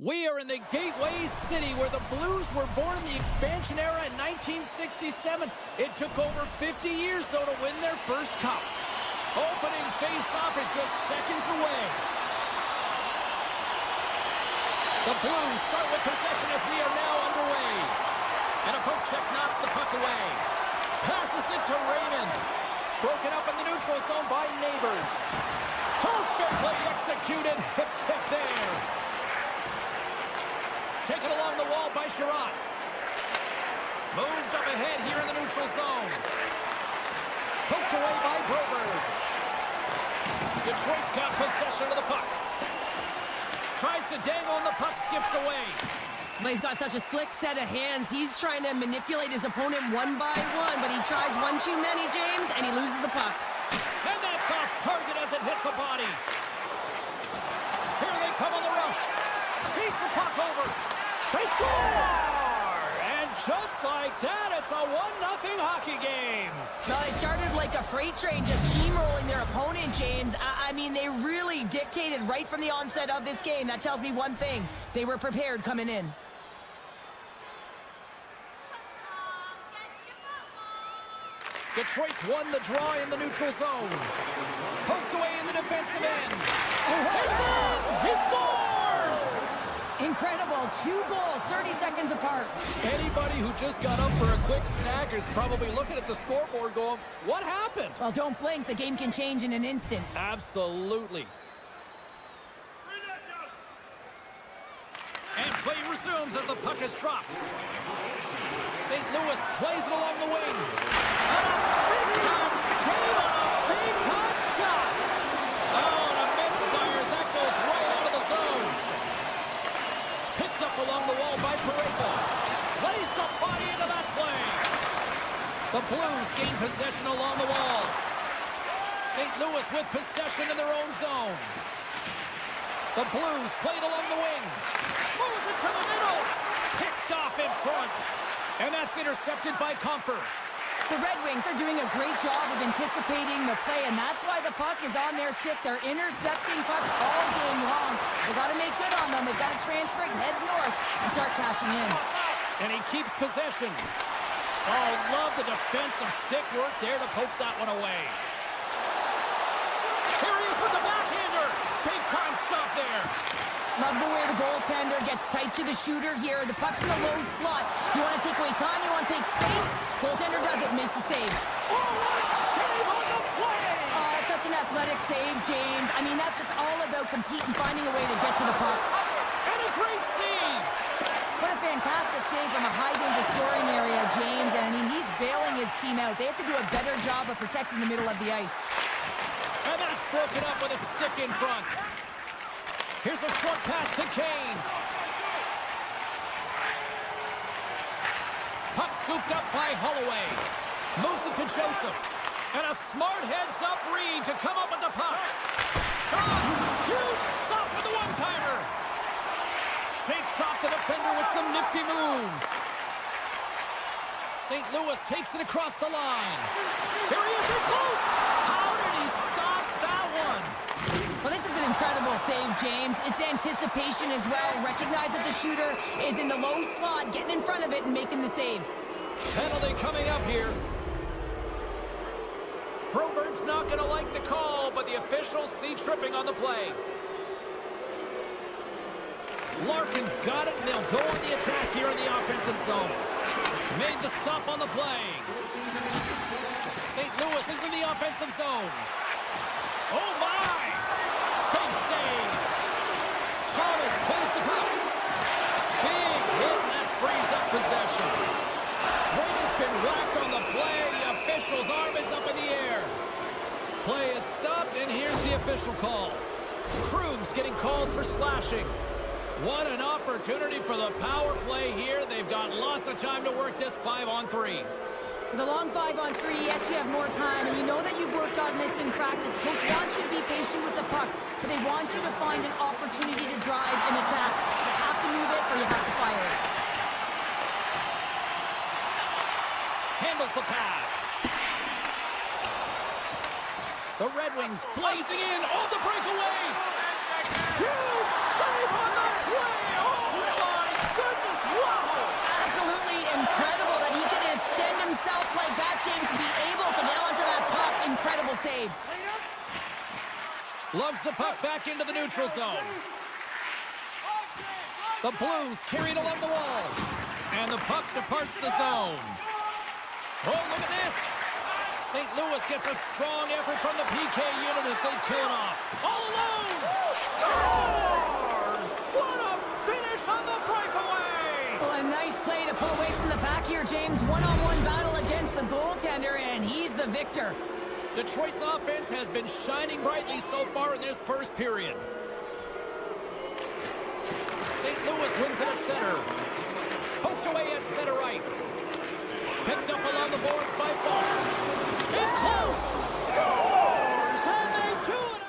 We are in the Gateway City where the Blues were born in the expansion era in 1967. It took over 50 years, though, to win their first cup. Opening face-off is just seconds away. The Blues start with possession as we are now underway. And a poke check knocks the puck away. Passes it to Raymond. Broken up in the neutral zone by Neighbors. Perfectly executed hip check there. Taken along the wall by Sherratt. Moved up ahead here in the neutral zone. Poked away by Broberg. Detroit's got possession of the puck. Tries to dangle and the puck skips away. Well, he's got such a slick set of hands. He's trying to manipulate his opponent one by one, but he tries one too many, James, and he loses the puck. And that's off target as it hits a body. Here they come on the rush. Beats the puck over. They score! And just like that, it's a 1-0 hockey game. Well, they started like a freight train just steamrolling their opponent, James. I mean, they really dictated right from the onset of this game. That tells me one thing. They were prepared coming in. Detroit's won the draw in the neutral zone. Poked away in the defensive end. It's in! He scores! Incredible. 2 goals, 30 seconds apart. Anybody who just got up for a quick snack is probably looking at the scoreboard going, what happened? Well, don't blink. The game can change in an instant. Absolutely. And play resumes as the puck is dropped. St. Louis plays it along the wing. And a big-time save on a big-time shot. Oh, and a misfires. That goes right out of the zone. Picked up along the wall by Pareko. Plays the body into that play. The Blues gain possession along the wall. St. Louis with possession in their own zone. The Blues played along the wing. Moves it to the middle. Picked off in front. And that's intercepted by Comfort. The Red Wings are doing a great job of anticipating the play, and that's why the puck is on their stick. They're intercepting pucks all game long. They've got to make good on them. They've got to transfer it, head north, and start cashing in. And he keeps possession. Oh, love the defensive stick work there to poke that one away. Here he is with the backhander. Big time stop there. Love the way the goaltender gets tight to the shooter here. The puck's in the low slot. You want to take away time, you want to take space. Goaltender does it, makes a save. Oh, what a save on the play! Oh, it's such an athletic save, James. I mean, that's just all about competing, finding a way to get to the puck. And a great save! What a fantastic save from a high-danger scoring area, James. And, I mean, he's bailing his team out. They have to do a better job of protecting the middle of the ice. And that's broken up with a stick in front. Here's a short pass to Kane. Puck scooped up by Holloway. Moves it to Joseph. And a smart heads-up read to come up with the puck. Shot! Huge stop with the one-timer. Shakes off the defender with some nifty moves. St. Louis takes it across the line. Here he is in close. How did he stop that one? Well, this is an incredible save, James. It's anticipation as well. Recognize that the shooter is in the low slot, getting in front of it and making the save. Penalty coming up here. Broberg's not going to like the call, but the officials see tripping on the play. Larkin's got it, and they'll go on the attack here in the offensive zone. Made the stop on the play. St. Louis is in the offensive zone. Oh, my! Big save. Thomas plays the puck. Big hit, and that frees up possession. Ring has been whacked on the play. The official's arm is up in the air. Play is stopped, and here's the official call. Krug's getting called for slashing. What an opportunity for the power play here. They've got lots of time to work this 5-on-3. With a long 5-on-3, yes, you have more time, and you know that you've worked on this in practice. Coach wants you to be patient with the puck, but they want you to find an opportunity to drive and attack. You have to move it, or you have to fire it. Handles the pass. The Red Wings blazing in on the breakaway. Huge save on the play. Oh! Lugs the puck back into the neutral zone. The Blues carried along the wall. And the puck departs the zone. Oh, look at this. St. Louis gets a strong effort from the PK unit as they kill it off. All alone! Scores! What a finish on the breakaway! Well, a nice play to pull away from the back here, James. One-on-one battle against the goaltender, and he's the victor. Detroit's offense has been shining brightly so far in this first period. St. Louis wins it at center. Poked away at center ice. Picked up along the boards by Falk. In close. Scores! And they do it!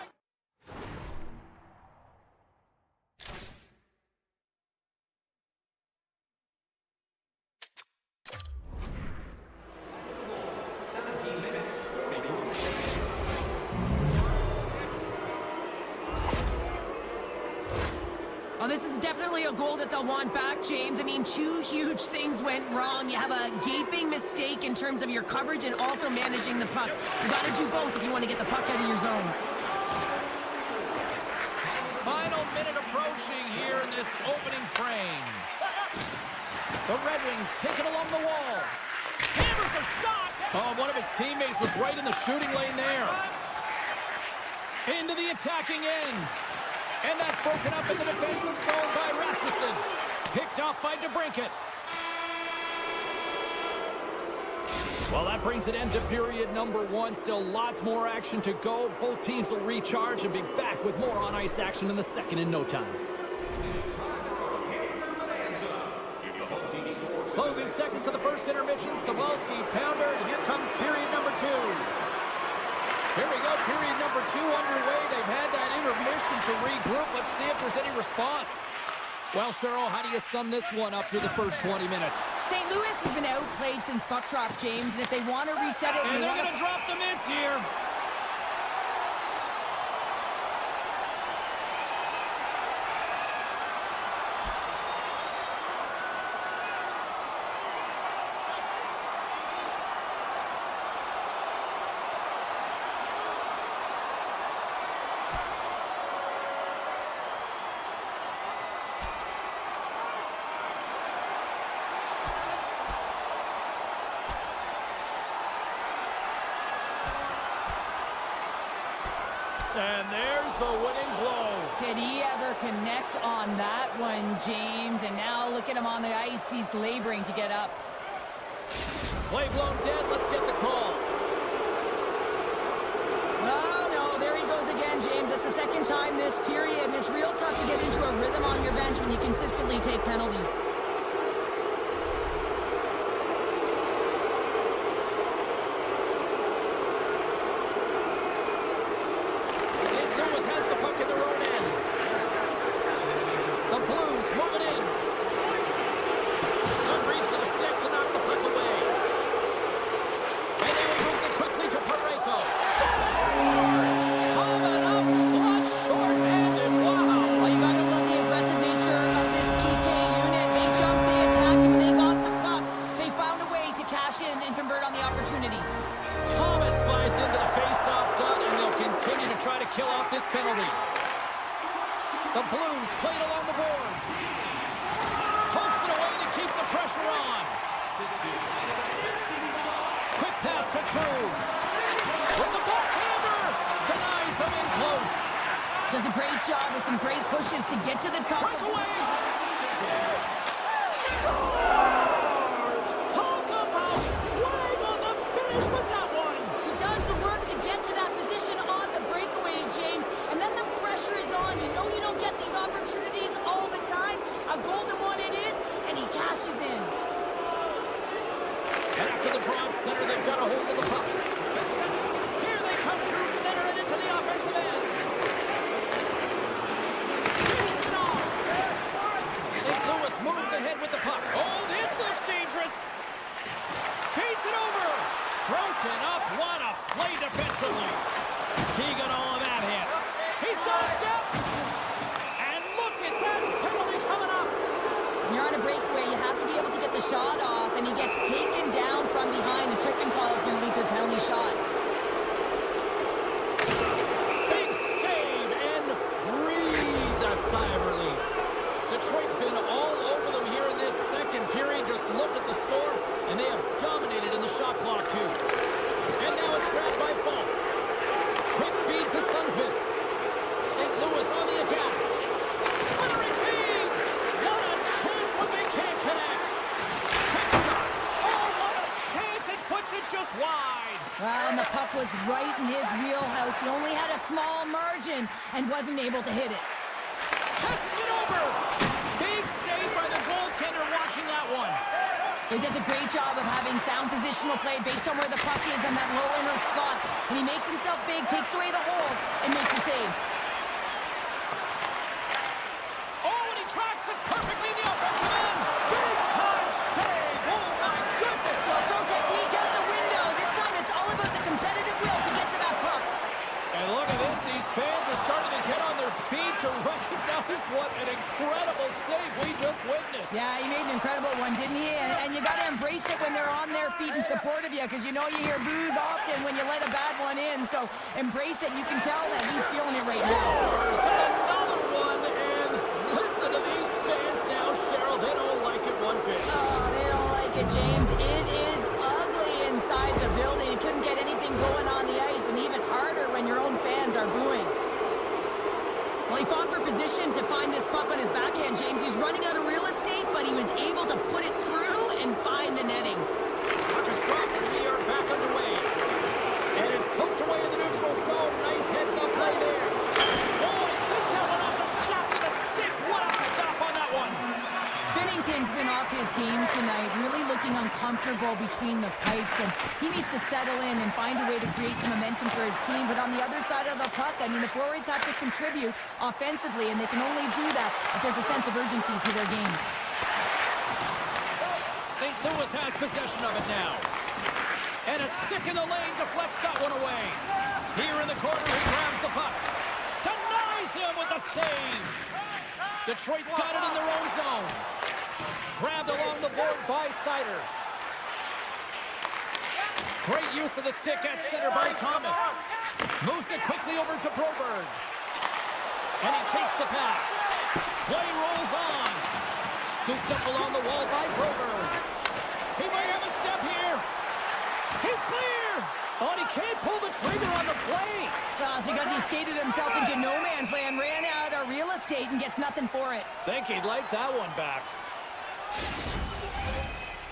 Oh, this is definitely a goal that they'll want back, James. I mean, two huge things went wrong. You have a gaping mistake in terms of your coverage and also managing the puck. You got to do both if you want to get the puck out of your zone. Final minute approaching here in this opening frame. The Red Wings take it along the wall. Hammers a shot! Oh, one of his teammates was right in the shooting lane there. Into the attacking end. And that's broken up in the defensive zone by Rasmussen. Picked off by DeBrincat. Well, that brings an end to period number one. Still lots more action to go. Both teams will recharge and be back with more on-ice action in the second in no time. Closing seconds of the first intermission. Savalsky, pounder, and here comes period number two. Here we go, period number two underway. They've had that intermission to regroup. Let's see if there's any response. Well, Cheryl, how do you sum this one up through the first 20 minutes? St. Louis has been outplayed since puck drop, James, and if they want to reset it... And they're going to drop the mitts here. And there's the winning blow. Did he ever connect on that one, James? And now look at him on the ice. He's laboring to get up. Play blown dead. Let's get the call. Oh, no. There he goes again, James. That's the second time this period. And it's real tough to get into a rhythm on your bench when you consistently take penalties. Kill off this penalty. The Blues played along the boards. Pokes it away to keep the pressure on. Quick pass to Krug. With the backhander. Denies him in close. Does a great job with some great pushes to get to the top. Breakaway. Scores! Talk about swag on the finish with that one. He does the work to get to that position on the breakaway, James, and then the pressure is on. You know you don't get these opportunities all the time. A golden one it is, and he cashes in. And after the draw at center, they've got a hold of the puck. Here they come through center and into the offensive end. Finishes it off. St. Louis moves ahead with the puck. Oh, this looks dangerous. Feeds it over. Broken up. What a play defensively. He got all of that hit. He's got a step. And look at that penalty coming up. When you're on a breakaway, you have to be able to get the shot off, and he gets taken down from behind. The tripping call is going to lead to a penalty shot. Big save look at the score, and they have dominated in the shot clock, too. And now it's grabbed by Falk. Quick feed to Sundqvist. St. Louis on the attack. Slithering feed. What a chance, but they can't connect. Quick shot. Oh, what a chance. It puts it just wide. Well, and the puck was right in his wheelhouse. He only had a small margin and wasn't able to hit it. Passes it over. Big save by the goaltender watching that one. He does a great job of having sound positional play based on where the puck is in that low inner slot. And he makes himself big, takes away the holes, and makes a save. Oh, and he tracks it perfectly in the offensive end. Big time save. Oh, my goodness. Well, throw technique out the window. This time it's all about the competitive will to get to that puck. And look at this. These fans are starting to get on their feet to recognize what an incredible save we just witnessed. Yeah, he made an incredible one, didn't he? And you got to embrace it when they're on their feet in support of you, because you know you hear boos often when you let a bad one in. So embrace it. You can tell that he's feeling it right now. Another one, and listen to these fans now, Cheryl. They don't like it one bit. Oh, they don't like it, James. It is ugly inside the building. You couldn't get anything going on the ice, and even harder when your own fans are booing. Well, he fought for position to find this puck on his backhand, James. He's running out of real estate, but he was able to put it through and find the netting. Puck is dropped, and we are back underway. And it's poked away in the neutral zone. Nice heads-up play there. Oh, I think that one off the shaft of the stick. What a stop on that one. Binnington's been off his game tonight, really looking uncomfortable between the pipes, and he needs to settle in and find a way to create some momentum for his team. But on the other side of the puck, I mean, the forwards have to contribute offensively, and they can only do that if there's a sense of urgency to their game. St. Louis has possession of it now. And a stick in the lane deflects that one away. Here in the corner, he grabs the puck. Denies him with the save. Detroit's got it in their own zone. Grabbed along the boards by Sider. Great use of the stick at center by Thomas. Moves it quickly over to Broberg. And he takes the pass. Play rolls on. Scooped up along the wall by Broberg. He might have a step here. He's clear. Oh, and he can't pull the trigger on the play. Well, it's because he skated himself into no man's land, ran out of real estate, and gets nothing for it. Think he'd like that one back.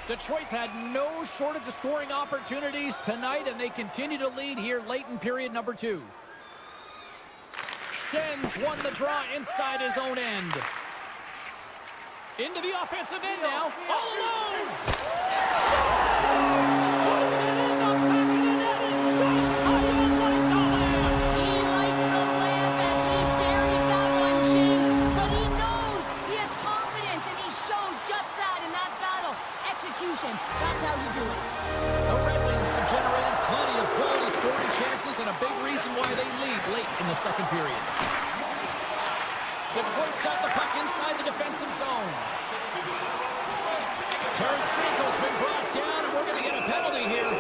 Detroit's had no shortage of scoring opportunities tonight, and they continue to lead here late in period number 2. Schenn won the draw inside his own end. Into the offensive end now, all alone! Puts it in the back of the net and goes high and right to land! He likes the lamp as he buries that one, James, but he knows he has confidence, and he shows just that in that battle. Execution, that's how you do it. The Red Wings have generated plenty of quality scoring chances, and a big reason why they lead late in the second period. Detroit's got the puck inside the defensive zone. Tarasenko's been brought down, and we're going to get a penalty here.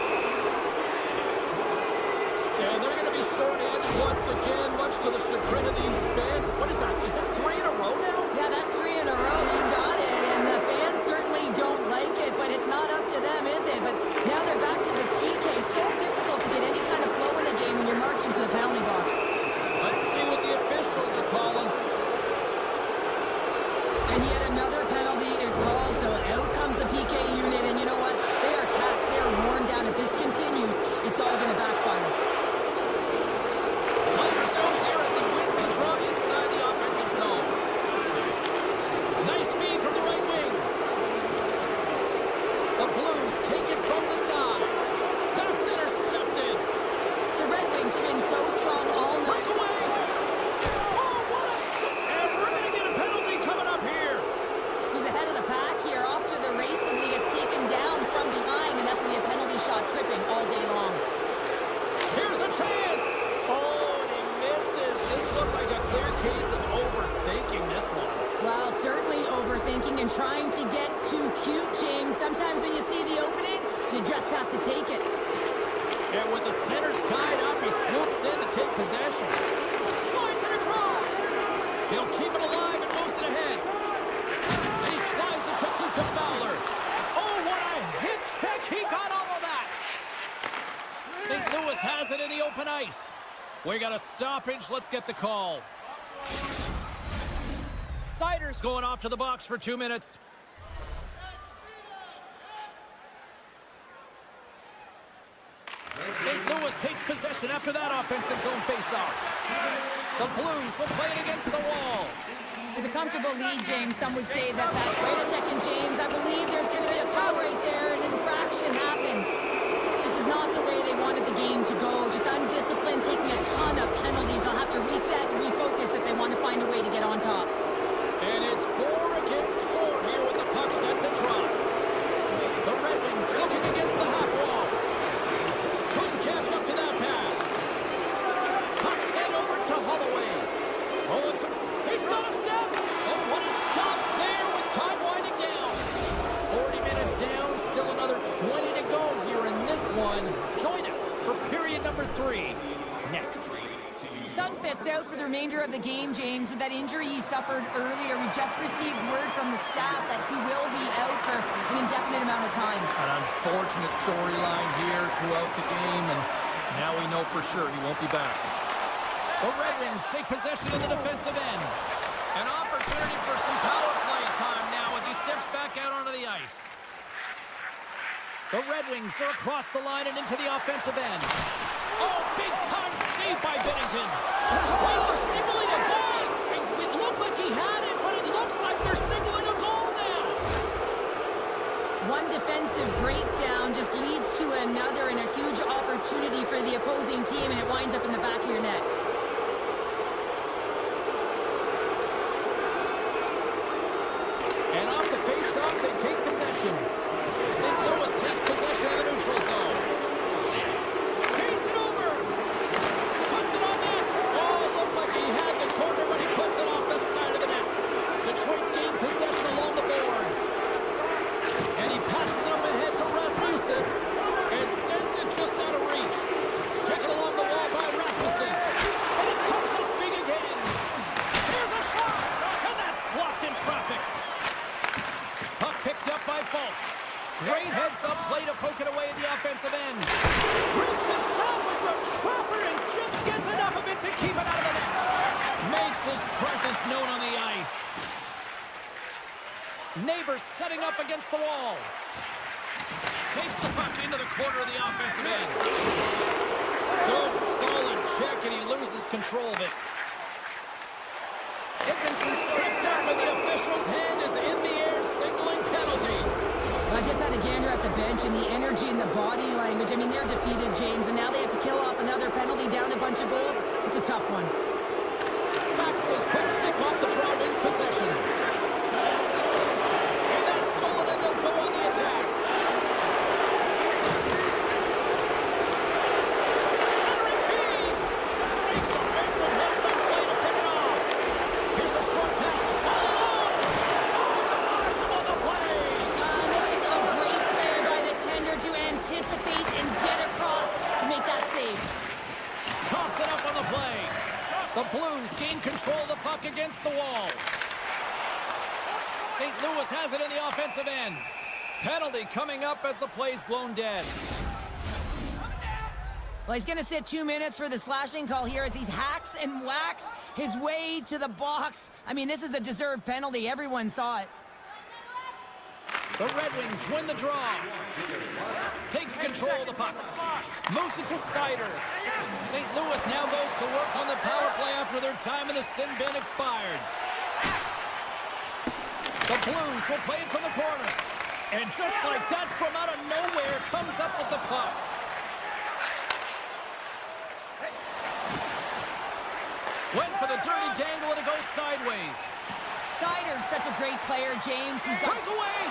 And they're going to be short-handed once again, much to the chagrin of these fans. What is that? Is that 3 in a row now? Yeah, that's 3 in a row. You got it. And the fans certainly don't like it, but it's not up to them, is it? But now they're back to the PK. So difficult to get any kind of flow in a game when you're marching to the penalty box. Let's see what the officials are calling. And yet another penalty is called, so out comes the PK unit. And you know what? They are taxed. They are worn down. If this continues, it's all going to backfire. Player zones here as he wins the draw inside the offensive zone. Nice feed from the right wing. The Blues take it from the side. That's intercepted. The Red Wings have been so strong all night. Breakaway. Oh, what a... And we're going to get a penalty coming up here. He's ahead of the pack here, off to the races, and he gets taken down from behind, and that's going to be a penalty shot tripping all day long. Here's a chance. Oh, and he misses. This looked like a clear case of overthinking this one. Well, certainly overthinking and trying to get too cute, James. Sometimes when you see the opening, you just have to take it. And with the centers tied up, he swoops in to take possession. Slides it across. He'll keep it alive and moves it ahead. And he slides it quickly to Fowler. Oh, open ice. We got a stoppage. Let's get the call. Seider's going off to the box for 2 minutes. St. Louis takes possession after that offensive zone faceoff. The Blues will play it against the wall. With a comfortable lead, James, some would say that wait a second, James, I believe there's going to be a call right there, and an infraction happens. This is not the way they wanted the game to go. Just undisciplined, taking a ton of penalties. They'll have to reset and refocus if they want to find a way to get on top. And it's 4 against 4 here with the puck set to drop. The Red Wings looking against the half wall. Couldn't catch up to that pass. Puck sent over to Holloway. Oh, and he's got a step. Oh, what a stop there with time winding down. 40 minutes down, still another 20 to go here in this one. Join us for period number 3 next. Sundqvist out for the remainder of the game, James, with that injury he suffered earlier. We just received word from the staff that he will be out for an indefinite amount of time. An unfortunate storyline here throughout the game, and now we know for sure he won't be back. The Red Wings take possession in the defensive end. An opportunity for some power play time now as he steps back out onto the ice. The Red Wings are across the line and into the offensive end. Oh, big-time save by Binnington. Wait, they're signaling a goal. It looked like he had it, but it looks like they're signaling a goal now. One defensive breakdown just leads to another and a huge opportunity for the opposing team, and it winds up in the back of your net. And off the face-off, they take possession. St. Louis takes possession of the neutral zone. Feeds it over. Puts it on net. Oh, it looked like he had the corner, but he puts it off the side of the net. Detroit's gained possession along the boards. And he passes it up ahead to Rasmussen. And sends it just out of reach. Taken along the wall by Rasmussen. And it comes up big again. Here's a shot. And that's blocked in traffic. Puck picked up by Falk. Great heads-up play to poke it away at the offensive end. Reaches out with the trapper and just gets enough of it to keep it out of the net. Makes his presence known on the ice. Neighbors setting up against the wall. Takes the puck into the corner of the offensive end. Good, solid check, and he loses control of it. Dickinson stripped up, and the official's hand is in the air, signaling penalty. I just had a gander at the bench, and the energy and the body language. I mean, they're defeated, James, and now they have to kill off another penalty, down a bunch of goals. It's a tough one. Fax's quick stick off the draw wins possession. And that's stolen, and they'll go on the attack. Centering feed. Great defensive heads-up play to pick it off. Here's a short pass to all alone. Oh, denies him on the play. This is a great play by the tender to anticipate and get across to make that save. Coughs it up on the play. The Blues gain control of the puck against the wall. St. Louis has it in the offensive end. Penalty coming up as the play's blown dead. Well, he's going to sit 2 minutes for the slashing call here as he hacks and whacks his way to the box. I mean, this is a deserved penalty. Everyone saw it. The Red Wings win the draw. Takes control of the puck. Moves it to Seider. St. Louis now goes to work on the power play after their time in the sin bin expired. The Blues will play it from the corner. And just like that, from out of nowhere, comes up with the puck. Went for the dirty dangle and it goes sideways. Seider's such a great player, James. He's got... Breakaway!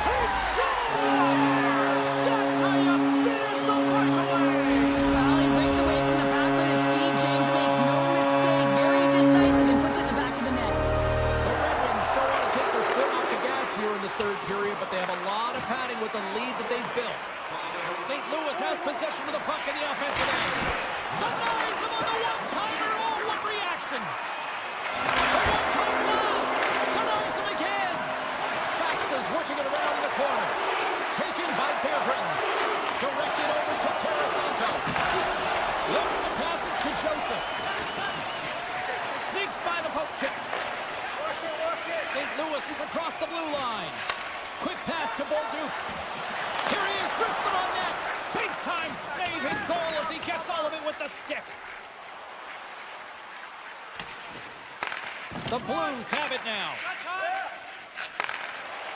He scores! That's how you finish the breakaway! Well, he breaks away from the back with his speed. James makes no mistake. Very decisive and puts it in the back of the net. The Red Wings don't want to take their foot off the gas here in the third period, but they have a lot of padding with the lead that they've built. St. Louis has possession of the puck in the offensive end. Denies him on the one-timer. Oh, what reaction! The one-time blast! Denies him again! Faxes working it around in the corner. Taken by Bear Britton. Directed over to Tarasenko. Louis is across the blue line. Quick pass to Bolduc. Here he is, wrists it on net. Big time save and goal as he gets all of it with the stick. The Blues have it now.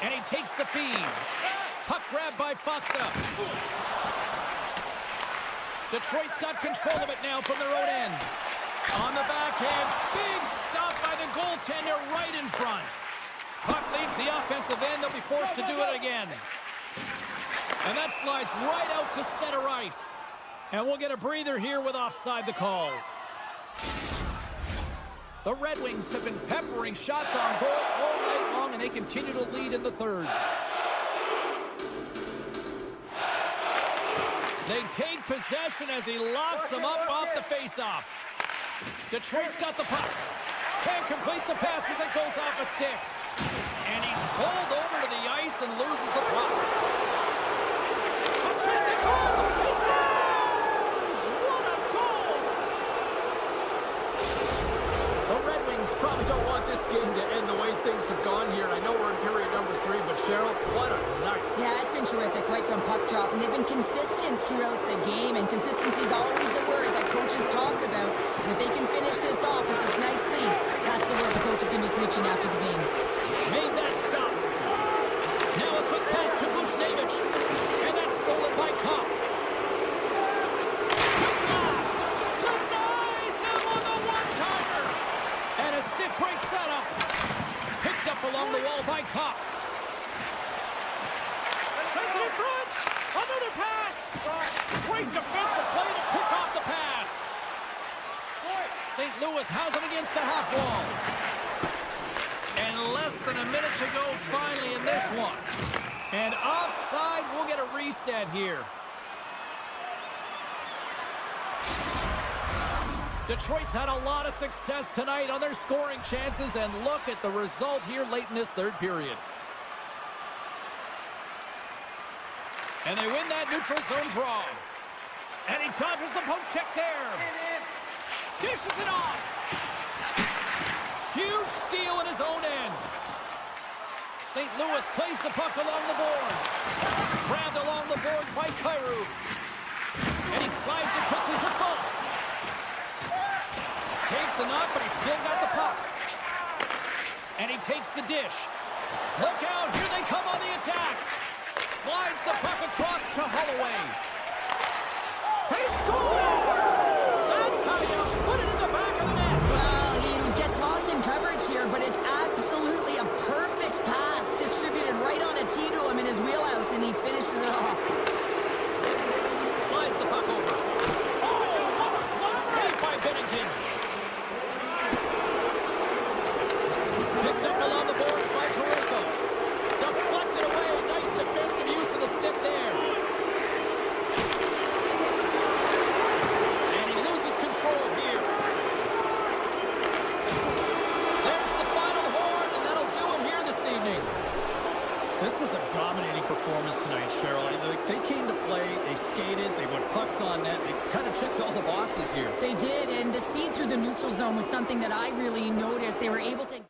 And he takes the feed. Puck grabbed by Faksa. Detroit's got control of it now from their own end. On the backhand, big stop by the goaltender right in front. Puck leaves the offensive end. They'll be forced to do it again. And that slides right out to center ice. And we'll get a breather here with offside the call. The Red Wings have been peppering shots on goal all night long, and they continue to lead in the third. They take possession as he locks them up off the faceoff. Detroit's got the puck. Can't complete the pass as it goes off a stick. And he's pulled over to the ice and loses the puck. A chance at goal! He scores! What a goal! The Red Wings probably don't want this game to end the way things have gone here. I know we're in period number 3, but Cheryl, what a night. Yeah, it's been terrific right from puck drop, and they've been consistent throughout the game, and consistency is always a word that coaches talk about. And if they can finish this off with this nice lead, that's the word the coach is going to be preaching after the game. Made that stop. Now a quick pass to Bushnevich, and that's stolen by Kopp. Quick blast. Denies him on the one-timer. And a stick breaks that up. Picked up along the wall by Kopp. Sends it in front. Another pass. Great defensive play to pick off the pass. St. Louis has him against the half wall. And less than a minute to go finally in this one. And offside, we'll get a reset here. Detroit's had a lot of success tonight on their scoring chances, and look at the result here late in this third period. And they win that neutral zone draw. And he dodges the poke check there. Dishes it off. Huge steal in his own end. St. Louis plays the puck along the boards. Grabbed along the boards by Kyrou. And he slides it quickly to Falk. Takes a knock, but he's still got the puck. And he takes the dish. Look out, here they come on the attack. Slides the puck across to Holloway. He scores! That's how you put it in the back of the net. Well, he gets lost in coverage here, but it's absolutely a perfect pass distributed right on a tee to him in his wheelhouse, and he finishes it off. Slides the puck over. Oh, what a close save by Bennington. Picked up along the boards by Parayko. Deflected away. Nice defensive use of the stick there. And he loses control here. There's the final horn, and that'll do it here this evening. This was a dominating performance tonight, Cheryl. They came to play, they skated, they put pucks on net, they kind of checked all the boxes here. They did, and the speed through the neutral zone was something that I really noticed. They were able to...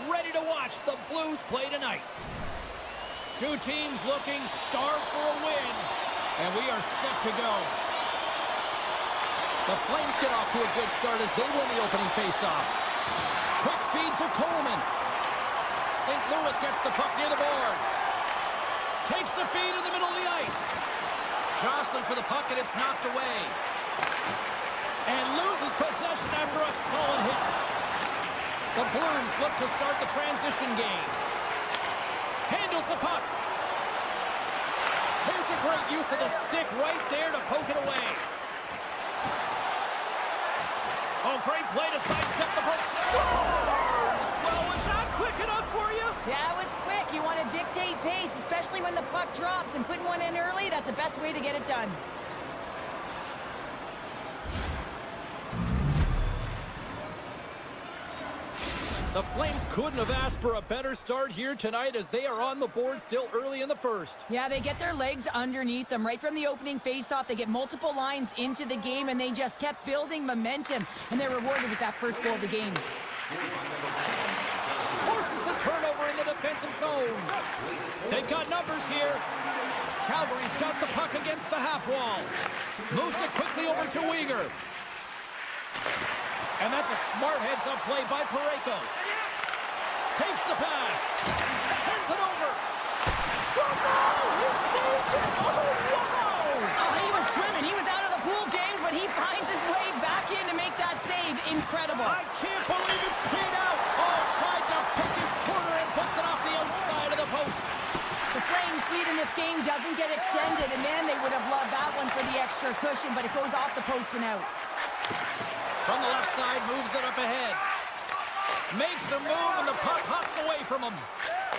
ready to watch the Blues play tonight. Two teams looking starved for a win, and we are set to go. The Flames get off to a good start as they win the opening faceoff. Quick feed to Coleman. St. Louis gets the puck near the boards. Takes the feed in the middle of the ice. Jostling for the puck, and it's knocked away. And loses possession after a solid hit. The Blues look to start the transition game. Handles the puck. Here's a great use of the stick right there to poke it away. Oh, great play to sidestep the puck. Scores! Well, was that quick enough for you? Yeah, it was quick. You want to dictate pace, especially when the puck drops, and putting one in early, that's the best way to get it done. The Flames couldn't have asked for a better start here tonight as they are on the board still early in the first. Yeah, they get their legs underneath them. Right from the opening faceoff, they get multiple lines into the game, and they just kept building momentum, and they're rewarded with that first goal of the game. Forces the turnover in the defensive zone. They've got numbers here. Calgary's got the puck against the half wall. Moves it quickly over to Weegar. And that's a smart heads-up play by Parayko. Takes the pass. Sends it over. Score goal! He saved it! Oh, wow! Oh, he was swimming. He was out of the pool, James, but he finds his way back in to make that save. Incredible. I can't believe it stayed out. Oh, tried to pick his corner and puts it off the outside of the post. The Flames' lead in this game doesn't get extended, and man, they would have loved that one for the extra cushion, but it goes off the post and out. From the left side, moves it up ahead. Makes a move, and the puck hops away from him.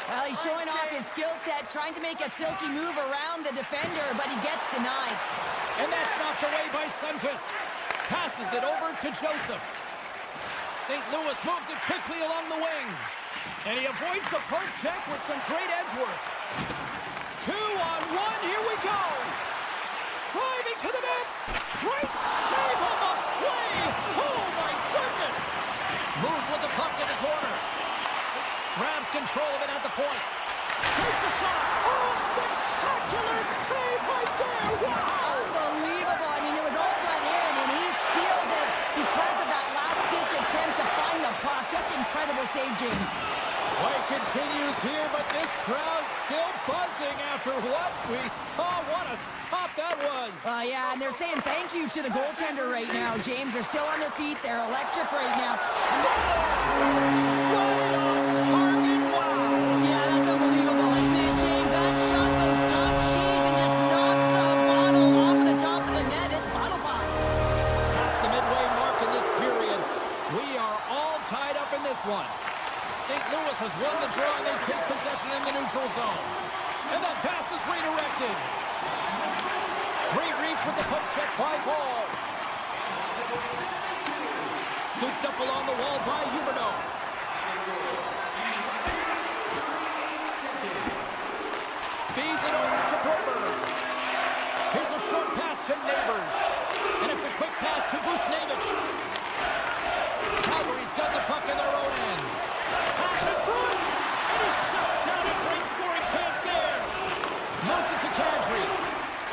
Well, he's showing off his skill set, trying to make a silky move around the defender, but he gets denied. And that's knocked away by Sundqvist. Passes it over to Joseph. St. Louis moves it quickly along the wing. And he avoids the poke check with some great edge work. 2-on-1, here we go. Driving to the net. Great save on the play. Oh, my goodness. Moves with the puck in the corner. Grabs control of it at the point. Takes a shot. Oh, spectacular save right there. Wow. Unbelievable. I mean, it was all but in, and he steals it because of that last-ditch attempt to find the puck. Just incredible save, James. Play continues here, but this crowd's still buzzing after what we saw. What a stop that was. Yeah, and they're saying thank you to the goaltender right now, James. They're still on their feet. They're electric right now. Right on target. Wow. Yeah, that's unbelievable, isn't it, James? That shot goes top cheese and just knocks the bottle off of the top of the net. It's bottle box. Past the midway mark in this period. We are all tied up in this one. St. Louis has won the draw, and they take possession in the neutral zone. And that pass is redirected. Great reach with the poke check by Ball. Scooped up along the wall by Huberdeau. Feeds it over to Broberg. Here's a short pass to Neighbors. And it's a quick pass to Bushnevich. Calgary's got the puck in their own end. Pass in front, and he shuts down a great scoring chance there. Moves it to Kadri.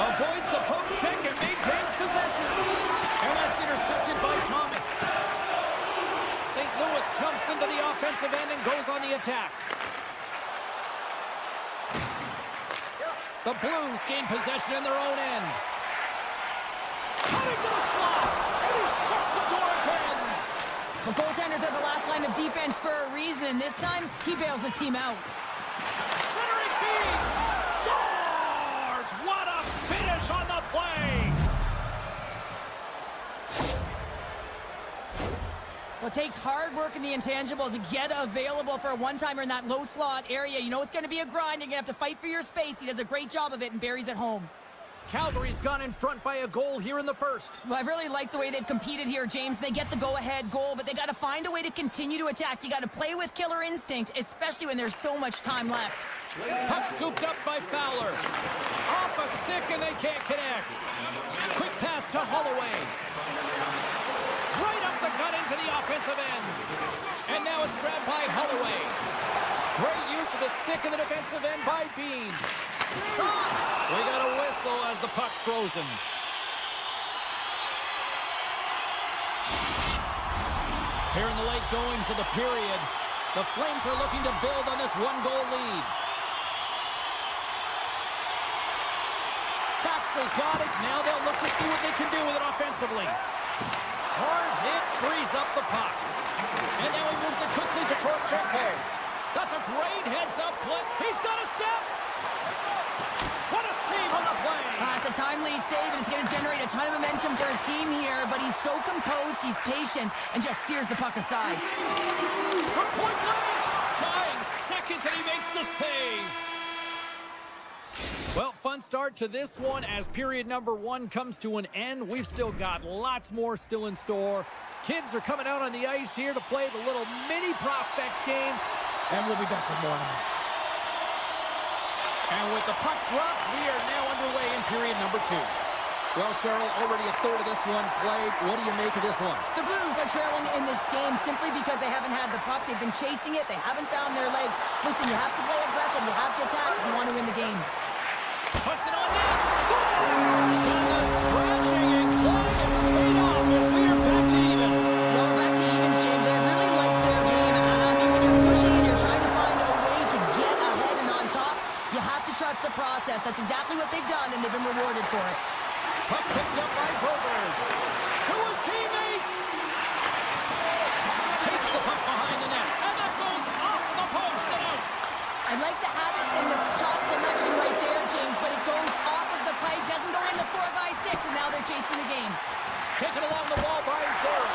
Avoids the poke check and maintains possession. And that's intercepted by Thomas. St. Louis jumps into the offensive end and goes on the attack. The Blues gain possession in their own end. Cutting to the slot, and he shuts the door again. The goaltenders are the last line of defense for a reason, and this time, he bails his team out. Centering feed! Scores! What a finish on the play! Well, it takes hard work in the intangibles to get available for a one-timer in that low slot area. You know it's going to be a grind. You're going to have to fight for your space. He does a great job of it and buries it home. Calgary's gone in front by a goal here in the first. Well, I really like the way they've competed here, James. They get the go-ahead goal, but they got to find a way to continue to attack. You got to play with killer instinct, especially when there's so much time left. Puck scooped up by Fowler. Off a stick, and they can't connect. Quick pass to Holloway. Right up the gut into the offensive end. And now it's grabbed by Holloway. Great use of the stick in the defensive end by Bean. Shot! We got a whistle as the puck's frozen. Here in the late goings of the period, the Flames are looking to build on this one-goal lead. Faxel's got it. Now they'll look to see what they can do with it offensively. Hard hit frees up the puck. And now he moves it quickly to Torchenko. That's a great heads-up play. He's got a step. What a save on the play. It's a timely save, and it's going to generate a ton of momentum for his team here, but he's so composed, he's patient, and just steers the puck aside. From point blank. Dying seconds, and he makes the save. Well, fun start to this one as period number 1 comes to an end. We've still got lots more still in store. Kids are coming out on the ice here to play the little mini prospects game, and we'll be back with more in a minute. And with the puck dropped, we are now underway in period number 2. Well, Cheryl, already a third of this one played. What do you make of this one? The Blues are trailing in this game simply because they haven't had the puck. They've been chasing it. They haven't found their legs. Listen, you have to play aggressive. You have to attack if you want to win the game. Puts it on net. Scores! And the scratching and clawing is paid off as we are back to even. No, we're back to evens, James. I really like their game. I mean, when you're pushing and you're trying to find a way to get ahead and on top, you have to trust the process. That's exactly what they've done, and they've been rewarded for it. Puck picked up by Broberg. To his teammate. Takes the puck behind the net. And that goes off the post and out. I like the habits and the shot selection right there, James, but it goes off of the pipe, doesn't go in the 4x6, and now they're chasing the game. Taken along the wall by Zera.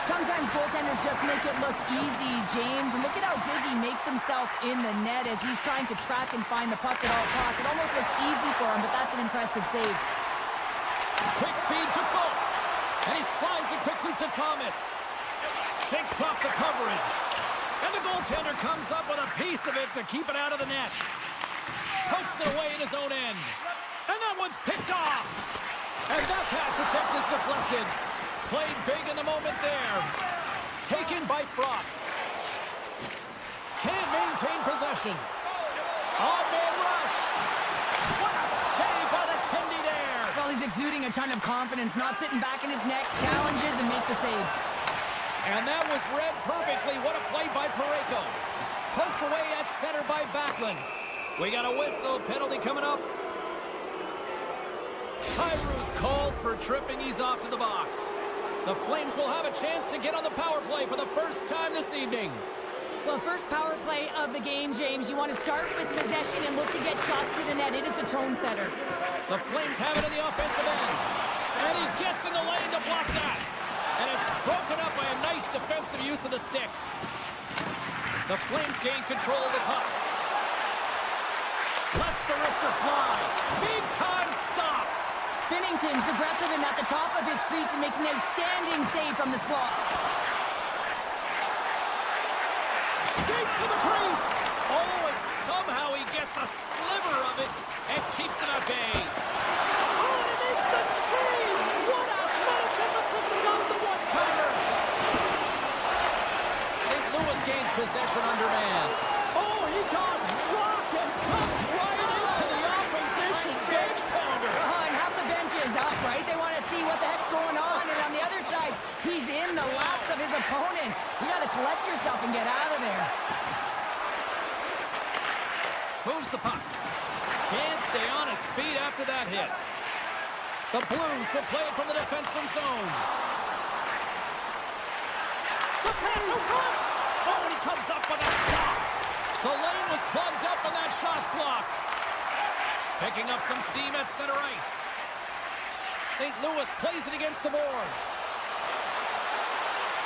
Sometimes goaltenders just make it look easy, James, and look at how big he makes himself in the net as he's trying to track and find the puck at all costs. It almost looks easy for him, but that's an impressive save. Quick feed to Folk. And he slides it quickly to Thomas. Shakes off the coverage. And the goaltender comes up with a piece of it to keep it out of the net. Pokes it away in his own end. And that one's picked off. And that pass attempt is deflected. Played big in the moment there. Taken by Frost. Can't maintain possession. On-man rush. What a save by the Tendy there. Well, he's exuding a ton of confidence, not sitting back in his neck, challenges and makes the save. And that was read perfectly. What a play by Parayko. Poked away at center by Backlund. We got a whistle. Penalty coming up. Tyru's called for tripping. He's off to the box. The Flames will have a chance to get on the power play for the first time this evening. Well, first power play of the game, James. You want to start with possession and look to get shots to the net. It is the tone setter. The Flames have it in the offensive end. And he gets in the lane to block that. And it's broken up by a nice defensive use of the stick. The Flames gain control of the puck. Lets the wrister fly. Big time stop. Binnington's aggressive and at the top of his crease and makes an outstanding save from the slot. Skates to the crease. Oh, and somehow he gets a sliver of it and keeps it at bay. Oh, and he makes the save. What athleticism to stop the one-timer. St. Louis gains possession under man. Oh, he got rocked and dumped right into the opposition bench pounder. And half the bench is up, right? They want to see what the heck's going on. And on the other side, he's in the laps of his opponent. You got to collect yourself and get out of there. Moves the puck. Can't stay on his feet after that hit. The Blues will play it from the defensive zone. The pass out front. Oh, and he comes up with a stop. The lane was plugged up and that shot's blocked. Picking up some steam at center ice. St. Louis plays it against the boards.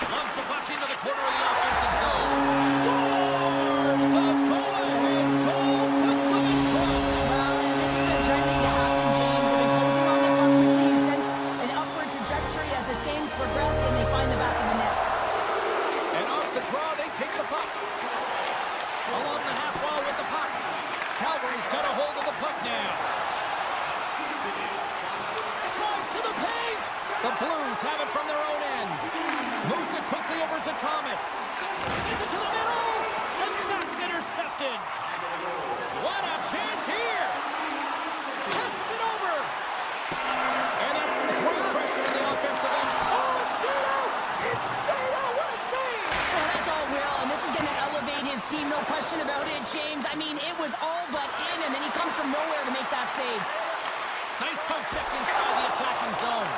Lumps the puck into the corner of the offensive zone. Scores! The go-ahead goal puts them in front. Well, and this has been trending to happen, James. They've been closing on the puck quickly since an upward trajectory as this game's progressed, and they find the back of the net. And off the draw, they take the puck. Along the half wall with the puck. Calgary's got a hold of the puck now. Drives to the paint. The Blues have it from their own end. Moves it quickly over to Thomas. Sends it to the middle. And that's intercepted. What a chance here. Casts it over. And that's some great pressure in the offensive end. Oh, it's stayed out. It's stayed out. What a save. Well, that's all Will, and this is going to elevate his team, no question about it, James. I mean, it was all but in, and then he comes from nowhere to make that save. Nice poke check inside the attacking zone.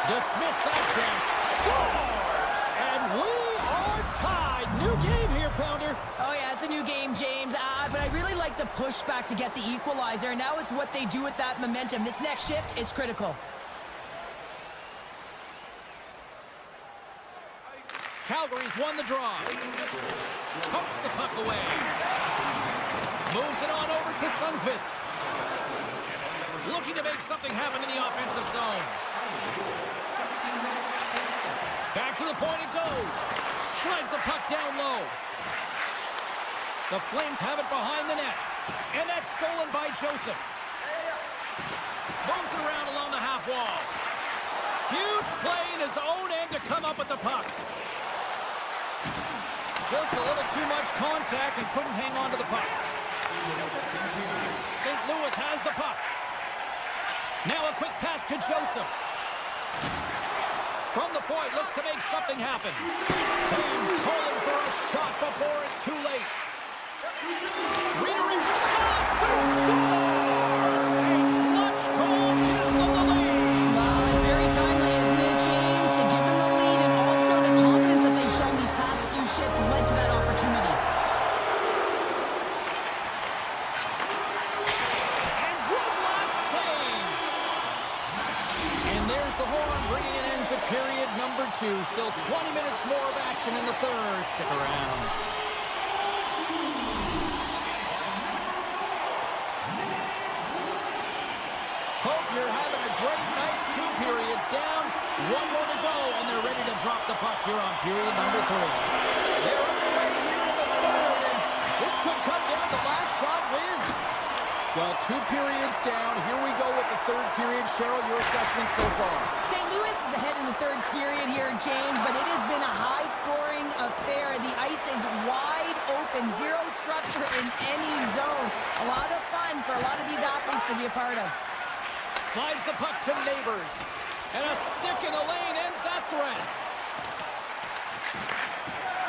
Dismiss that chance. Scores! And we are tied. New game here, Pounder. Oh, yeah, it's a new game, James. But I really like the pushback to get the equalizer. Now it's what they do with that momentum. This next shift, it's critical. Calgary's won the draw. Pokes the puck away. Moves it on over to Sundqvist. Looking to make something happen in the offensive zone. Back to the point it goes. Slides the puck down low. The Flames have it behind the net. And that's stolen by Joseph. Moves it around along the half wall. Huge play in his own end to come up with the puck. Just a little too much contact and couldn't hang on to the puck. St. Louis has the puck. Now a quick pass to Joseph. From the point, looks to make something happen. Fans calling for a shot before it's too late. Reader in the shot. They score! A clutch goal gives them the lead. Well, it's very timely, isn't it, James? To give them the lead and also the confidence that they've shown these past few shifts have led to that opportunity. And one last save. And there's the horn bringing it into period number 2. Still 20 minutes more of action in the third. Stick around. Hope you're having a great night. 2 periods down. 1 more to go, and they're ready to drop the puck here on period number 3. They're underway here in the third, and this could come down to last shot wins. Well, 2 periods down. Here we go with the third period. Cheryl, your assessment so far? St. Louis is ahead in the third period here, James, but it has been a high-scoring affair. The ice is wide open, zero structure in any zone. A lot of fun for a lot of these athletes to be a part of. Slides the puck to Neighbors. And a stick in the lane ends that threat.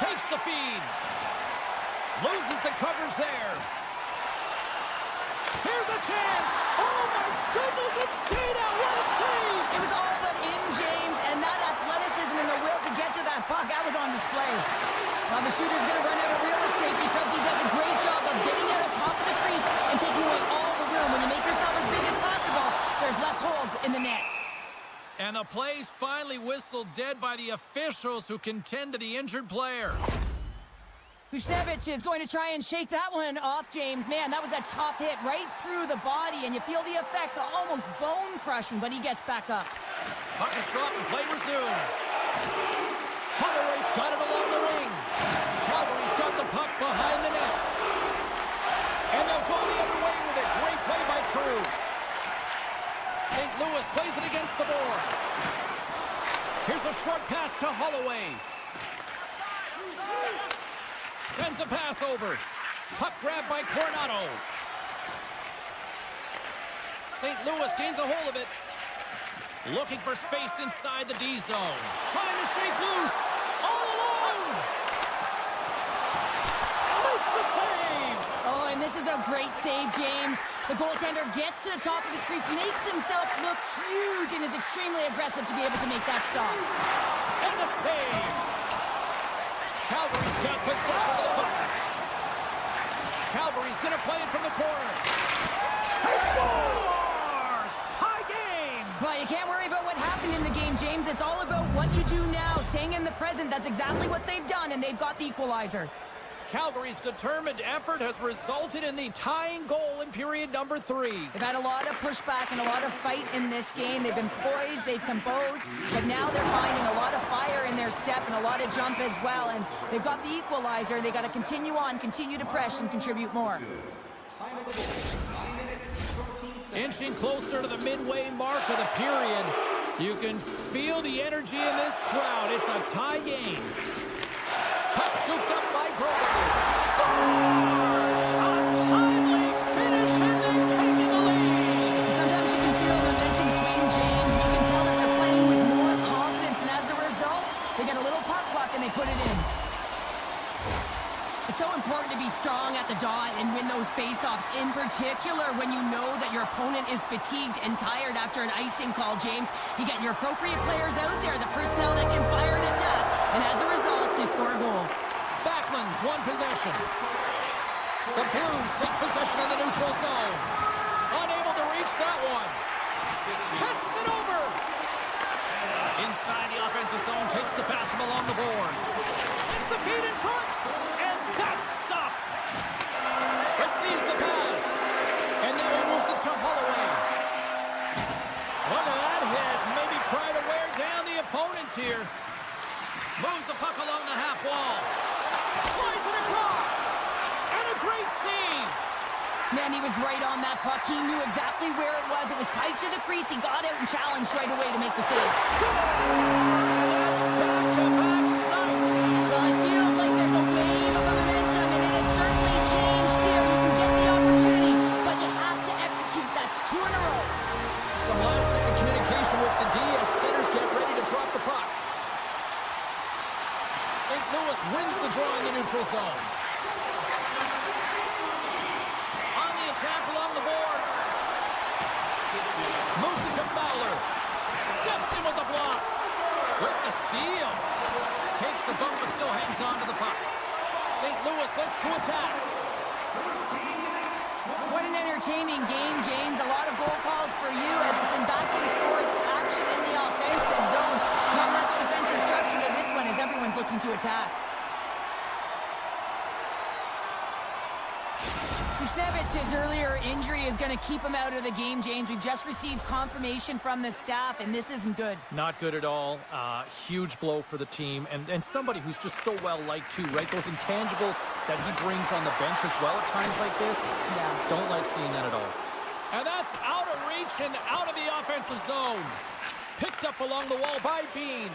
Takes the feed. Loses the coverage there. Here's a chance. Oh, my goodness, it stayed out. What a save. It was all but in, James, and that athleticism and the will to get to that puck, that was on display. Well, the shooter's going to run out of real estate because he does a great job of getting out of top of the crease and taking away all the room. When you make yourself as big as possible, there's less holes in the net. And the play's finally whistled dead by the officials who contend to the injured player. Kuznevich is going to try and shake that one off, James. Man, that was a tough hit right through the body, and you feel the effects, almost bone-crushing, but he gets back up. Puck is dropped and play resumes. Holloway's got it along the ring. Calgary's got the puck behind the net. And they'll go the other way with it. Great play by True. St. Louis plays it against the boards. Here's a short pass to Holloway. Sends a pass over. Puck grabbed by Coronado. St. Louis gains a hold of it. Looking for space inside the D zone. Trying to shake loose. All alone. Makes the save. Oh, and this is a great save, James. The goaltender gets to the top of his crease, makes himself look huge, and is extremely aggressive to be able to make that stop. And the save. Calgary's got possession of the puck. Calgary's going to play it from the corner. He scores! Tie game! Well, you can't worry about what happened in the game, James. It's all about what you do now, staying in the present. That's exactly what they've done, and they've got the equalizer. Calgary's determined effort has resulted in the tying goal in period number 3. They've had a lot of pushback and a lot of fight in this game. They've been poised, they've composed, but now they're finding a lot of fire in their step and a lot of jump as well. And they've got the equalizer. They got to continue on, continue to press and contribute more. Inching closer to the midway mark of the period. You can feel the energy in this crowd. It's a tie game. Puck scooped up by Grover. Scores! A timely finish, and they've taken the lead. Sometimes you can feel momentum swing, James. You can tell that they're playing with more confidence, and as a result, they get a little puck luck and they put it in. It's so important to be strong at the dot and win those faceoffs, in particular when you know that your opponent is fatigued and tired after an icing call, James. You get your appropriate players out there, the personnel that can fire an attack, and as a result, you score a goal. Backlund's won possession. The Blues take possession in the neutral zone. Unable to reach that one. Passes it over. Inside the offensive zone, takes the pass from along the boards. Sends the feed in front, and that's stopped. Receives the pass, and now he moves it to Holloway. Look at that hit. Maybe try to wear down the opponents here. Moves the puck along the half wall. Slides it across. And a great save. Man, he was right on that puck. He knew exactly where it was. It was tight to the crease. He got out and challenged right away to make the save. That's back-to-back snipes. Well, it feels like there's a wave of momentum, and it has certainly changed here. You can get the opportunity, but you have to execute. That's 2 in a row. Some last-second communication with the D as centers get ready to drop the puck. St. Louis wins the draw in the neutral zone. On the attack along the boards. Moves it to Fowler. Steps in with the block. With the steal. Takes a bump but still hangs on to the puck. St. Louis looks to attack. What an entertaining game, James. A lot of goal calls for you as it's been back and forth action in the offensive zones. Not much defensive structure to this one as everyone's looking to attack. Kusnevich's earlier injury is going to keep him out of the game, James. We've just received confirmation from the staff, and this isn't good. Not good at all. Huge blow for the team, and somebody who's just so well-liked too, right? Those intangibles that he brings on the bench as well at times like this. Yeah. Don't like seeing that at all. And that's out of reach and out of the offensive zone. Picked up along the wall by Bean.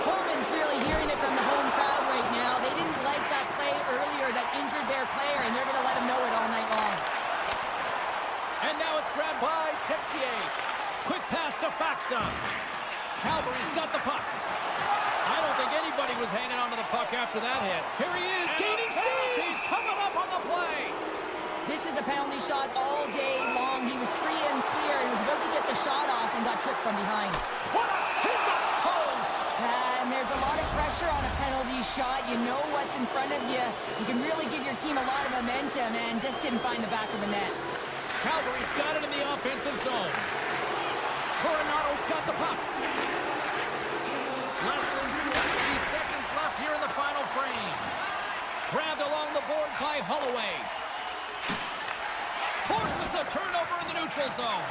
Coleman's really hearing it from the home crowd right now. They didn't like that play earlier that injured their player, and they're going to let him know it all night long. And now it's grabbed by Texier. Quick pass to Faxa. Calgary's got the puck. I don't think anybody was hanging on to the puck after that hit. Here he is, gaining steam. He's coming up on the play. This is a penalty shot all day long. He was free and clear. He was about to get the shot off and got tripped from behind. What a hit to post! And there's a lot of pressure on a penalty shot. You know what's in front of you. You can really give your team a lot of momentum, and just didn't find the back of the net. Calgary's got it in the offensive zone. Coronado's got the puck. Less than 60 seconds left here in the final frame. Grabbed along the board by Holloway. Forces the turnover in the neutral zone.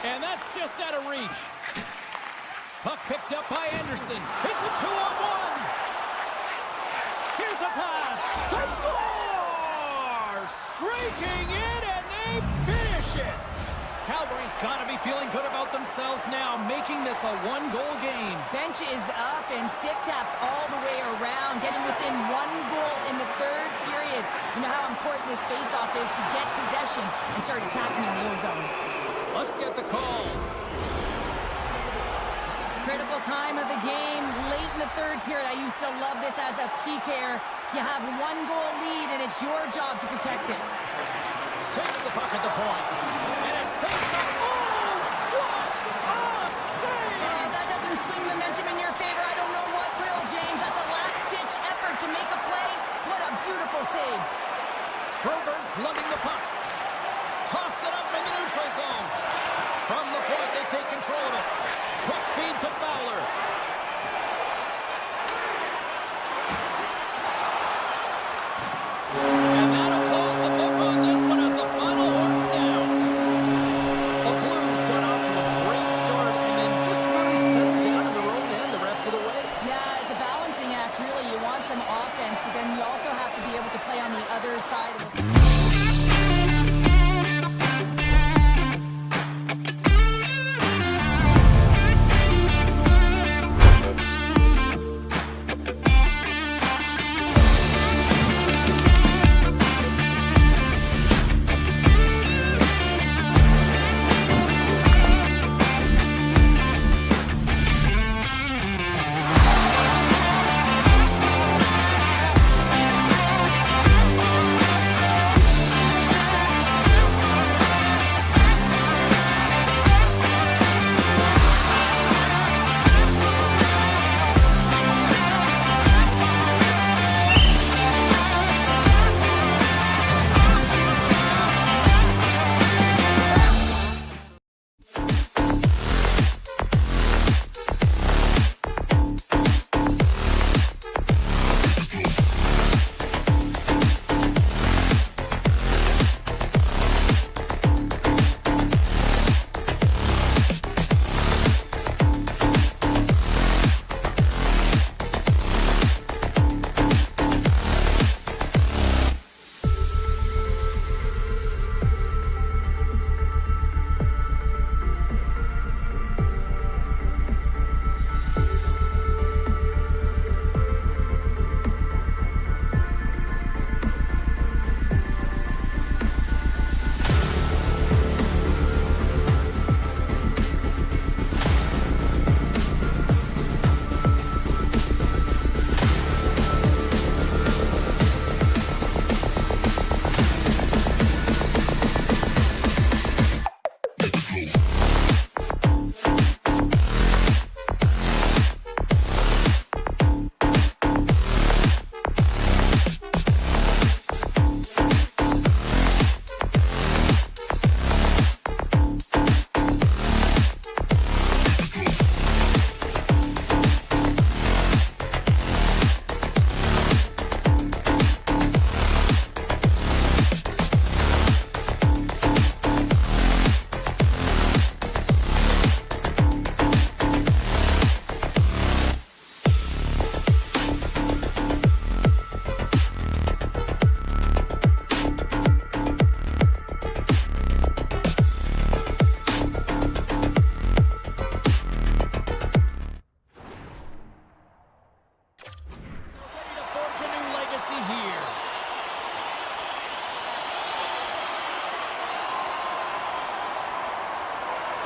And that's just out of reach. Puck picked up by Anderson. It's a 2-on-1. Here's a pass. They score! Streaking in, and they finish it. Calgary's got to be feeling good about themselves now, making this a 1-goal game. Bench is up and stick taps all the way around, getting within 1 goal in the 3rd period. You know how important this faceoff is to get possession and start attacking in the O-zone. Let's get the call. Critical time of the game, late in the 3rd period. I used to love this as a PKer. You have 1-goal lead, and it's your job to protect it. Takes the puck at the point. And it picks up. Oh, what a save! That doesn't swing momentum in your favor. I don't know what will, James. That's a last-ditch effort to make a play. What a beautiful save. Broberg's lugging the puck. Toss it up in the neutral zone. From the point, they take control of it. Quick feed to Fowler. And that'll close the book on this one as the final horn sounds. The Blues got off to a great start and then just really settled down in their own end the rest of the way. Yeah, it's a balancing act, really. You want some offense, but then you also have to be able to play on the other side of the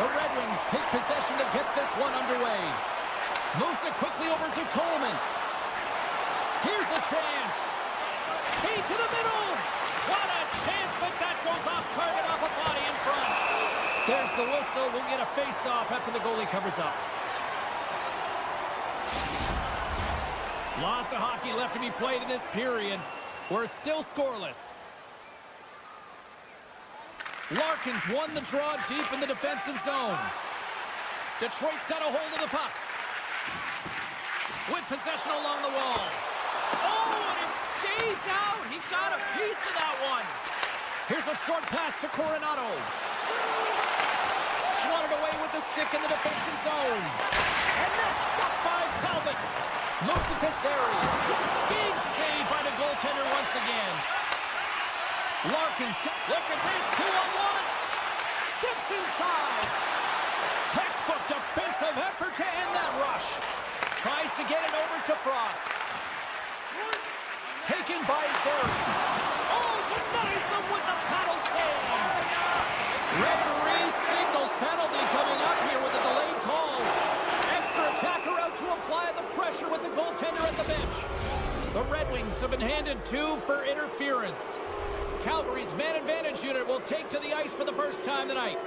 The Red Wings take possession to get this one underway. Moves it quickly over to Coleman. Here's a chance. Feed to the middle. What a chance, but that goes off target off a body in front. There's the whistle. We'll get a face-off after the goalie covers up. Lots of hockey left to be played in this period. We're still scoreless. Larkin's won the draw deep in the defensive zone. Detroit's got a hold of the puck. With possession along the wall. Oh, and it stays out. He got a piece of that one. Here's a short pass to Coronado. Swatted away with the stick in the defensive zone. And that's stopped by Talbot. Moves it to Zary. Big save by the goaltender once again. Larkin's, look at this, 2-on-1. Steps inside. Textbook defensive effort to end that rush. Tries to get it over to Frost. Taken by Zary. Oh, denies him with the paddle save. Referee signals penalty coming up here with a delayed call. Extra attacker out to apply the pressure with the goaltender at the bench. The Red Wings have been handed 2 for interference. Calgary's man advantage unit will take to the ice for the first time tonight.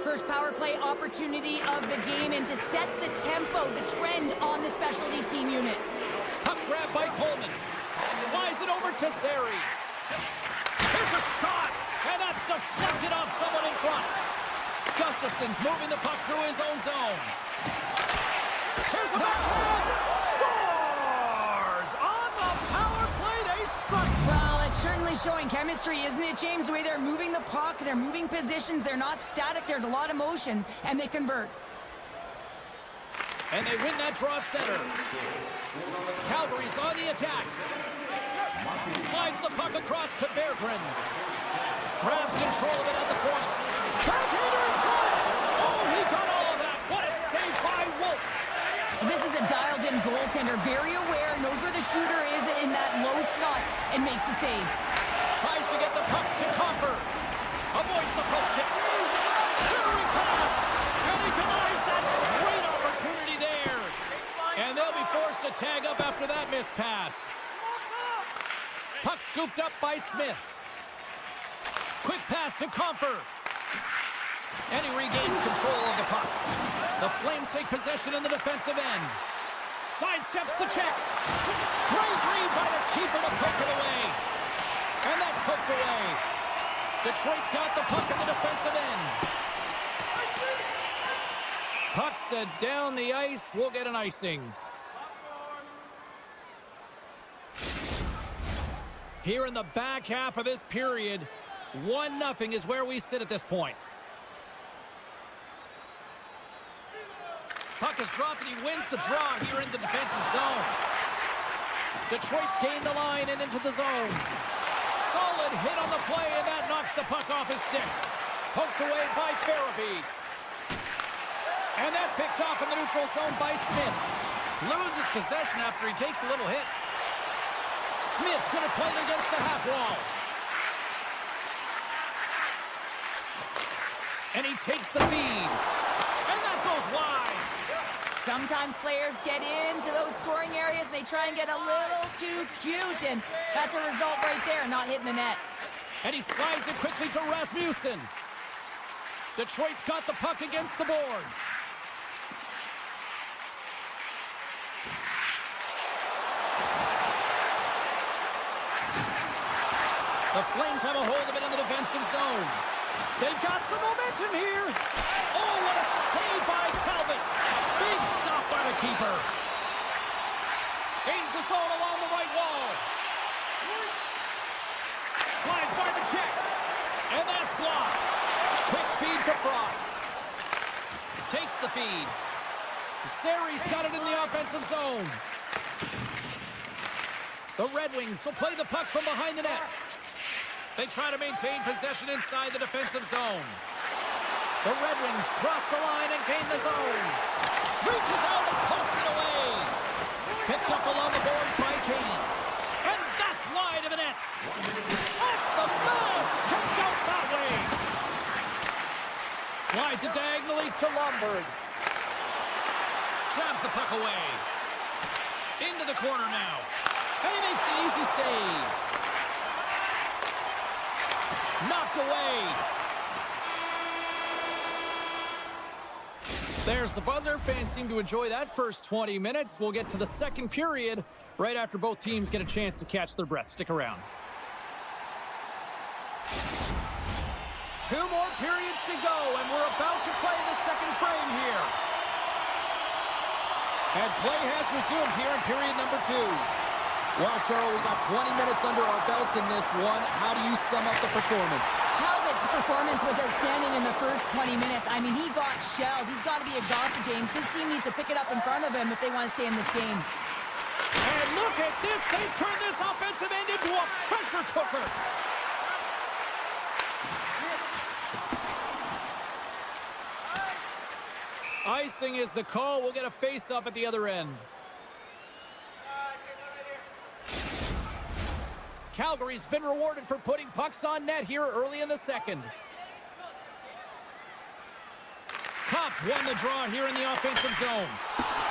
First power play opportunity of the game, and to set the tempo, the trend on the specialty team unit. Puck grab by Coleman. Slides it over to Zary. Here's a shot, and that's deflected off someone in front. Gustafson's moving the puck through his own zone. Here's a backhand. Scores! On the power play, they strike. Well, it's certainly showing chemistry, isn't it, James? The way they're moving the puck, they're moving positions, they're not static, there's a lot of motion, and they convert. And they win that draw at center. Calgary's on the attack. Slides the puck across to Berggren. Grabs control of it at the point. Backhander in front! Oh, he got all of that. What a save by Wolf. This is a dialed-in goaltender, very aware, knows where the shooter is in that low slot, and makes the save. Tries to get the puck to Copper. Avoids the poke check. Centering pass. And he denies that great opportunity there. And they'll be forced to tag up after that missed pass. Puck scooped up by Smith. Quick pass to Comfer. And he regains control of the puck. The Flames take possession in the defensive end. Sidesteps the check. Great read by the keeper to poke it away. And that's poked away. Detroit's got the puck in the defensive end. Puck set down the ice. We'll get an icing. Here in the back half of this period, 1-0 is where we sit at this point. Puck is dropped and he wins the draw here in the defensive zone. Detroit's gained the line and into the zone. Solid hit on the play, and that knocks the puck off his stick. Poked away by Farabee. And that's picked off in the neutral zone by Smith. Loses possession after he takes a little hit. Smith's going to play it against the half wall. And he takes the feed. And that goes wide. Sometimes players get into those scoring areas and they try and get a little too cute, and that's a result right there, not hitting the net. And he slides it quickly to Rasmussen. Detroit's got the puck against the boards. The Flames have a hold of it in the defensive zone. They've got some momentum here. Oh, what a save by Talbot. Big stop by the keeper. Gains the zone along the right wall. Slides by the check. And that's blocked. Quick feed to Frost. Takes the feed. Zary's got it in the offensive zone. The Red Wings will play the puck from behind the net. They try to maintain possession inside the defensive zone. The Red Wings cross the line and gain the zone. Reaches out and pokes it away. Picked up along the boards by Kane. And that's wide of the net. Off the mask, kicked out that way. Slides it diagonally to Lundberg. Grabs the puck away. Into the corner now. And he makes the easy save. Knocked away. There's the buzzer. Fans seem to enjoy that first 20 minutes. We'll get to the second period right after both teams get a chance to catch their breath. Stick around. 2 more periods to go, and we're about to play the second frame here. And play has resumed here in period number 2. Well, Cheryl, we got 20 minutes under our belts in this one. How do you sum up the performance? Talbot's performance was outstanding in the first 20 minutes. I mean, he got shelled. He's got to be exhausted, James. His team needs to pick it up in front of him if they want to stay in this game. And look at this. They've turned this offensive end into a pressure cooker. Icing is the call. We'll get a face-off at the other end. Calgary's been rewarded for putting pucks on net here early in the second. Cops won the draw here in the offensive zone.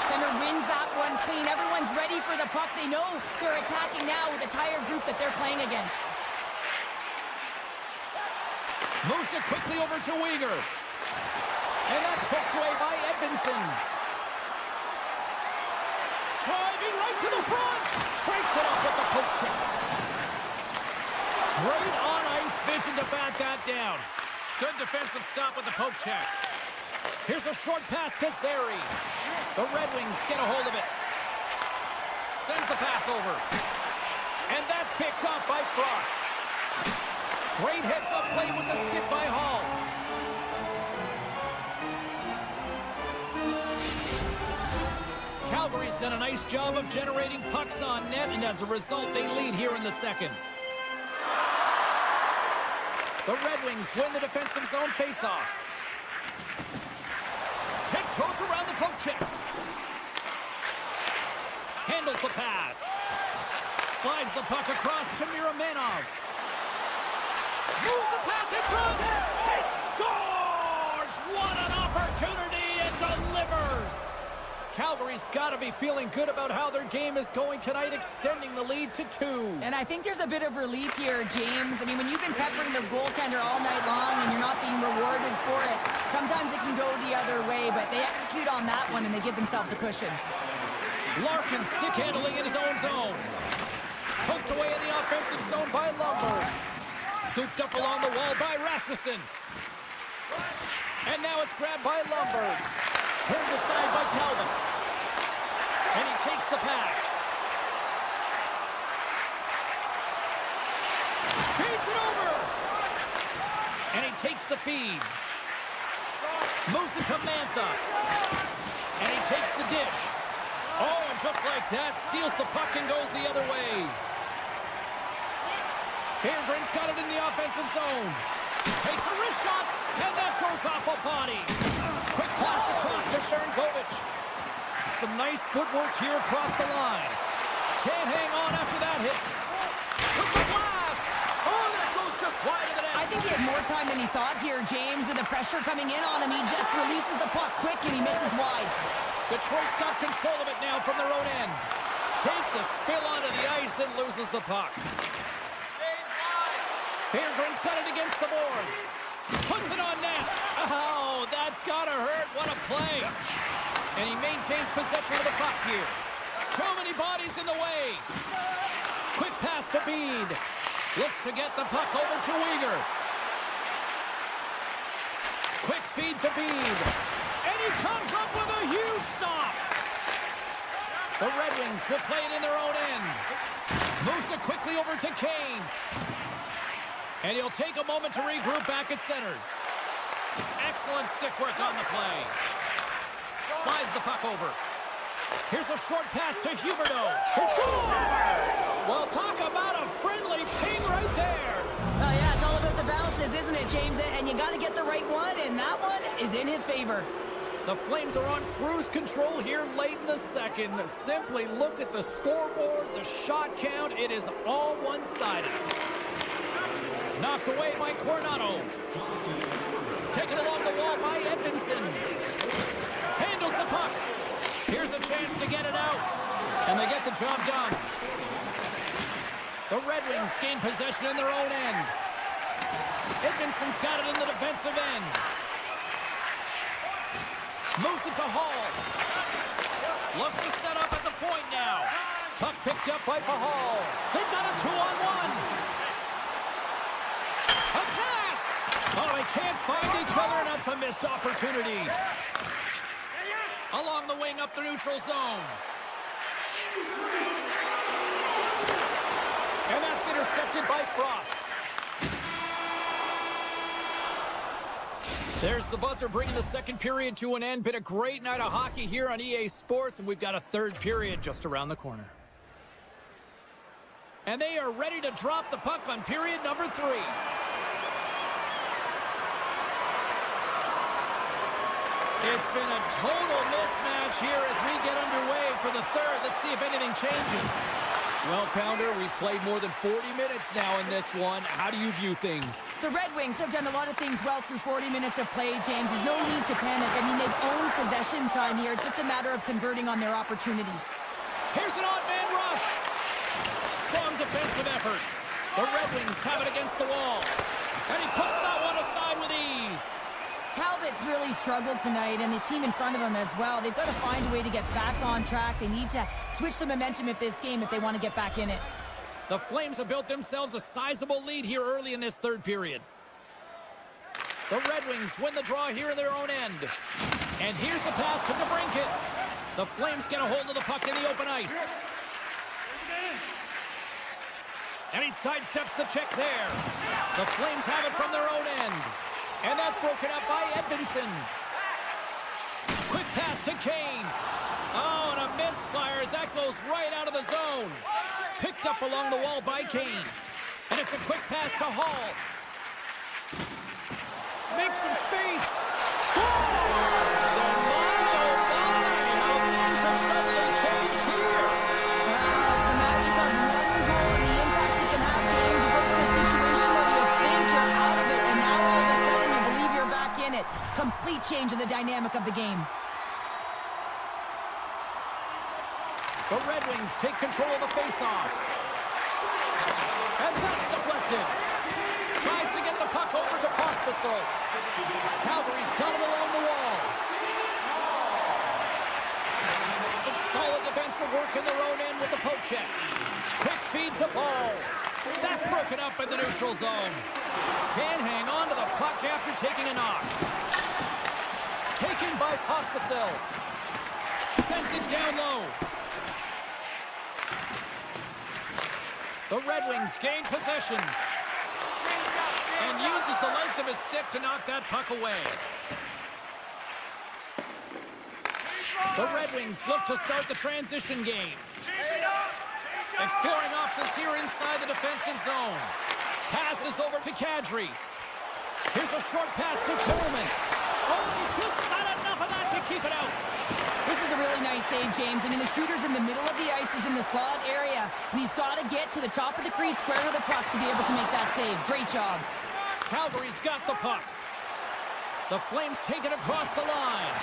Center wins that one clean. Everyone's ready for the puck. They know they're attacking now with the tired group that they're playing against. Moves it quickly over to Uyghur. And that's poked away by Edvinsson. Driving right to the front. Breaks it off with the poke check. Great on-ice vision to bat that down. Good defensive stop with the poke check. Here's a short pass to Zary. The Red Wings get a hold of it. Sends the pass over. And that's picked up by Frost. Great heads-up play with the stick by Hall. Calgary's done a nice job of generating pucks on net, and as a result, they lead here in the second. The Red Wings win the defensive zone faceoff. Tiptoes around the poke check. Handles the pass. Slides the puck across to Miromanov. Moves the pass in front. He scores! What an opportunity, and delivers! Calgary's got to be feeling good about how their game is going tonight, extending the lead to 2. And I think there's a bit of relief here, James. I mean, when you've been peppering the goaltender all night long and you're not being rewarded for it, sometimes it can go the other way, but they execute on that one and they give themselves a cushion. Larkin stick handling in his own zone. Poked away in the offensive zone by Lundberg. Scooped up along the wall by Rasmussen. And now it's grabbed by Lundberg. Turned aside by Talbot. And he takes the pass. Feeds it over. And he takes the feed. Moves it to Mantha. And he takes the dish. Oh, and just like that, steals the puck and goes the other way. Berggren's got it in the offensive zone. Takes a wrist shot, and that goes off a body. Quick pass across to Sharangovich. Some nice footwork here across the line. Can't hang on after that hit. With the blast! Oh, that goes just wide of the net. I think he had more time than he thought here, James. With the pressure coming in on him, he just releases the puck quick and he misses wide. Detroit's got control of it now from their own end. Takes a spill onto the ice and loses the puck. Berggren's got it against the boards. Puts it on net. Oh, that's gotta hurt. What a play. And he maintains possession of the puck here. Too many bodies in the way. Quick pass to Bede. Looks to get the puck over to Uyghur. Quick feed to Bede. And he comes up with a huge stop. The Red Wings will play it in their own end. Moves it quickly over to Kane. And he'll take a moment to regroup back at center. Excellent stick work on the play. Slides the puck over. Here's a short pass to Huberdeau. He scores! Well, talk about a friendly ping right there. Oh, yeah, it's all about the bounces, isn't it, James? And you got to get the right one, and that one is in his favor. The Flames are on cruise control here late in the second. Simply look at the scoreboard, the shot count. It is all one-sided. Knocked away by Coronado. Taken along the wall by Edvinson. Handles the puck. Here's a chance to get it out. And they get the job done. The Red Wings gain possession in their own end. Edvinson's got it in the defensive end. Moves it to Hall. Looks to set up at the point now. Puck picked up by Hall. They've got a 2-on-1. A pass! Oh, they can't find each other, and that's a missed opportunity. Along the wing up the neutral zone. And that's intercepted by Frost. There's the buzzer bringing the second period to an end. Been a great night of hockey here on EA Sports, and we've got a third period just around the corner. And they are ready to drop the puck on period number 3. It's been a total mismatch here as we get underway for the third. Let's see if anything changes. Well, Pounder, we've played more than 40 minutes now in this one. How do you view things? The Red Wings have done a lot of things well through 40 minutes of play, James. There's no need to panic. I mean, they've owned possession time here. It's just a matter of converting on their opportunities. Here's an odd man rush. Strong defensive effort. The Red Wings have it against the wall. And he puts that one aside with ease. Talbot's really struggled tonight, and the team in front of him as well. They've got to find a way to get back on track. They need to switch the momentum of this game if they want to get back in it. The Flames have built themselves a sizable lead here early in this third period. The Red Wings win the draw here in their own end. And here's the pass to DeBrincat. The Flames get a hold of the puck in the open ice. And he sidesteps the check there. The Flames have it from their own end. And that's broken up by Edvinson. Quick pass to Kane. Oh, and a misfire as that goes right out of the zone. Picked up along the wall by Kane. And it's a quick pass to Hall. Makes some space. Scores! And my, oh my, how things have suddenly changed here. Wow, it's the magic of one goal and the impact it can have, James. You go through a situation where you think you're out of it, and now all of a sudden you believe you're back in it. Complete change of the dynamic of the game. The Red Wings take control of the faceoff. And that's deflected. Tries to get the puck over to Pospisil. Calgary's got it along the wall. Some solid defensive work in their own end with the poke check. Quick feed to Ball. That's broken up in the neutral zone. Can't hang on to the puck after taking a knock. Taken by Pospisil. Sends it down low. The Red Wings gain possession. And uses the length of his stick to knock that puck away. The Red Wings look to start the transition game. Exploring options here inside the defensive zone. Passes over to Kadri. Here's a short pass to Coleman. Oh, he just had enough of that to keep it out. This is a really nice save, James. I mean, the shooter's in the middle of the ice, is in the slot area, and he's got to get to the top of the crease, square to the puck to be able to make that save. Great job. Calgary's got the puck. The Flames take it across the line.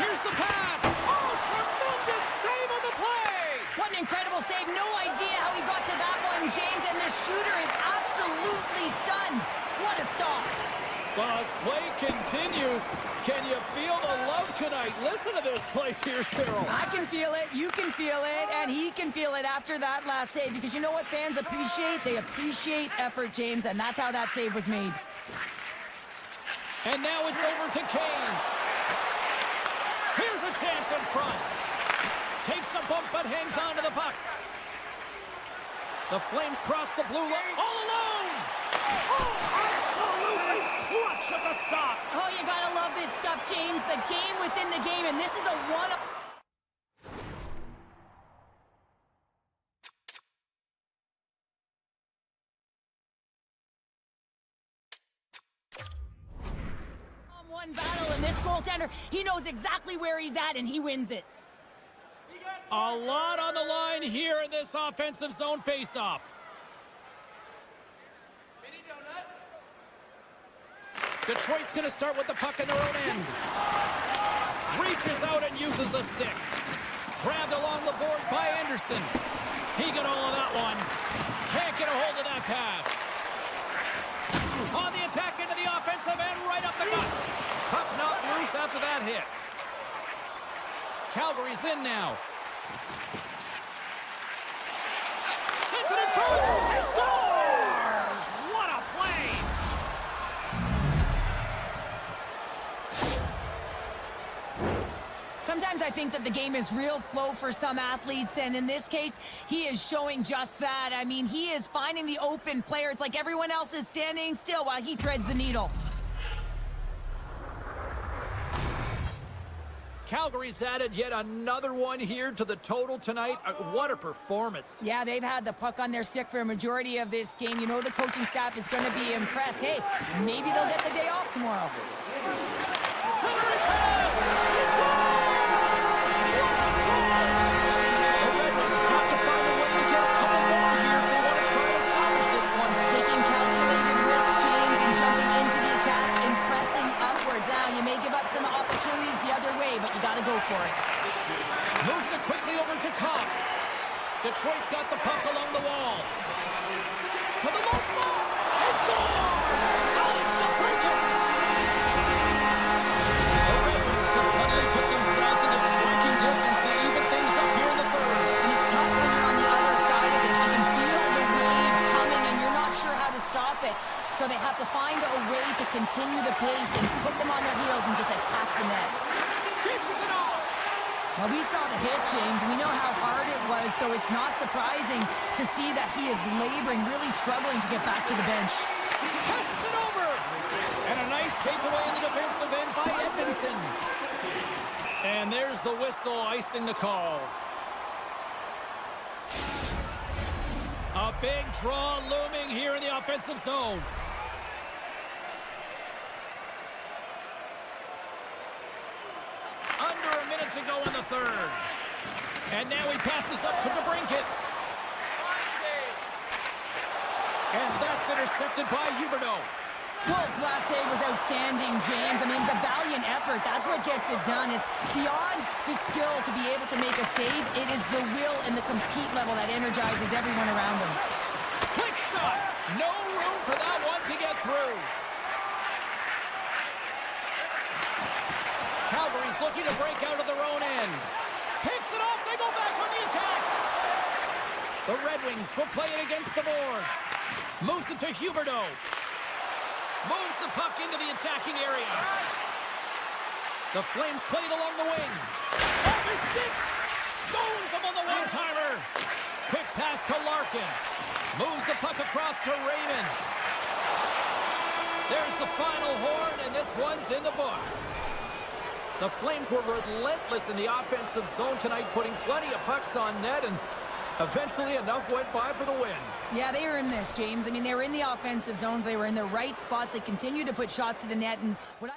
Here's the pass. Oh, tremendous save on the play. What an incredible save. No idea how he got to that one, James, and the shooter is absolutely stunned. What a stop. Well, as play continues, can you feel the love tonight? Listen to this place here, Cheryl. I can feel it, you can feel it, and he can feel it after that last save, because you know what fans appreciate? They appreciate effort, James, and that's how that save was made. And now it's over to Kane. Here's a chance in front. Takes a bump but hangs on to the puck. The Flames cross the blue line all alone. Oh, absolutely clutch at the stop. Oh, you gotta love this stuff, James. The game within the game, and this is a one. One battle, and this goaltender, he knows exactly where he's at, and he wins it. A lot on the line here in this offensive zone faceoff. Mini donuts. Detroit's going to start with the puck in their own end. Reaches out and uses the stick. Grabbed along the boards by Anderson. He got all of that one. Can't get a hold of that pass. On the attack into the offensive end, right up the gut. Puck knocked loose after that hit. Calgary's in now. Sends it in front. He scores! What a play! Sometimes I think that the game is real slow for some athletes, and in this case, he is showing just that. I mean, he is finding the open player. It's like everyone else is standing still while he threads the needle. Calgary's added yet another one here to the total tonight. What a performance. Yeah, they've had the puck on their stick for a majority of this game. You know the coaching staff is going to be impressed. Hey, maybe they'll get the day off tomorrow. Centering pass! He scores! The Red Wings have to find a way to get a couple more here if they want to try to salvage this one. Taking calculated risks, James, and jumping into the attack and pressing upwards. Now, you may give up some opportunities the other way, but you got to go for it. Moves it quickly over to Cobb. Detroit's got the puck along the wall. To the low slot. He scores! Alex DeBrincat. The Red Wings have suddenly put themselves into striking distance to even things up here in the third. And it's tough when you're on the other side of this. You can feel the wave coming, and you're not sure how to stop it. So they have to find a way to continue the pace and put them on their heels and just attack the net. Dishes it off. Now, we saw the hit, James. We know how hard it was, so it's not surprising to see that he is laboring, really struggling to get back to the bench. Passes it over. And a nice takeaway in the defensive end by Edmondson. And there's the whistle icing the call. A big draw looming here in the offensive zone. Under a minute to go in the third. And now he passes up to DeBrincat. And that's intercepted by Huberdeau. Wolf's last save was outstanding, James. I mean, it's a valiant effort. That's what gets it done. It's beyond the skill to be able to make a save. It is the will and the compete level that energizes everyone around him. Quick shot. No room for that one to get through. Calgary's looking to break out of their own end. Picks it off. They go back on the attack. The Red Wings will play it against the boards. Moves it to Huberdeau. Moves the puck into the attacking area. The Flames play it along the wing. Off his stick. Stones him on the one-timer. Quick pass to Larkin. Moves the puck across to Raymond. There's the final horn, and this one's in the books. The Flames were relentless in the offensive zone tonight, putting plenty of pucks on net, and eventually enough went by for the win. Yeah, they were in this, James. I mean, they were in the offensive zones. They were in the right spots. They continued to put shots to the net, and what I...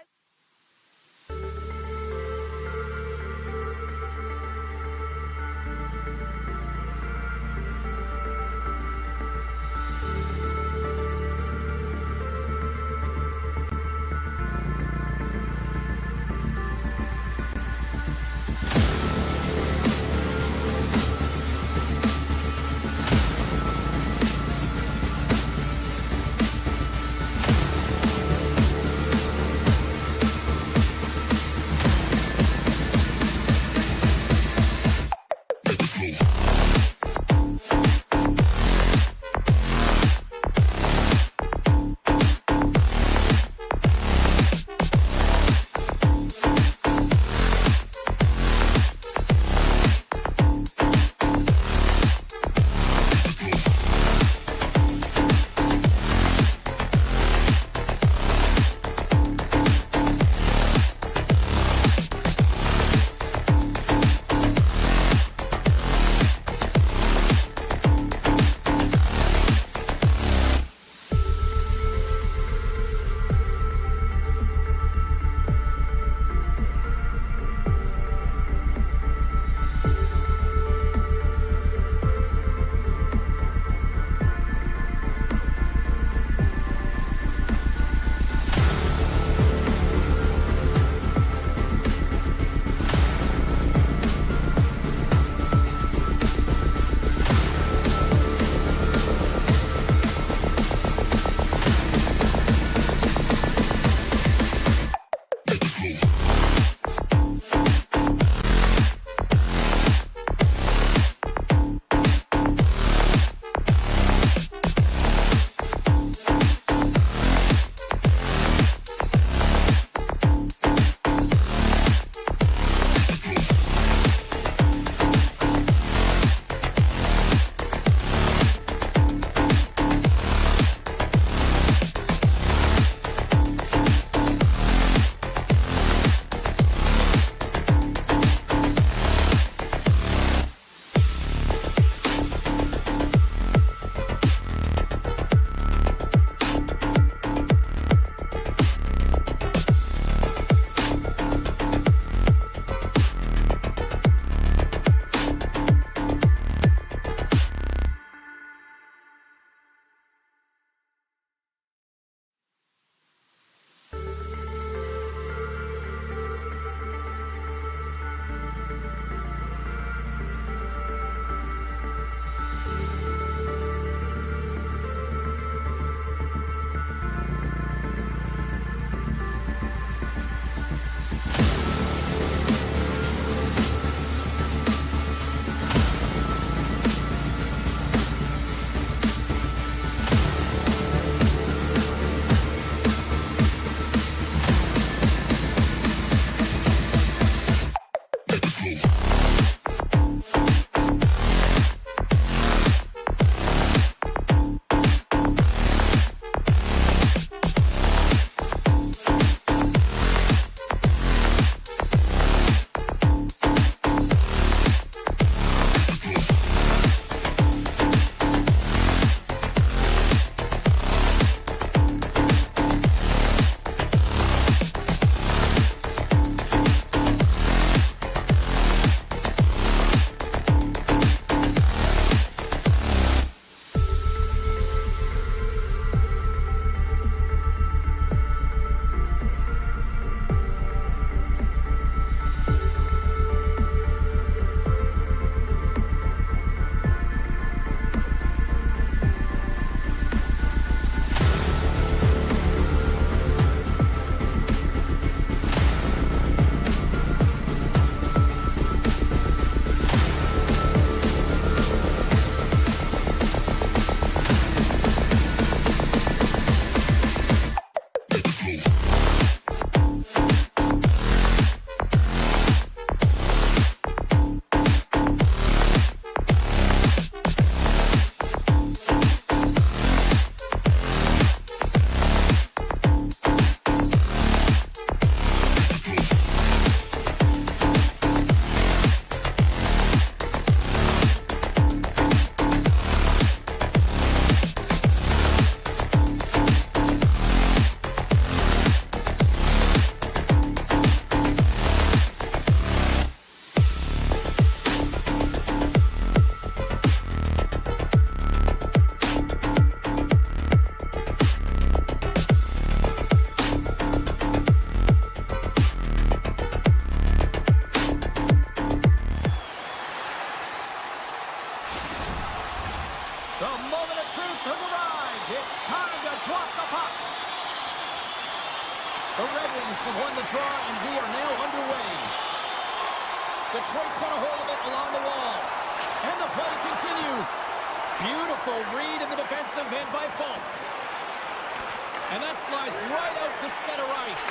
The Red Wings have won the draw, and we are now underway. Detroit's got a hold of it along the wall. And the play continues. Beautiful read in the defensive end by Falk. And that slides right out to center ice.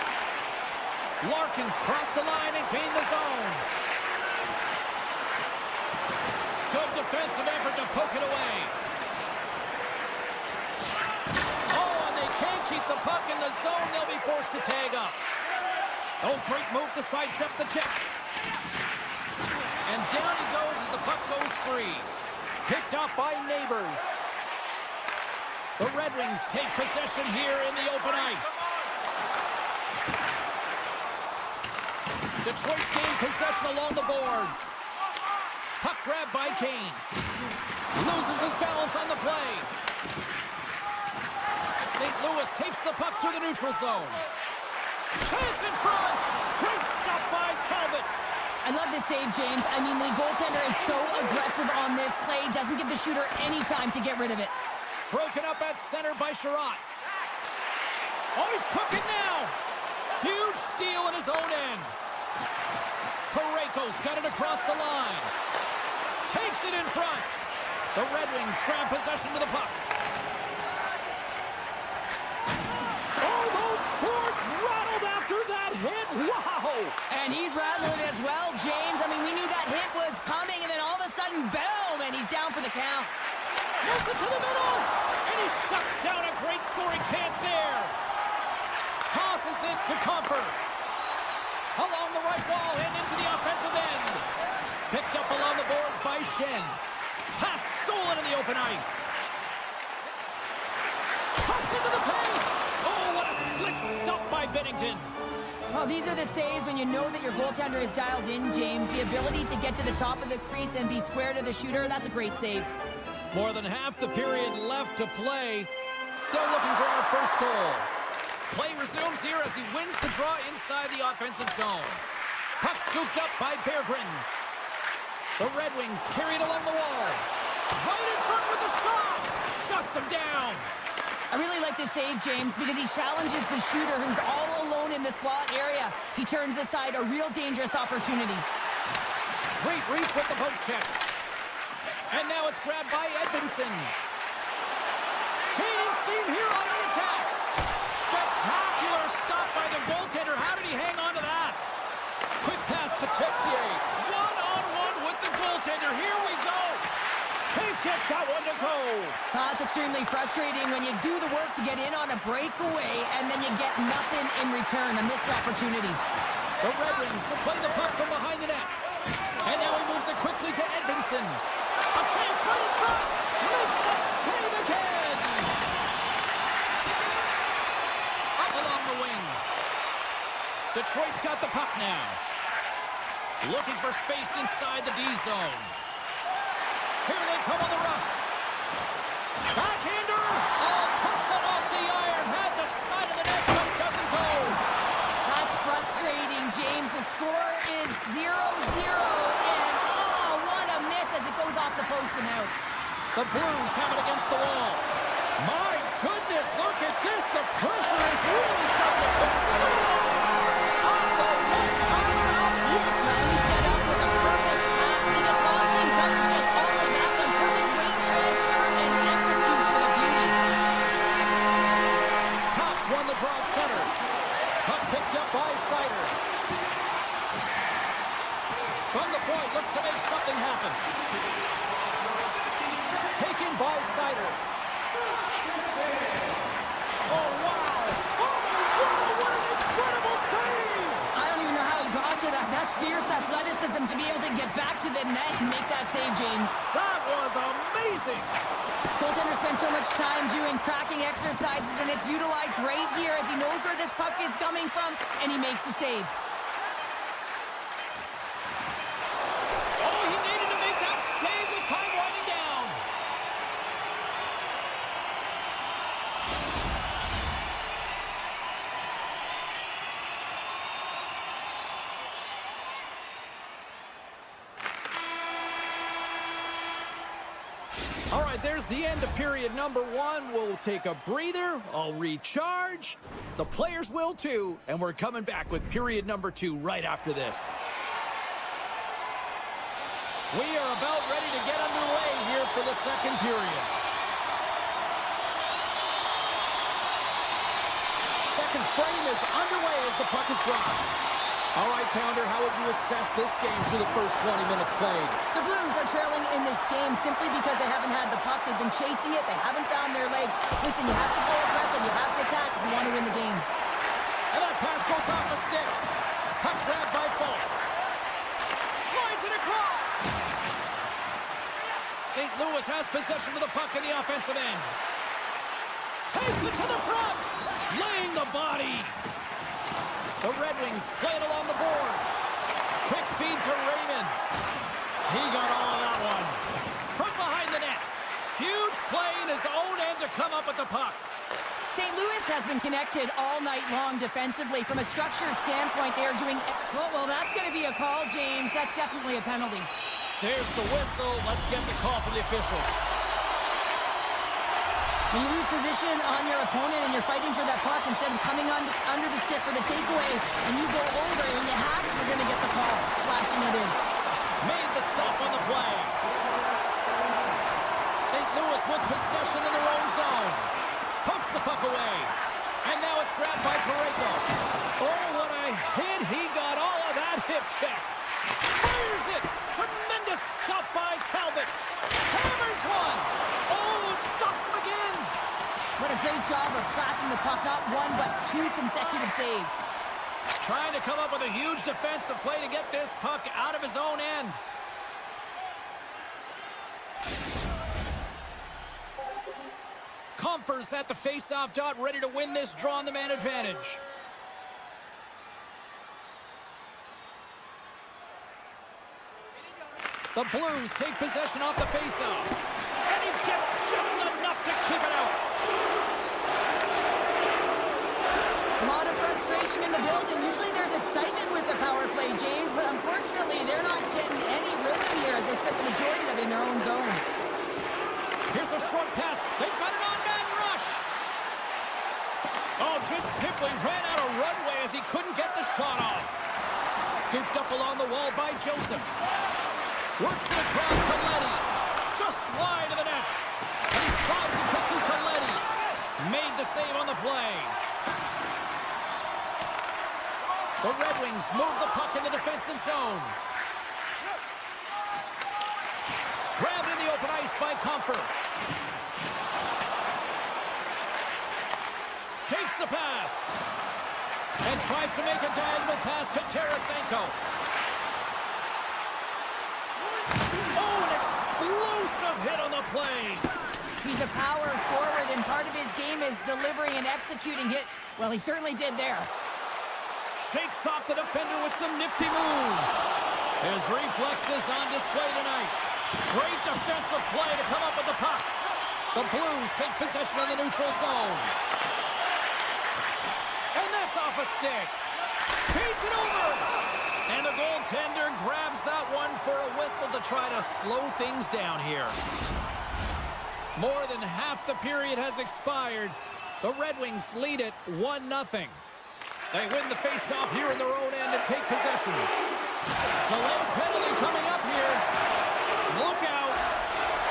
Larkins crossed the line and gained the zone. Good defensive effort to poke it away. Oh, and they can't keep the puck in the zone. They'll be forced to tag up. Oh, great move to sidestep the check. And down he goes as the puck goes free. Picked off by Neighbors. The Red Wings take possession here in the open ice. Detroit's gained possession along the boards. Puck grab by Kane. Loses his balance on the play. St. Louis takes the puck through the neutral zone. Chance in front. Great stop by Talbot. I love this save, James. I mean, the goaltender is so aggressive on this play. Doesn't give the shooter any time to get rid of it. Broken up at center by Sherratt. Oh, he's cooking now. Huge steal in his own end. Parayko's got it across the line. Takes it in front. The Red Wings grab possession to the puck. Oh, those boards rattled after that hit. Wow. And he's rattling as well, James. I mean, we knew that hit was coming, and then all of a sudden, boom, and he's down for the count. Moves it to the middle. And he shuts down a great scoring chance there. Tosses it to Comfort. Along the right wall and into the offensive end. Picked up along the boards by Shen. Pass stolen in the open ice. Pass into the paint. Oh, what a slick stop by Binnington. Well, these are the saves when you know that your goaltender is dialed in, James. The ability to get to the top of the crease and be square to the shooter, that's a great save. More than half the period left to play. Still looking for our first goal. Play resumes here as he wins the draw inside the offensive zone. Puck scooped up by Berggren. The Red Wings carried along the wall. Right in front with the shot. Shuts him down. I really like this save, James, because he challenges the shooter who's all alone in the slot area. He turns aside a real dangerous opportunity. Great reach with the poke check. And now it's grabbed by Edvinsson. Gaining steam here on the attack. Spectacular stop by the goaltender. How did he hang on to that? Quick pass to Texier. One-on-one with the goaltender. Here we go. Can't get that one to go. That's extremely frustrating when you do the work to get in on a breakaway and then you get nothing in return. A missed opportunity. The Red Wings play the puck from behind the net. And now he moves it quickly to Edvinsson. A chance right in front. Makes the save again. Up along the wing. Detroit's got the puck now. Looking for space inside the D zone. Here they come on the rush. Backhander. Oh, puts it off the iron. Had the side of the net, but doesn't go. That's frustrating, James. The score is 0-0, and oh, what a miss as it goes off the post and out. The Blues have it against the wall. My goodness, look at this. The pressure is really starting to put on the net. Well, he set up with a perfect pass, but he gets lost in coverage, gets all of that one. Perfect weight transfer and executes with a beauty. Cox won the draw at center. Puck picked up by Sider. From the point, looks to make something happen. Taken by Sider. Oh, wow. Oh, wow, what an incredible save. I don't even know how he got to that. That's fierce athleticism to be able to get back to the net and make that save, James. That was amazing. Goaltender spends so much time doing cracking exercises, and it's utilized right here as he knows where this puck is coming from, and he makes the save. Oh, he needed to make that save with time winding down. All right, there's the end of period number 1. We'll take a breather. I'll recharge. The players will too. And we're coming back with period number 2 right after this. We are about ready to get underway here for the second period. Second frame is underway as the puck is dropped. All right, Pounder, how would you assess this game through the first 20 minutes played? The Blues are trailing in this game simply because they haven't had the puck. They've been chasing it. They haven't found their legs. Listen, you have to play aggressive. You have to attack if you want to win the game. And that pass goes off the stick. Puck grabbed by Falk. Slides it across. St. Louis has possession of the puck in the offensive end. Takes it to the front. Laying the body. The Red Wings play it along the boards. Quick feed to Raymond. He got all of that one. From behind the net. Huge play in his own end to come up with the puck. St. Louis has been connected all night long defensively. From a structure standpoint, they are doing... Well, that's going to be a call, James. That's definitely a penalty. There's the whistle. Let's get the call from the officials. When you lose position on your opponent and you're fighting for that puck instead of coming under the stick for the takeaway and you go over and you have it, you're going to get the call. Slashing it is. Made the stop on the play. St. Louis with possession in their own zone. Pokes the puck away. And now it's grabbed by Parayko. Oh, what a hit. He got all of that hip check. Fires it. Tremendous stop by Talbot. Hammers one. Oh, it stops him again. What a great job of tracking the puck. Not one, but 2 consecutive saves. Trying to come up with a huge defensive play to get this puck out of his own end. Comfers at the face-off dot, ready to win this draw on the man advantage. The Blues take possession off the face-off. And he gets just enough to keep it out. A lot of frustration in the building. Usually there's excitement with the power play, James, but unfortunately they're not getting any rhythm here as they spent the majority of it in their own zone. Here's a short pass. They've got an on-man rush. Oh, just simply ran out of runway as he couldn't get the shot off. Scooped up along the wall by Joseph. Works it across to Leddy. Just wide of the net. And he slides it quickly to Leddy. Made the save on the play. The Red Wings move the puck in the defensive zone. Grabbed in the open ice by Comfort. Takes the pass. And tries to make a diagonal pass to Tarasenko. Oh, an explosive hit on the play. He's a power forward, and part of his game is delivering and executing hits. Well, he certainly did there. Shakes off the defender with some nifty moves. His reflexes on display tonight. Great defensive play to come up with the puck. The Blues take possession of the neutral zone. And that's off a stick. Feeds it over. And the goaltender grabs that one for a whistle to try to slow things down here. More than half the period has expired. The Red Wings lead it 1-0. They win the face-off here in their own end and take possession. Delayed penalty coming up here. Look out.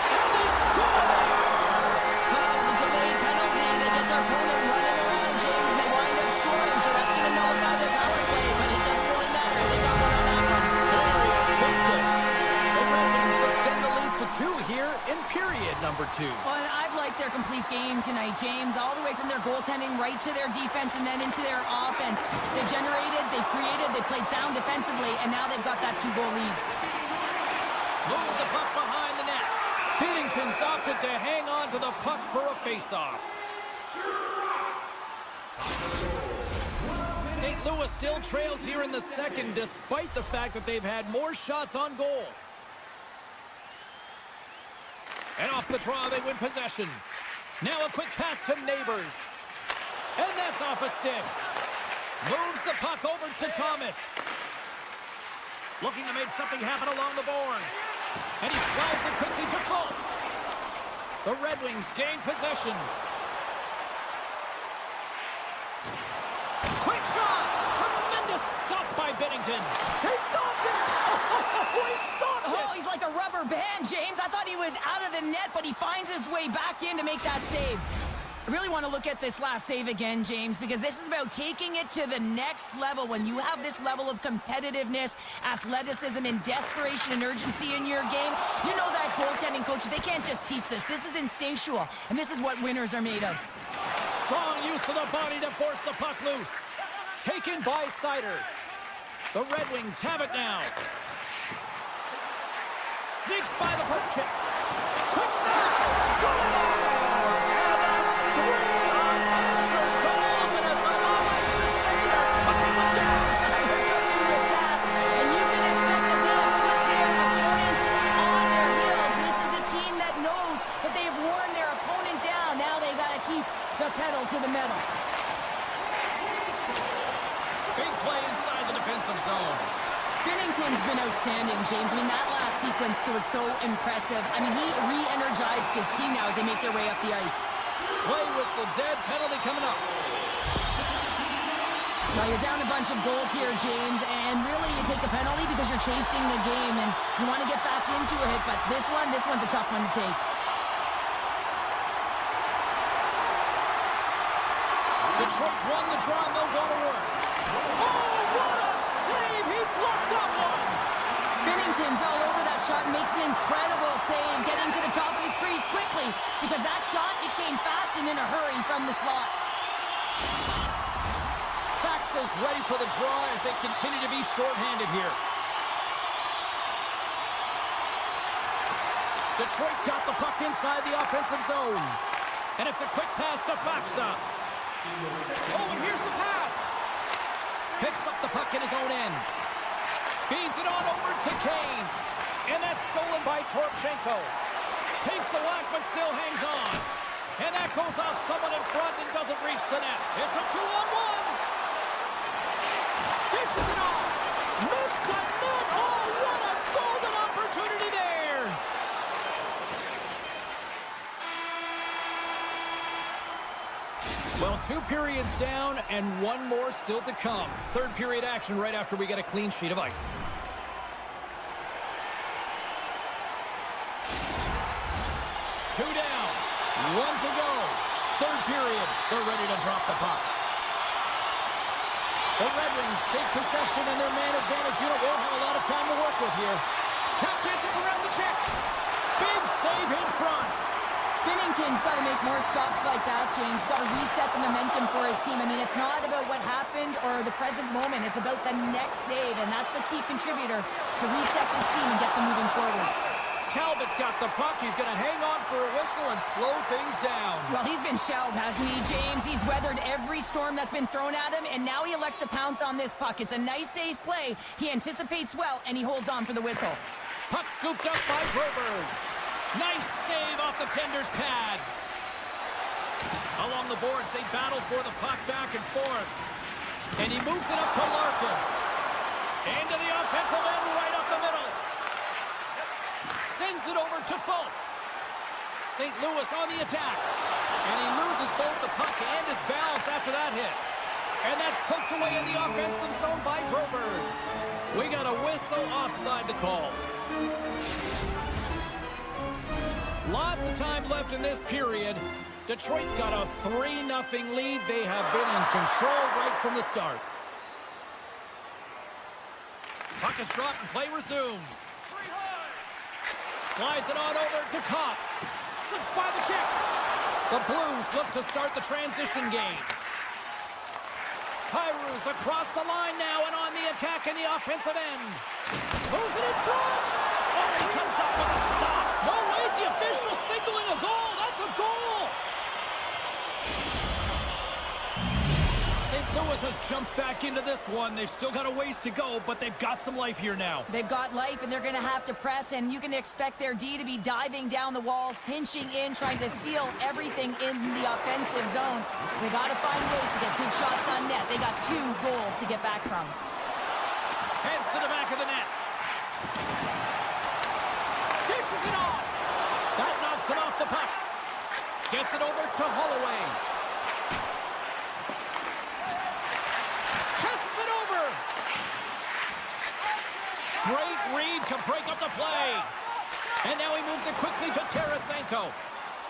And they score! The delayed penalty, they get their opponent running around, James, and they wind up scoring, so that's going to nullify their power play, but it doesn't really matter. They got one on that one. Very effective. The Red Wings extend the lead to 2 here in period number 2. Well, and I've liked their complete game tonight, James, all the way from their goaltending right to their defense and then into their offense. They generated, they created, they played sound defensively, and now they've got that 2-goal lead. Moves the puck behind the net. Binnington's opted to hang on to the puck for a face-off. St. Louis still trails here in the second, despite the fact that they've had more shots on goal. And off the draw, they win possession. Now a quick pass to Neighbors. And that's off a stick. Moves the puck over to Thomas. Looking to make something happen along the boards. And he slides it quickly to Falk. The Red Wings gain possession. Quick shot! Tremendous stop by Binnington. He stopped it! Oh, he stopped it! Oh, he's like a rubber band, James. I thought he was out of the net, but he finds his way back in to make that save. I really want to look at this last save again, James, because this is about taking it to the next level. When you have this level of competitiveness, athleticism, and desperation and urgency in your game, you know that goaltending coaches, they can't just teach this. This is instinctual, and this is what winners are made of. Strong use of the body to force the puck loose. Taken by Sider. The Red Wings have it now. Sneaks by the poke check. Quick snap! Scores! And that's 3 unanswered goals. And as my mom likes to say, they're cooking with gas. And you can expect that they'll put their opponents on their heels. This is a team that knows that they've worn their opponent down. Now they got to keep the pedal to the metal. Big play inside the defensive zone. Binnington's been outstanding, James. I mean, that last sequence was so impressive. I mean, he re-energized his team now as they make their way up the ice. Play whistle dead. Penalty coming up. Well, you're down a bunch of goals here, James, and really you take the penalty because you're chasing the game and you want to get back into a hit, but this one's a tough one to take. Detroit's won the draw and they'll go to work. Oh, what a save! He blocked that one! Binnington's all over that shot and makes an incredible save, getting to the top of his crease quickly, because that shot, it came fast and in a hurry from the slot. Fax is ready for the draw as they continue to be shorthanded here. Detroit's got the puck inside the offensive zone. And it's a quick pass to Faxa. Oh, and here's the pass. Picks up the puck in his own end. Feeds it on over to Kane. And that's stolen by Torpchenko. Takes the whack but still hangs on. And that goes off someone in front and doesn't reach the net. It's a 2-on-1. Dishes it off. Missed the net. Oh, what a golden opportunity there. Well, 2 periods down and 1 more still to come. Third period action right after we get a clean sheet of ice. Two down, 1 to go. Third period, they're ready to drop the puck. The Red Wings take possession and their man advantage unit won't have a lot of time to work with here. Tap dances around the check. Big save in front. Binnington's got to make more stops like that, James. Got to reset the momentum for his team. I mean, it's not about what happened or the present moment. It's about the next save, and that's the key contributor to reset this team and get them moving forward. Talbot's got the puck. He's going to hang on for a whistle and slow things down. Well, he's been shelled, hasn't he, James? He's weathered every storm that's been thrown at him, and now he elects to pounce on this puck. It's a nice, safe play. He anticipates well, and he holds on for the whistle. Puck scooped up by Broberg. Nice save off the tender's pad. Along the boards, they battle for the puck back and forth. And he moves it up to Larkin. Into the offensive end, right up the middle. Sends it over to Folk. St. Louis on the attack. And he loses both the puck and his balance after that hit. And that's poked away in the offensive zone by Broberg. We got a whistle offside to call. Lots of time left in this period. Detroit's got a 3-0 lead. They have been in control right from the start. Puck is dropped and play resumes. Slides it on over to Kopp. Slips by the check. The Blues look to start the transition game. Kyrus across the line now and on the attack in the offensive end. Moves it in front. Oh, he comes up with a stop. No, wait, the official signaling a goal. That's a goal. St. Louis has jumped back into this one. They've still got a ways to go, but they've got some life here now. They've got life, and they're going to have to press, and you can expect their D to be diving down the walls, pinching in, trying to seal everything in the offensive zone. They got to find ways to get good shots on net. They got 2 goals to get back from. Heads to the back of the net. Dishes it off. That knocks it off the puck. Gets it over to Holloway. Passes it over. Great read to break up the play. And now he moves it quickly to Tarasenko.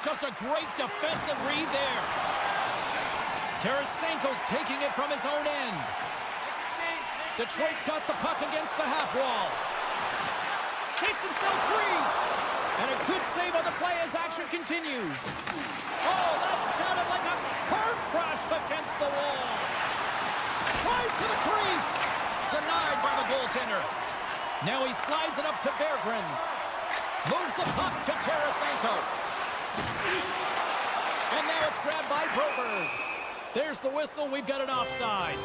Just a great defensive read there. Tarasenko's taking it from his own end. Detroit's got the puck against the half wall. Shakes himself free. And a good save on the play as action continues. Oh, that sounded like a car crash against the wall. Drives to the crease. Denied by the goaltender. Now he slides it up to Berggren. Moves the puck to Tarasenko. And now it's grabbed by Broberg. There's the whistle. We've got an offside.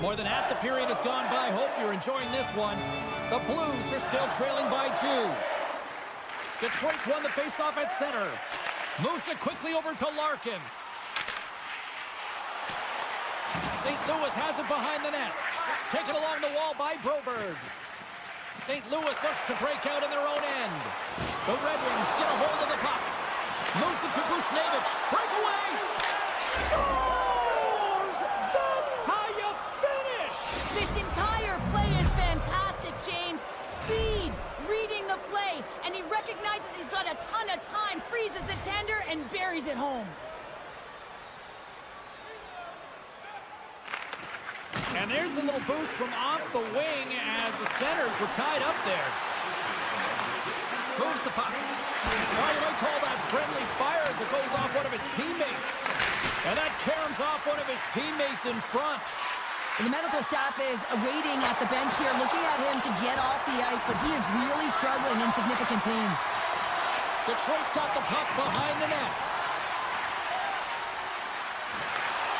More than half the period has gone by. Hope you're enjoying this one. The Blues are still trailing by 2. Detroit's won the faceoff at center. Moves it quickly over to Larkin. St. Louis has it behind the net. Taken along the wall by Broberg. St. Louis looks to break out in their own end. The Red Wings get a hold of the puck. Moves it to Buchnevich. Breakaway. Scores! That's how you finish! This entire play is fantastic, James. Speed, reading the play, and he recognizes he's got a ton of time, freezes the tender, and buries it home. And there's a little boost from off the wing as the centers were tied up there. Moves the puck. Oh, you might call that friendly fire as it goes off one of his teammates. And that caroms off one of his teammates in front. And the medical staff is waiting at the bench here, looking at him to get off the ice, but he is really struggling in significant pain. Detroit's got the puck behind the net.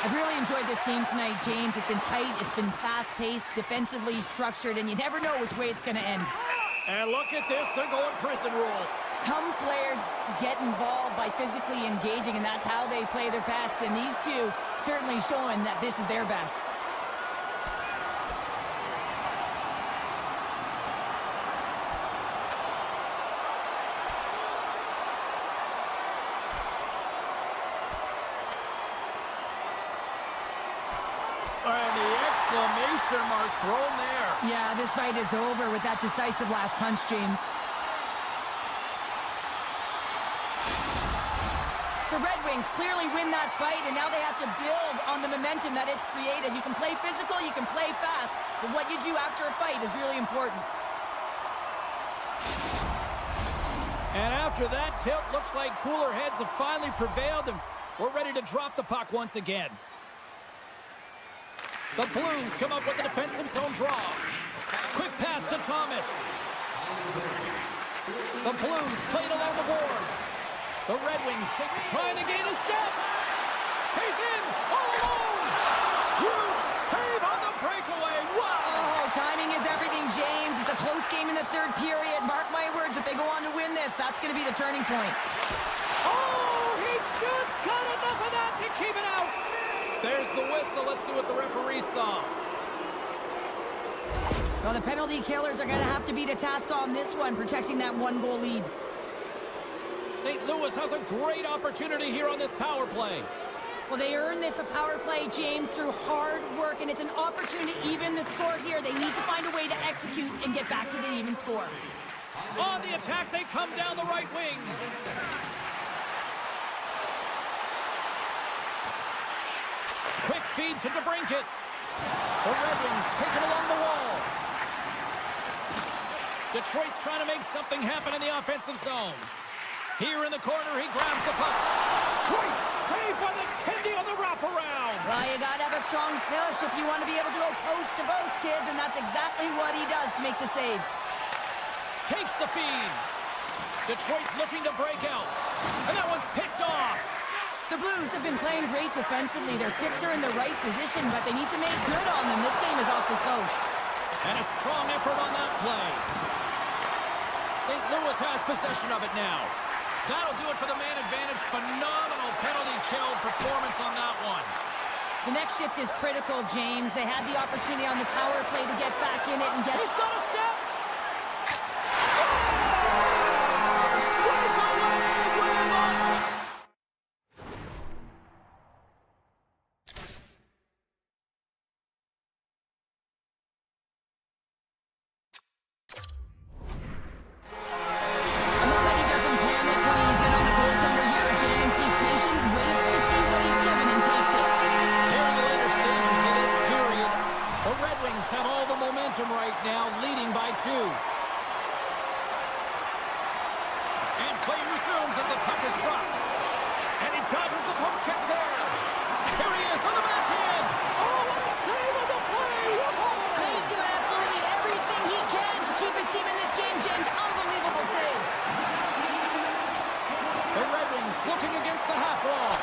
I've really enjoyed this game tonight, James. It's been tight, it's been fast-paced, defensively structured, and you never know which way it's going to end. And look at this, they're going prison rules. Some players get involved by physically engaging, and that's how they play their best. And these two certainly showing that this is their best. And the exclamation mark thrown there. Yeah, this fight is over with that decisive last punch, James. The Red Wings clearly win that fight, and now they have to build on the momentum that it's created. You can play physical, you can play fast, but what you do after a fight is really important. And after that tilt, looks like cooler heads have finally prevailed, and we're ready to drop the puck once again. The Blues come up with a defensive zone draw. Quick pass to Thomas. The Blues played along the boards. The Red Wings trying to gain a step. He's in all alone. Huge save on the breakaway. Wow. Oh, timing is everything, James. It's a close game in the third period. Mark my words, if they go on to win this, that's going to be the turning point. Oh, he just got enough of that to keep it out. There's the whistle. Let's see what the referee saw. Well, the penalty killers are going to have to beat a task on this one, protecting that one-goal lead. St. Louis has a great opportunity here on this power play. Well, they earn this a power play, James, through hard work, and it's an opportunity to even the score here. They need to find a way to execute and get back to the even score. On the attack, they come down the right wing. Quick feed to DeBrincat. The Red Wings take it along the wall. Detroit's trying to make something happen in the offensive zone. Here in the corner, he grabs the puck. Great save by the Tendy on the wraparound. Well, you got to have a strong push if you want to be able to go post to both, kids, and that's exactly what he does to make the save. Takes the feed. Detroit's looking to break out. And that one's picked off. The Blues have been playing great defensively. Their six are in the right position, but they need to make good on them. This game is awfully close. And a strong effort on that play. St. Louis has possession of it now. That'll do it for the man advantage. Phenomenal penalty kill performance on that one. The next shift is critical, James. They had the opportunity on the power play to get back in it and get... He's got a step. check there. Here he is on the backhand. Oh, what a save on the play. Whoa. He's doing absolutely everything he can to keep his team in this game, James. Unbelievable save. The Red Wings looking against the half wall.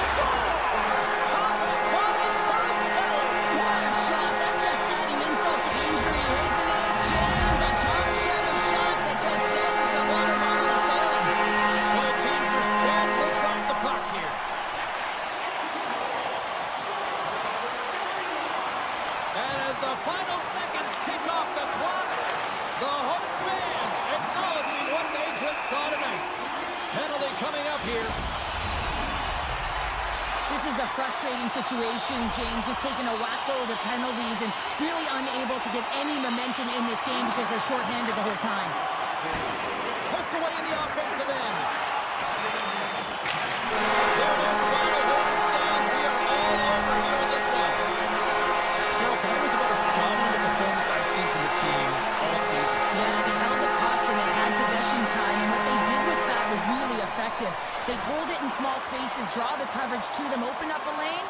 Scores! Pop it while his first save. What a shot. That's just adding insult to injury, isn't it, James? A top shutter shot that just sends the water bottle sailing. Both teams are set. We'll drop the puck here. And as the final seconds kick off the clock, the home fans acknowledging what they just saw tonight. Penalty coming up here. This is a frustrating situation, James, just taking a whack load of penalties and really unable to get any momentum in this game because they're shorthanded the whole time. Poked away in the offensive end. There it is, final horn sounds. We are all over here in this one. Cheryl, tonight was about as dominant a performance I've seen from the team all season. Yeah, they held the puck and they had possession time, and what they did with that was really effective. They hold it in small spaces, draw the coverage to them, open up a lane.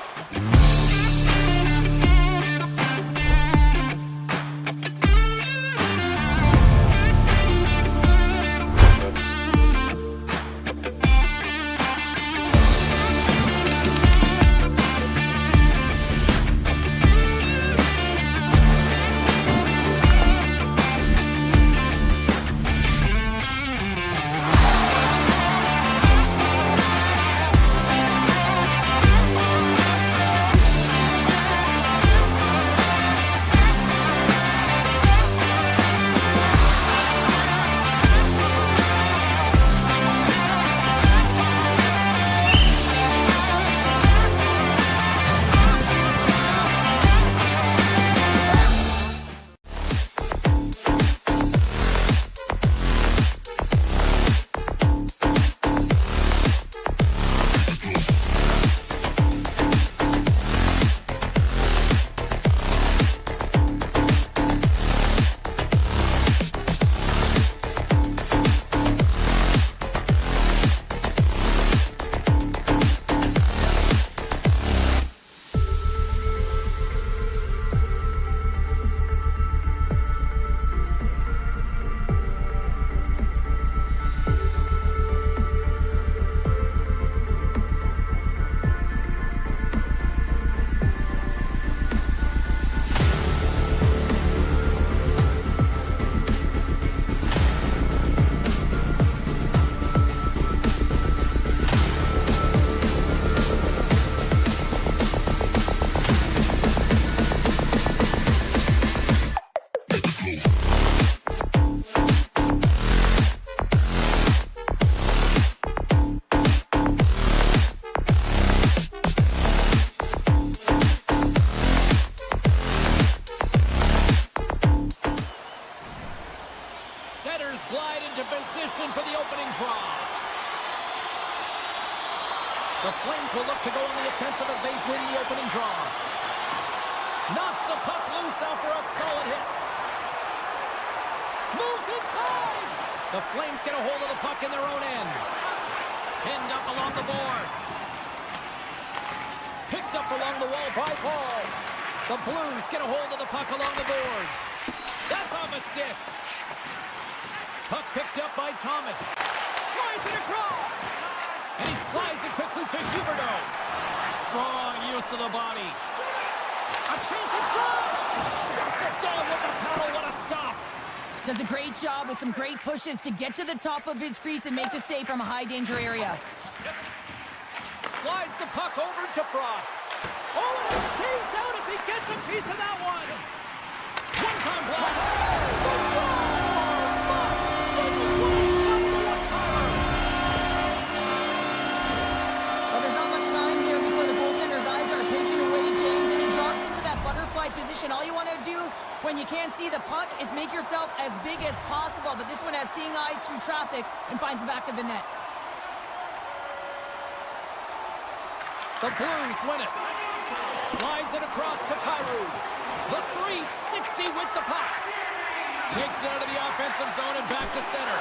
The Flames will look to go on the offensive as they win the opening draw. Knocks the puck loose after a solid hit. Moves inside. The Flames get a hold of the puck in their own end. Pinned up along the boards. Picked up along the wall by Paul. The Blues get a hold of the puck along the boards. That's off a stick. Puck picked up by Thomas. Slides it across. And he slides it quickly to Huberdeau. Strong use of the body. A chance in front. Shuts it down with the paddle. What a stop. Does a great job with some great pushes to get to the top of his crease and make the save from a high-danger area. Slides the puck over to Frost. Oh, and it stays out as he gets a piece of that one. One-time block. The score! My goodness, what a shot for one time. Well, there's not much time here before the goaltender's eyes are taken away, James, and he drops into that butterfly position. All you want to do when you can't see the puck is make yourself as big as possible, but this one has seeing eyes through traffic and finds the back of the net. The Blues win it. Slides it across to Kyrou. The 360 with the puck. Takes it out of the offensive zone and back to center.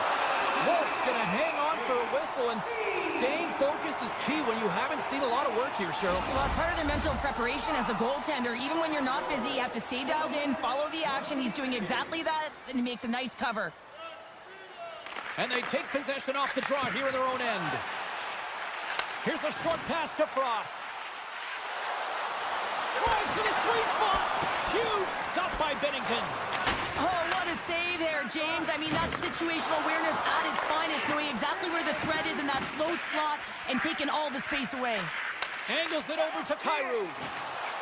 Wolf's going to hang on for for a whistle, and staying focused is key when you haven't seen a lot of work here, Cheryl. Well, it's part of their mental preparation as a goaltender. Even when you're not busy, you have to stay dialed in, follow the action. He's doing exactly that, and he makes a nice cover. And they take possession off the draw here in their own end. Here's a short pass to Frost. Drives to the sweet spot. Huge stop by Bennington. Oh, what a save there, James. I mean, that's situational awareness at its finest, knowing exactly where the threat is in that slow slot and taking all the space away. Angles it over to Kyrou.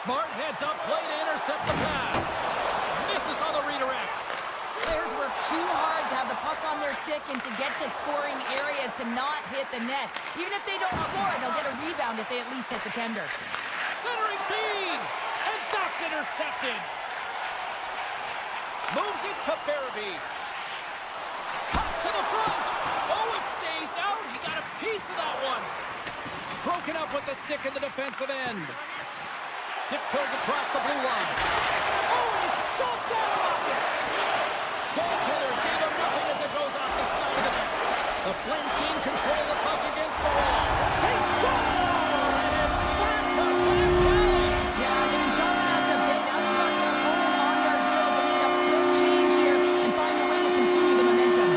Smart heads up play to intercept the pass. Misses on the redirect. Players work too hard to have the puck on their stick and to get to scoring areas to not hit the net. Even if they don't score, they'll get a rebound if they at least hit the tender. Centering feed, and that's intercepted. Moves it to Farabee. Cuts to the front. Oh, it stays out. He got a piece of that one. Broken up with the stick in the defensive end. Tiptoes across the blue line. Oh, he stopped that rocket. Goaltender gave him nothing as it goes off the side of the net. The Flames gain control of the puck against the wall. They score! And it's back to Black Talons. Yeah, they've been chopping at the bit. Now they've got their opponent on their heels. They need a quick change here and find a way to continue the momentum.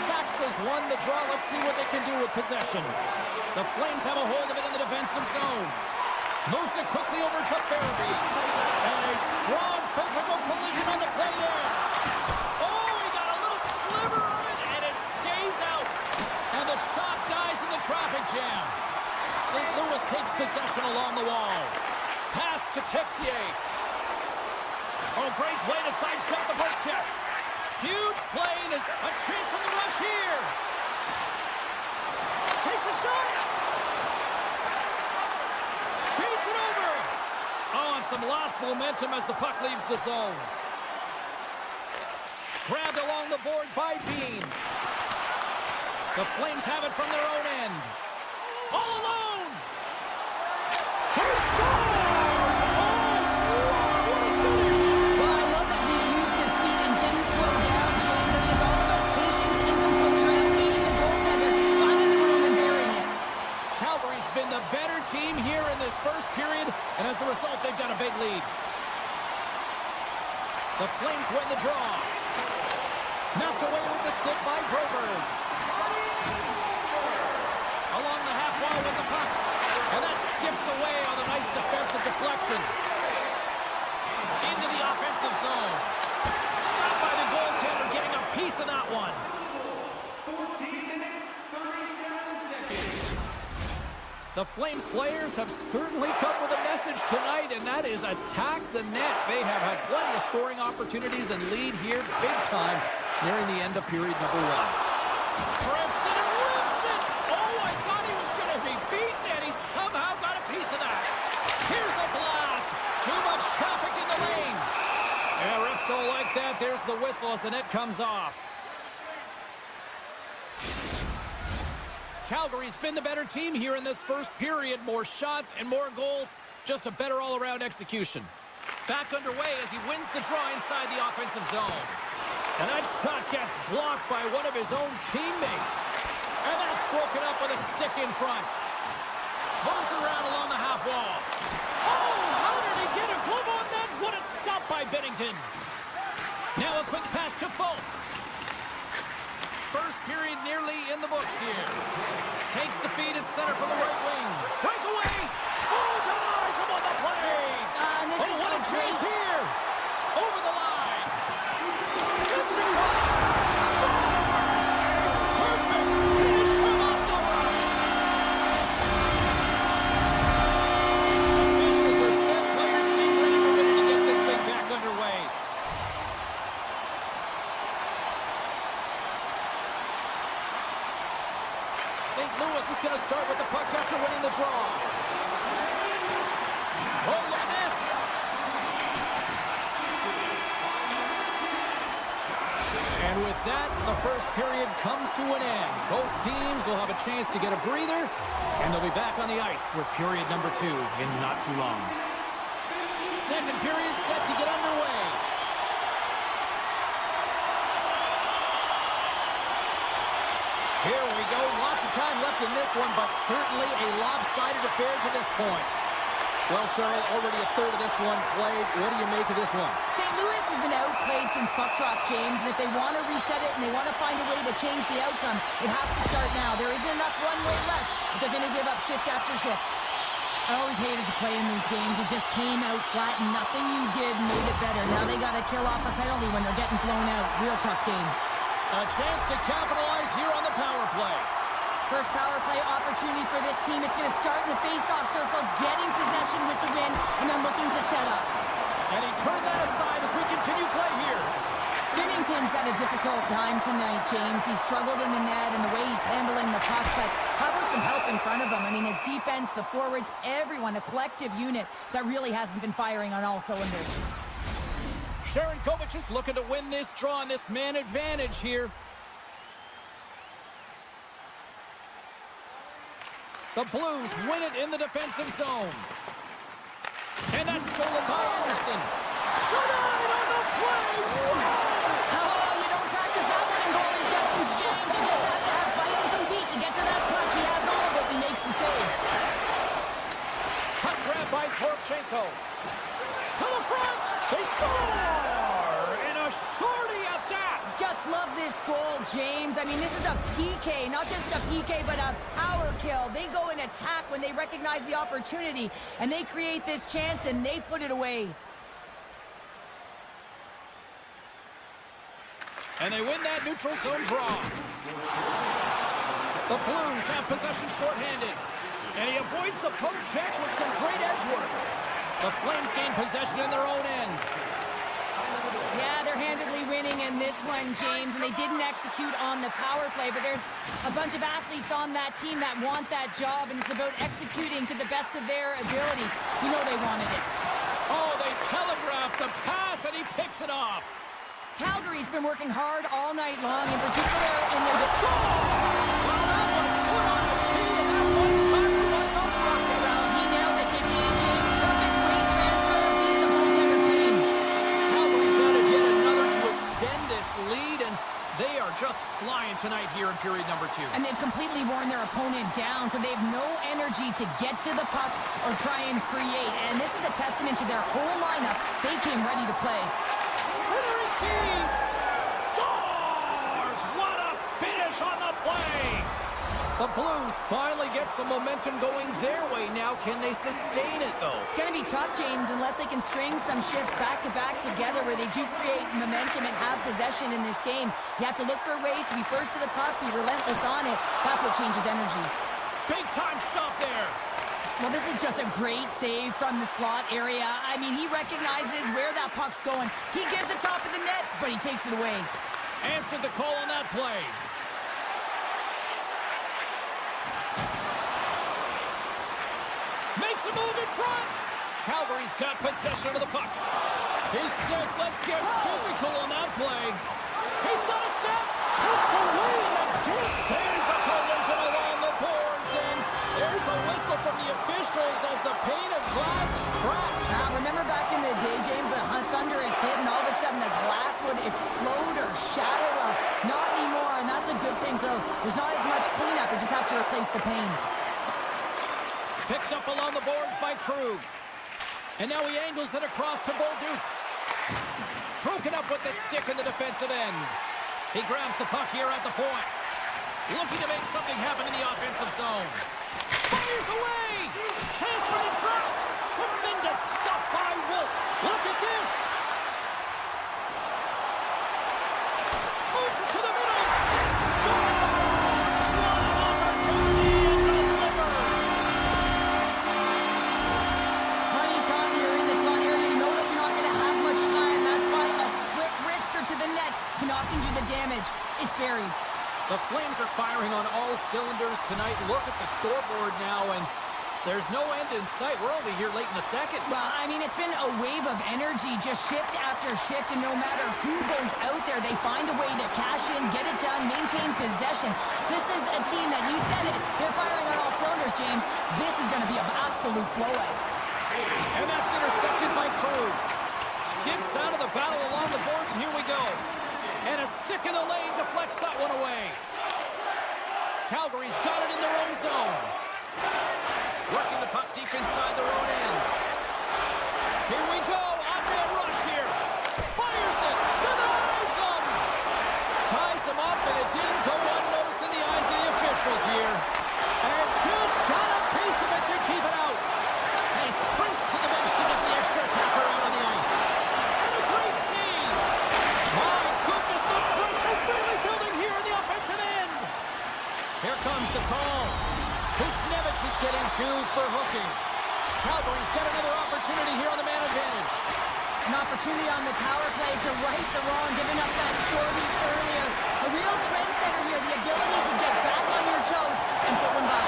Fax has won the draw. Let's see what they can do with possession. The Flames have a hold of it in the defensive zone. Moves it quickly over to Farabee. And a strong physical collision on the play there. Oh, he got a little sliver of it, and it stays out. And the shot dies in the traffic jam. St. Louis takes possession along the wall. Pass to Texier. Oh, great play to sidestep the poke check. Huge play, and is a chance on the rush here. Takes a shot. Feeds it over. Oh, and some lost momentum as the puck leaves the zone. Grabbed along the boards by Bean. The Flames have it from their own end. All alone. He scores! Oh, wow, what a finish! Well, I love that he used his speed and didn't slow down, James. I think it's all about patience and composure, outleading the goaltender, finding the room and burying it. Calgary's been the better team here in this first period, and as a result, they've got a big lead. The Flames win the draw. Knocked away with the stick by Broberg. Along the half wall with the puck. And that skips away on a nice defensive deflection. Into the offensive zone. Stopped by the goaltender, getting a piece of that one. 14 minutes, 37 seconds. The Flames players have certainly come with a message tonight, and that is attack the net. They have had plenty of scoring opportunities and lead here big time nearing the end of period number one. Grips it and rips it! Oh, I thought he was going to be beaten, and he somehow got a piece of that. Here's a blast. Too much traffic in the lane. Yeah, refs don't like that. There's the whistle as the net comes off. Calgary's been the better team here in this first period. More shots and more goals. Just a better all-around execution. Back underway as he wins the draw inside the offensive zone. And that shot gets blocked by one of his own teammates. And that's broken up with a stick in front. Moves it around along the half wall. Oh, how did he get a glove on that? What a stop by Bennington. Now a quick pass to Folk. First period nearly in the books here. Takes the feed at center from the right wing. Breakaway. Oh, denies him on the play. Oh, what a chance here. Over the line. Sends it across. Scores. Perfect finish from off the rush. Officials are set. Players seem ready. We're ready to get this thing back underway. St. Louis is going to start with the puck after winning the draw. Oh, look at this. And with that, the first period comes to an end. Both teams will have a chance to get a breather, and they'll be back on the ice for period number 2 in not too long. Second period set to get underway. Here we go. Lots of time left in this one, but certainly a lopsided affair to this point. Well, Cheryl, already a third of this one played. What do you make of this one? St. Louis has been outplayed since puck drop, James, and if they want to reset it and they want to find a way to change the outcome, it has to start now. There isn't enough runway left if they're going to give up shift after shift. I always hated to play in these games. You just came out flat and nothing you did made it better. Now they got to kill off a penalty when they're getting blown out. Real tough game. A chance to capitalize here on the power play. First power play opportunity for this team. It's going to start in the face-off circle, getting possession with the win, and then looking to set up. And he turned that aside as we continue play here. Binnington's had a difficult time tonight, James. He's struggled in the net and the way he's handling the puck, but how about some help in front of him? I mean, his defense, the forwards, everyone, a collective unit that really hasn't been firing on all cylinders. Sharon Kovac is looking to win this draw on this man advantage here. The Blues win it in the defensive zone. And that's stolen by Anderson. Tonight on the play! Oh, you don't practice that one in goalie sessions, James. You just have to have fight and compete to get to that puck. He has all of it. He makes the save. Puck grab by Torchenko. To the front! They score! And a shorty at that! Just love this goal, James. I mean, this is a PK, not just a PK, but a power kill. They go and attack when they recognize the opportunity, and they create this chance, and they put it away. And they win that neutral zone draw. The Blues have possession shorthanded. And he avoids the poke check with some great edge work. The Flames gain possession in their own end. Yeah, they're handedly winning in this one, James, and they didn't execute on the power play, but there's a bunch of athletes on that team that want that job, and it's about executing to the best of their ability. You know they wanted it. Oh, they telegraphed the pass, and he picks it off. Calgary's been working hard all night long, in particular in the... Well, that was put on the tee, and that one-timer was a rocket. Well, he nailed it, didn't he, James? Perfect, great transfer, beat the goaltender clean. Calgary's added yet another to extend this lead, and they are just flying tonight here in period number 2. And they've completely worn their opponent down, so they have no energy to get to the puck or try and create. And this is a testament to their whole lineup. They came ready to play. Centering key scores! What a finish on the play! The Blues finally get some momentum going their way now. Can they sustain it, though? It's going to be tough, James, unless they can string some shifts back-to-back together where they do create momentum and have possession in this game. You have to look for ways to be first to the puck, be relentless on it. That's what changes energy. Big-time stop there. Well, this is just a great save from the slot area. I mean, he recognizes where that puck's going. He gives the top of the net, but he takes it away. Answered the call on that play. Makes a move in front. Calgary's got possession of the puck. He says, let's get physical on that play. He's got a step. Poked away in the deep. There's a collision along the boards, and there's a whistle from the officials as the pane of glass is cracked. Now, remember back in the day, James, the thunder is hit, and all of a sudden the glass would explode or shatter. Well, not anymore, and that's a good thing. So there's not as much cleanup. They just have to replace the pane. Picked up along the boards by Krug. And now he angles it across to Bolduc. Broken up with the stick in the defensive end. He grabs the puck here at the point. Looking to make something happen in the offensive zone. Fires away! Chance right in front! Tremendous stop by Wolf. Look at this! Moves it to the middle! Scores! One opportunity and delivers! Money's on, you're in the slot area. You know that you're not going to have much time. That's why a quick wrister to the net can often do the damage. It's buried. The Flames are firing on all cylinders tonight. Look at the scoreboard now, and there's no end in sight. We're only here late in the second. Well, I mean, it's been a wave of energy, just shift after shift, and no matter who goes out there, they find a way to cash in, get it done, maintain possession. This is a team that, you said it, they're firing on all cylinders, James. This is going to be an absolute blowout. And that's intercepted by Krug. Skips out of the battle along the boards, and here we go. And a stick in the lane deflects that one away. Calgary's got it in their own zone. Working the puck deep inside their own end. Here we go. On-man rush here. Fires it. Denies him. Ties him up, and it didn't go unnoticed in the eyes of the officials here. And just got a piece of it to keep it out. He sprints to the bench to get the extra attacker out on the ice. And a great save. My goodness, the pressure really building here in the offensive end. Here comes the call. Buchnevich is getting two for hooking. Calgary's got another opportunity here on the man advantage. An opportunity on the power play to right the wrong, giving up that shorty earlier. A real trendsetter here, the ability to get back on your toes and put one by.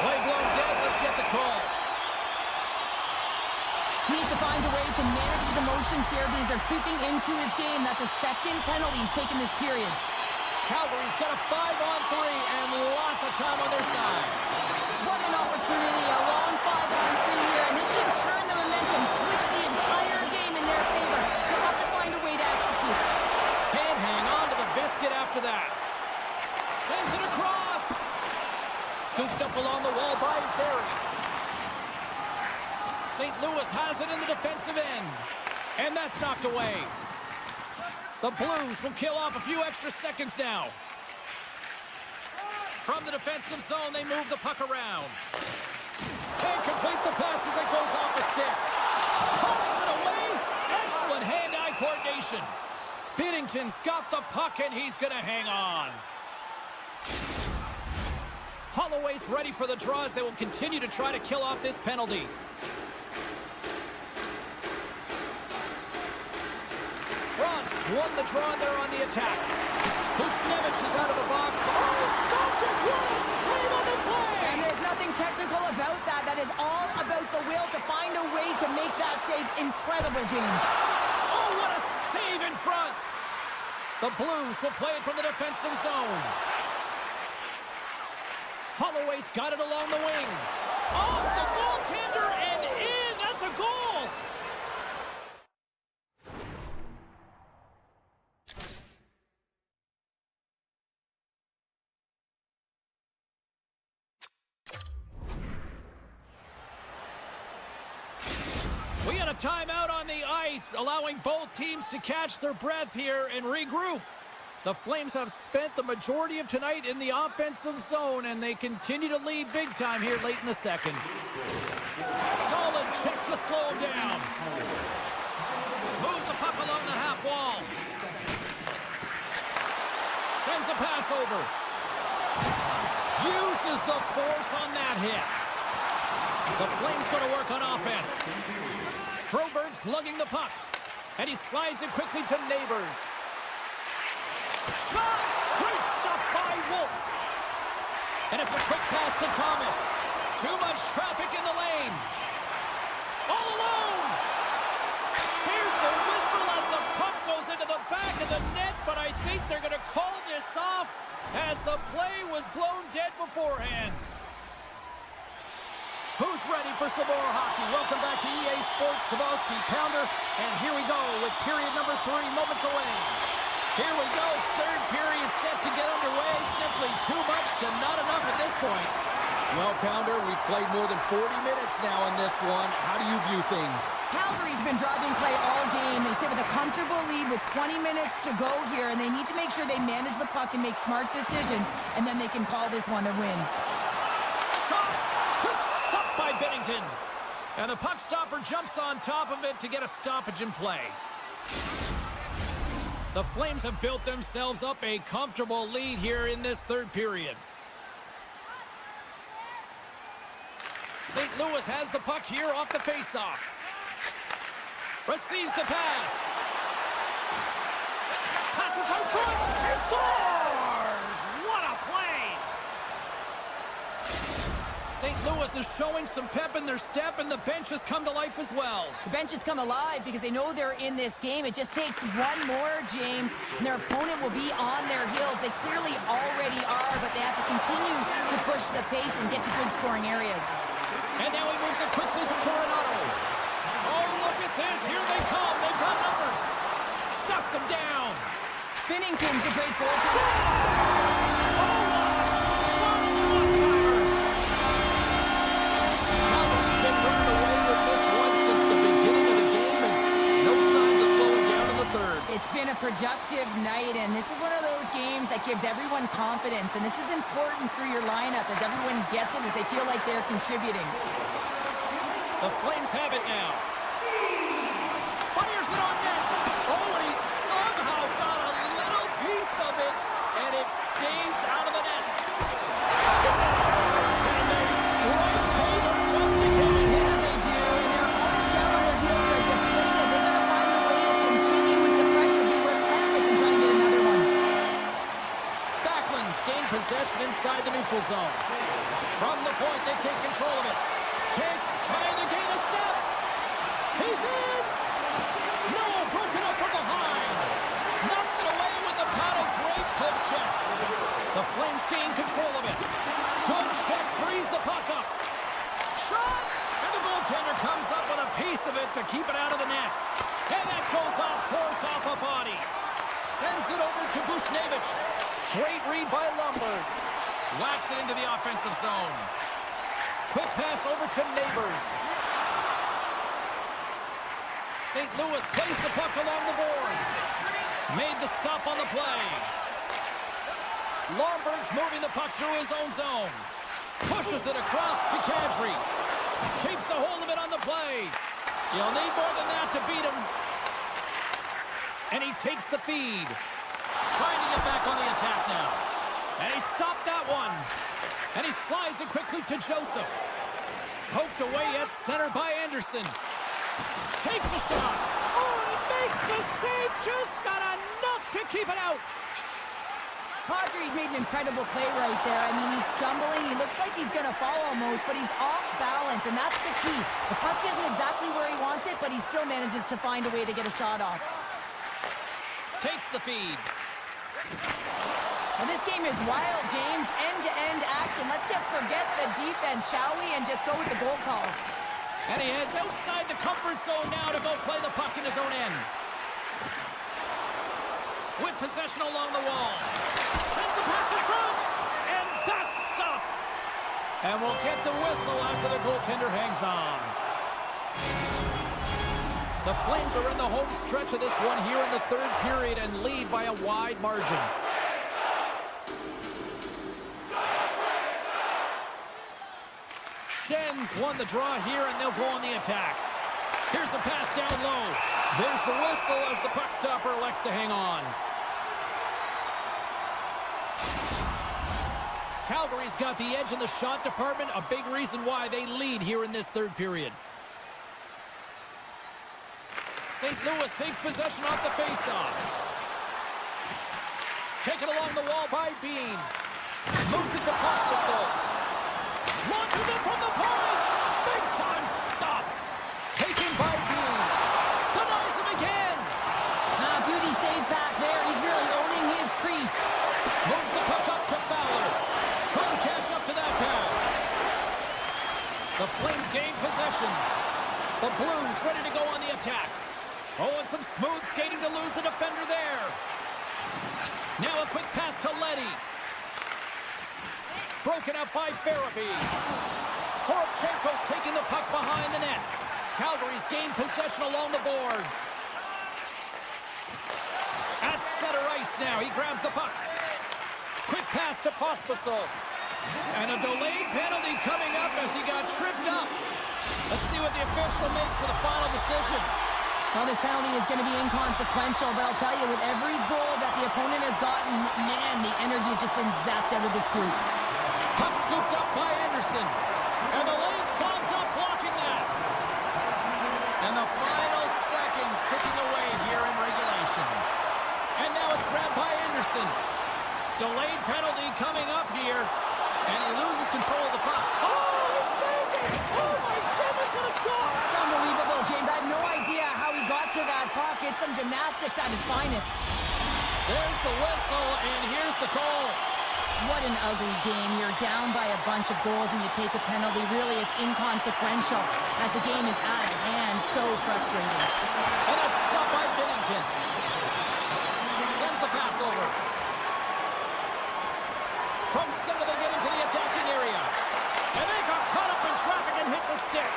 Play blown dead. Let's get the call. He needs to find a way to manage his emotions here because they're creeping into his game. That's a second penalty he's taken this period. Calgary's got a 5-on-3 and lots of time on their side. What an opportunity, a long 5-on-3 here, and this can turn the momentum, switch the entire game in their favor. They'll have to find a way to execute. Can't hang on to the biscuit after that. Sends it across. Scooped up along the wall by Zary. St. Louis has it in the defensive end. And that's knocked away. The Blues will kill off a few extra seconds now. From the defensive zone, they move the puck around. Can't complete the pass as it goes off the stick. Pumps it away. Excellent hand-eye coordination. Binnington's got the puck, and he's going to hang on. Holloway's ready for the draw as they will continue to try to kill off this penalty. Frost's won the draw there on the attack. Buchnevich is out of the box. Oh, stopped it! What a save on the play! And there's nothing technical about that. That is all about the will to find a way to make that save incredible, James. Oh, what a save in front! The Blues will play it from the defensive zone. Holloway's got it along the wing. Off the goaltender and in! That's a goal! We got a timeout on the ice, allowing both teams to catch their breath here and regroup. The Flames have spent the majority of tonight in the offensive zone, and they continue to lead big time here late in the second. Solid check to slow him down. Moves the puck along the half wall. Sends a pass over. Uses the force on that hit. The Flames going to work on offense. Broberg's lugging the puck, and he slides it quickly to Neighbors. Shot! Great stop by Wolf. And it's a quick pass to Thomas. Too much traffic in the lane. All alone! Here's the whistle as the puck goes into the back of the net, but I think they're going to call this off as the play was blown dead beforehand. Who's ready for some more hockey? Welcome back to EA Sports, Savalsky, Pounder, and here we go with period number 3, moments away. Here we go, third period set to get underway. Simply too much to not enough at this point. Well, Pounder, we've played more than 40 minutes now in this one. How do you view things? Calgary's been driving play all game. They sit with a comfortable lead with 20 minutes to go here, and they need to make sure they manage the puck and make smart decisions, and then they can call this one a win. Shot! Quick stop by Binnington. And the puck stopper jumps on top of it to get a stoppage in play. The Flames have built themselves up a comfortable lead here in this third period. St. Louis has the puck here off the faceoff. Receives the pass. Passes out front. He scores! What a play! St. Louis is showing some pep in their step, and the bench has come to life as well. The bench has come alive because they know they're in this game. It just takes one more, James, and their opponent will be on their heels. They clearly already are, but they have to continue to push the pace and get to good scoring areas. And now he moves it quickly to Coronado. Oh, look at this. Here they come. They've got numbers. Shuts them down. Binnington's a great goaltender. Oh, what a shot! gives everyone confidence, and this is important for your lineup as everyone gets it, as they feel like they're contributing. The Flames have it now. Fires it on net. Oh, and he somehow got a little piece of it, and it stays out of the net. Scores! And they strike Hager once again. Yeah, they do, and their arms down on their heels are deflated. They're going to find a way to continue with the pressure, be relentless, and try and get another one. Backlund's gain possession inside the neutral zone. From the point, they take control of it. Kick, trying to gain a step. He's in. No, broken up from behind. Knocks it away with the paddle. Great poke check. The Flames gain control of it. Good check, frees the puck up. Shot, and the goaltender comes up with a piece of it to keep it out of the net. And that goes off, course off a body. Sends it over to Bushnevich. Great read by Lombard. Whacks it into the offensive zone. Quick pass over to Neighbors. St. Louis plays the puck along the boards. Made the stop on the play. Lombard's moving the puck through his own zone. Pushes it across to Kadri. Keeps a hold of it on the play. You'll need more than that to beat him. And he takes the feed. Trying to get back on the attack now. And he stopped that one. And he slides it quickly to Joseph. Poked away at center by Anderson. Takes a shot. Oh, and he makes the save. Just not enough to keep it out. Kadri's made an incredible play right there. I mean, he's stumbling. He looks like he's going to fall almost, but he's off balance, and that's the key. The puck isn't exactly where he wants it, but he still manages to find a way to get a shot off. Takes the feed. Well, this game is wild, James. End-to-end action. Let's just forget the defense, shall we, and just go with the goal calls. And he heads outside the comfort zone now to go play the puck in his own end. With possession along the wall. Sends the pass in front. And that's stopped. And we'll get the whistle after the goaltender hangs on. The Flames are in the home stretch of this one here in the third period and lead by a wide margin. Shen's won the draw here, and they'll go on the attack. Here's the pass down low. There's the whistle as the puck stopper elects to hang on. Calgary's got the edge in the shot department, a big reason why they lead here in this third period. St. Louis takes possession off the faceoff. Taken along the wall by Bean. Moves it to Pospisil. Launches it from the point. Big time stop. Taken by Bean. Denies him again. Beauty save back there. He's really owning his crease. Moves the puck up to Fowler. Couldn't catch up to that pass. The Flames gain possession. The Blues ready to go on the attack. Oh, and some smooth skating to lose the defender there. Now a quick pass to Leddy. Broken up by Farabee. Toropchenko's taking the puck behind the net. Calgary's gained possession along the boards. At center ice now, he grabs the puck. Quick pass to Pospisil. And a delayed penalty coming up as he got tripped up. Let's see what the official makes for the final decision. Well, this penalty is going to be inconsequential, but I'll tell you, with every goal that the opponent has gotten, man, the energy has just been zapped out of this group. Puck scooped up by Anderson. And the lane's clogged up, blocking that. And the final seconds ticking away here in regulation. And now it's grabbed by Anderson. Delayed penalty coming up here. And he loses control of the puck. Oh, he saved it! Oh, my goodness, what a stop! That's unbelievable, James. I have no idea how he got to that puck. It's some gymnastics at its finest. There's the whistle, and here's the call. What an ugly game. You're down by a bunch of goals and you take a penalty. Really, it's inconsequential as the game is out of hand. So frustrating. And it's stopped by Binnington. Sends the pass over. From center, they get into the attacking area. And they got caught up in traffic and hits a stick.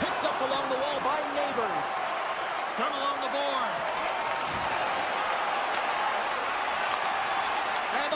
Picked up along the wall by Neighbors. Scrum along the boards. And the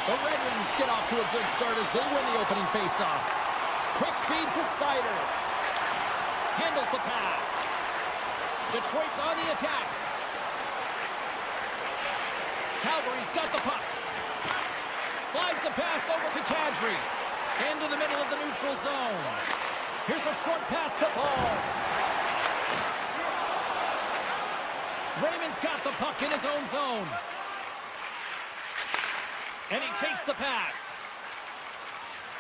The Red Wings get off to a good start as they win the opening faceoff. Quick feed to Sider. Handles the pass. Detroit's on the attack. Calgary's got the puck. Slides the pass over to Kadri. Into the middle of the neutral zone. Here's a short pass to Paul. Raymond's got the puck in his own zone. And he takes the pass.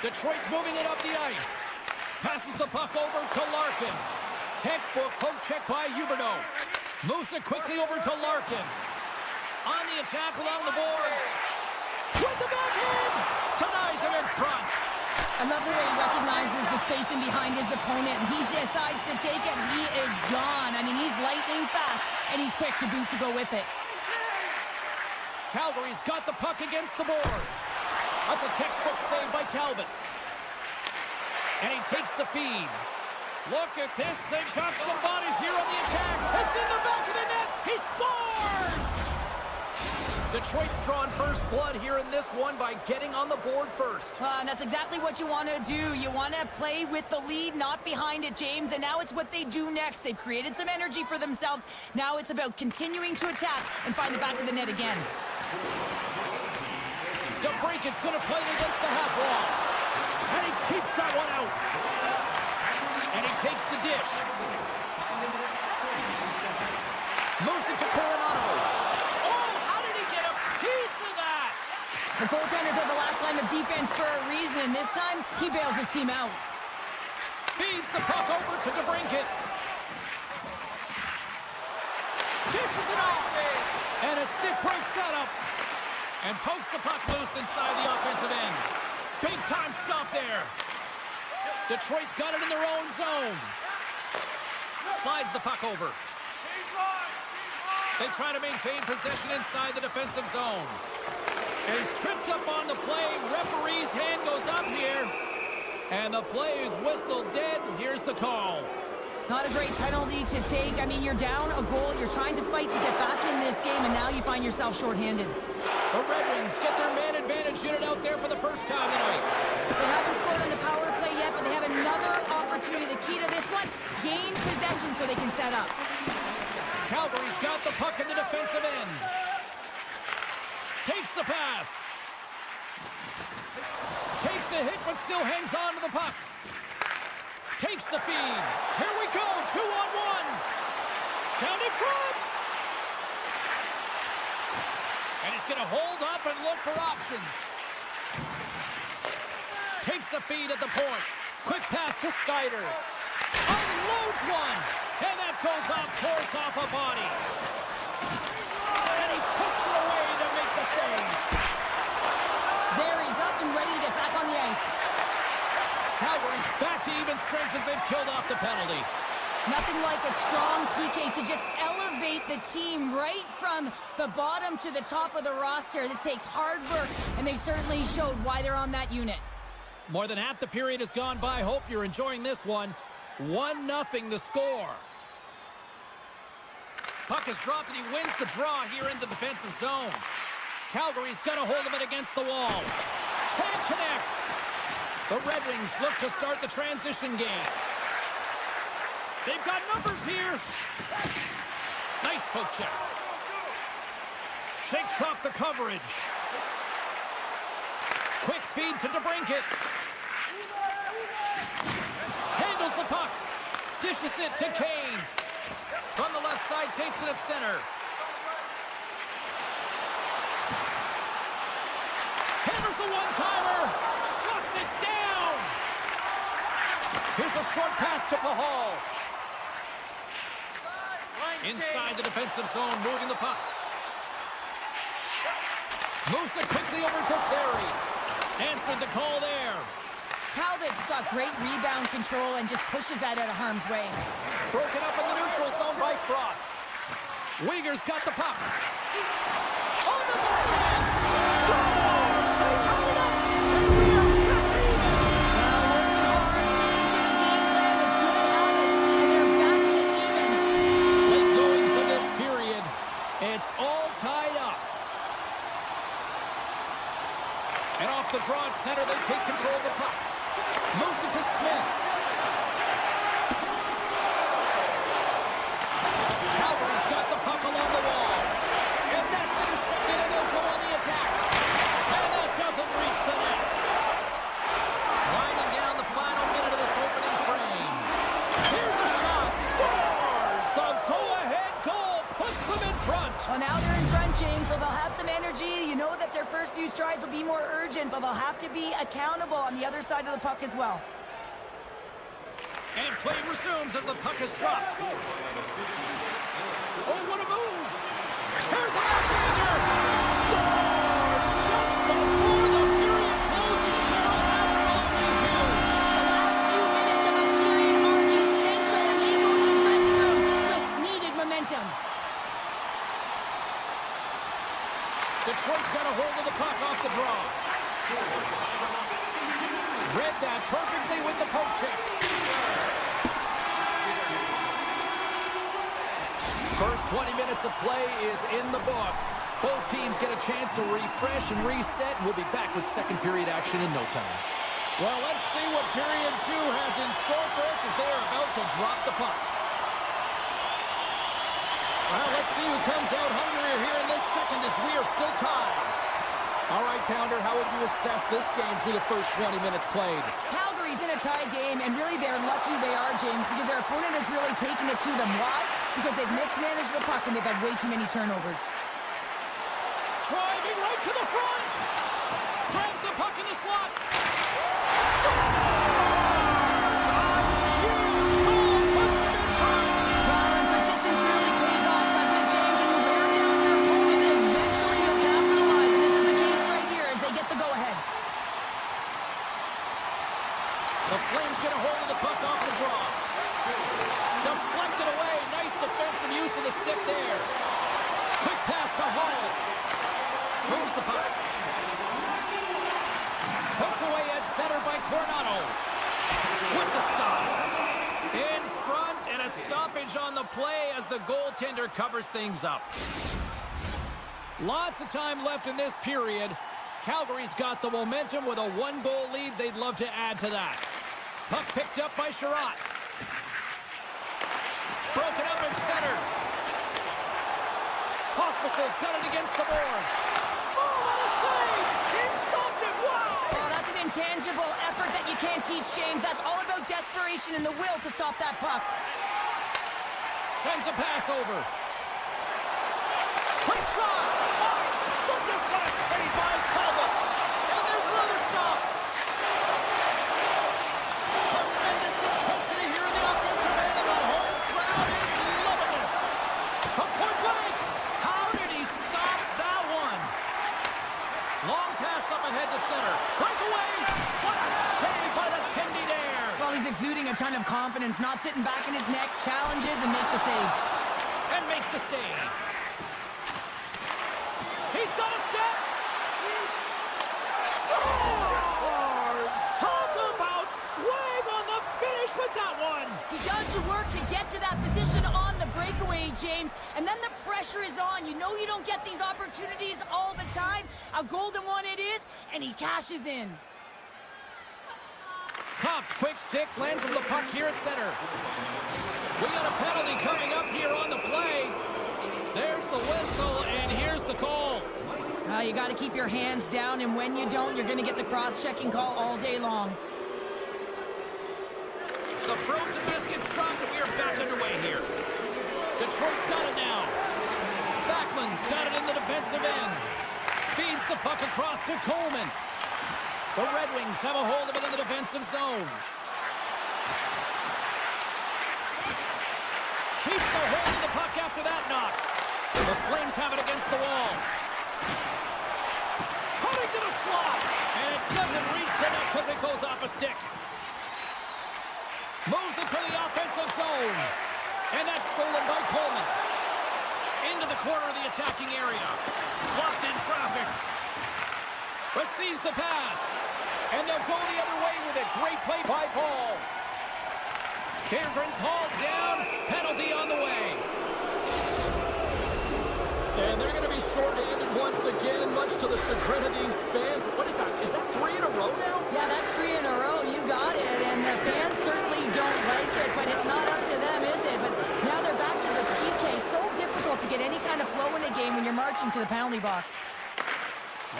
Detroit's moving it up the ice. Passes the puck over to Larkin. Textbook poke check by Huberdeau. Moves it quickly over to Larkin. On the attack along the boards. With the backhand. Denies him in front. I love the way he recognizes the spacing behind his opponent, and he decides to take it. He is gone. I mean, he's lightning fast, and he's quick to boot to go with it. Calgary's got the puck against the boards. That's a textbook save by Talbot. And he takes the feed. Look at this. They've got some bodies here on the attack. It's in the back of the net. He scores! Detroit's drawn first blood here in this one by getting on the board first. And that's exactly what you want to do. You want to play with the lead, not behind it, James. And now it's what they do next. They've created some energy for themselves. Now it's about continuing to attack and find the back of the net again. DeBrincat's going to play it against the half wall. And he keeps that one out. And he takes the dish. Moves it to Coronado. Oh, how did he get a piece of that? The goaltenders are the last line of defense for a reason. This time, he bails his team out. Feeds the puck over to DeBrincat. Dishes it off. And a stick break setup. And pokes the puck loose inside the offensive end. Big time stop there. Detroit's got it in their own zone. Slides the puck over. They try to maintain possession inside the defensive zone. And he's tripped up on the play. Referee's hand goes up here. And the play is whistled dead. Here's the call. Not a great penalty to take. I mean, you're down a goal. You're trying to fight to get back in this game, and now you find yourself shorthanded. The Red Wings get their man advantage unit out there for the first time tonight. They haven't scored on the power play yet, but they have another opportunity. The key to this one, gain possession so they can set up. Calgary's got the puck in the defensive end. Takes the pass. Takes a hit, but still hangs on to the puck. Takes the feed. Here we go, 2-on-1. Down in front. And he's going to hold up and look for options. Takes the feed at the point. Quick pass to Sider. Unloads one. And that goes off course off a body. And he puts it away to make the save. Zari's up and ready to get back on the ice. Calgary's back to even strength as they've killed off the penalty. Nothing like a strong PK to just elevate the team right from the bottom to the top of the roster. This takes hard work, and they certainly showed why they're on that unit. More than half the period has gone by. Hope you're enjoying this one. 1-0 the score. Puck is dropped, and he wins the draw here in the defensive zone. Calgary's got a hold of it against the wall. Can't connect. The Red Wings look to start the transition game. They've got numbers here. Nice poke check. Shakes off the coverage. Quick feed to DeBrincat. Handles the puck. Dishes it to Kane. From the left side, takes it at center. Hammers the one-timer. Shuts it down. Here's a short pass to Pahal. Inside the defensive zone, moving the puck. Moves it quickly over to Zary. Answered the call there. Talbot's got great rebound control and just pushes that out of harm's way. Broken up in the neutral zone by Frost. Uyghur's got the puck. On the margin! Scores! They tie it up! And we are back to even! Working hard, sticking to the game plan with good habits, and they're back to evens. Late goings of this period. It's all tied up. And off the draw at center, they take control of the puck. Moves it to Smith. Calgary's got the puck along the wall. And that's intercepted, and they'll go on the attack. And that doesn't reach the net. Winding down the final minute of this opening frame. Here's a shot. Scores! The go-ahead goal puts them in front. Well, now they're in front, James, so they'll have some energy. You know that their first few strides will be more urgent, but they'll have to be accountable on the other side of the puck as well. And play resumes as the puck is dropped. Oh, what a move! Here's Alexander! Scores! Just before the period closes, Cheryl. Absolutely huge! The last few minutes of a period are essential, and they go to the dressing room with needed momentum. Detroit's got a hold of the puck off the draw. Read that perfectly with the poke check. First 20 minutes of play is in the books. Both teams get a chance to refresh and reset, and we'll be back with second period action in no time. Well, let's see what period 2 has in store for us as they are about to drop the puck. Well, let's see who comes out hungrier here in this second as we are still tied. All right, Pounder, how would you assess this game through the first 20 minutes played? Calgary's in a tie game, and really they're lucky they are, James, because their opponent has really taken it to them. Why? Because they've mismanaged the puck and they've had way too many turnovers. Driving right to the front. Grabs the puck in the slot. Huge goal puts them in front. Well, and persistence really pays off, doesn't it, James? And you wear down your opponent, and eventually you'll capitalize. And this is the case right here as they get the go-ahead. The Flames get a hold of the puck off the draw. Deflected away. Nice defensive use of the stick there. Quick pass to Hall. Moves the puck. Hooked away at center by Coronado. With the stop. In front, and a stoppage on the play as the goaltender covers things up. Lots of time left in this period. Calgary's got the momentum with a 1-goal lead. They'd love to add to that. Puck picked up by Sherratt. Broken up and centered. Hospital's got it against the boards. Oh, what a save! He stopped it! Wow! Oh, that's an intangible effort that you can't teach, James. That's all about desperation and the will to stop that puck. Sends a pass over. Quick shot! My goodness, what a save by Talbot! And there's another stop! Tremendous intensity here in the offensive end, and the whole crowd is loving this. From point blank, how did he stop that one? Long pass up ahead to center. Breakaway! What a save by the Tendy there! Well, he's exuding a ton of confidence, not sitting back in his neck, challenges and makes a save. And makes the save. He's got a step. Scores! Talk about swag on the finish with that one. He does the work to get to that position on the breakaway, James, and then the pressure is on. You know you don't get these opportunities all the time. A golden one it is, and he cashes in. Cops quick stick lands him the puck here at center. We got a penalty coming up here on the play. There's the whistle, and here's the call. You got to keep your hands down, and when you don't, you're going to get the cross-checking call all day long. The frozen biscuits dropped, and we are back underway here. Detroit's got it now. Backlund's got it in the defensive end. Feeds the puck across to Coleman. The Red Wings have a hold of it in the defensive zone. Keeps the hold of the puck after that knock. The Flames have it against the wall. Cutting to the slot. And it doesn't reach the net because it goes off a stick. Moves it to the offensive zone. And that's stolen by Coleman. Into the corner of the attacking area. Blocked in traffic. Receives the pass. And they'll go the other way with it. Great play by Paul. Berggren's hauled down. Penalty on the way. And they're going to be short-handed once again, much to the the chagrin of these fans. What is that? Is that 3 in a row now? Yeah, that's 3 in a row. You got it. And the fans certainly don't like it, but it's not up to them, is it? But now they're back to the PK. So difficult to get any kind of flow in a game when you're marching to the penalty box.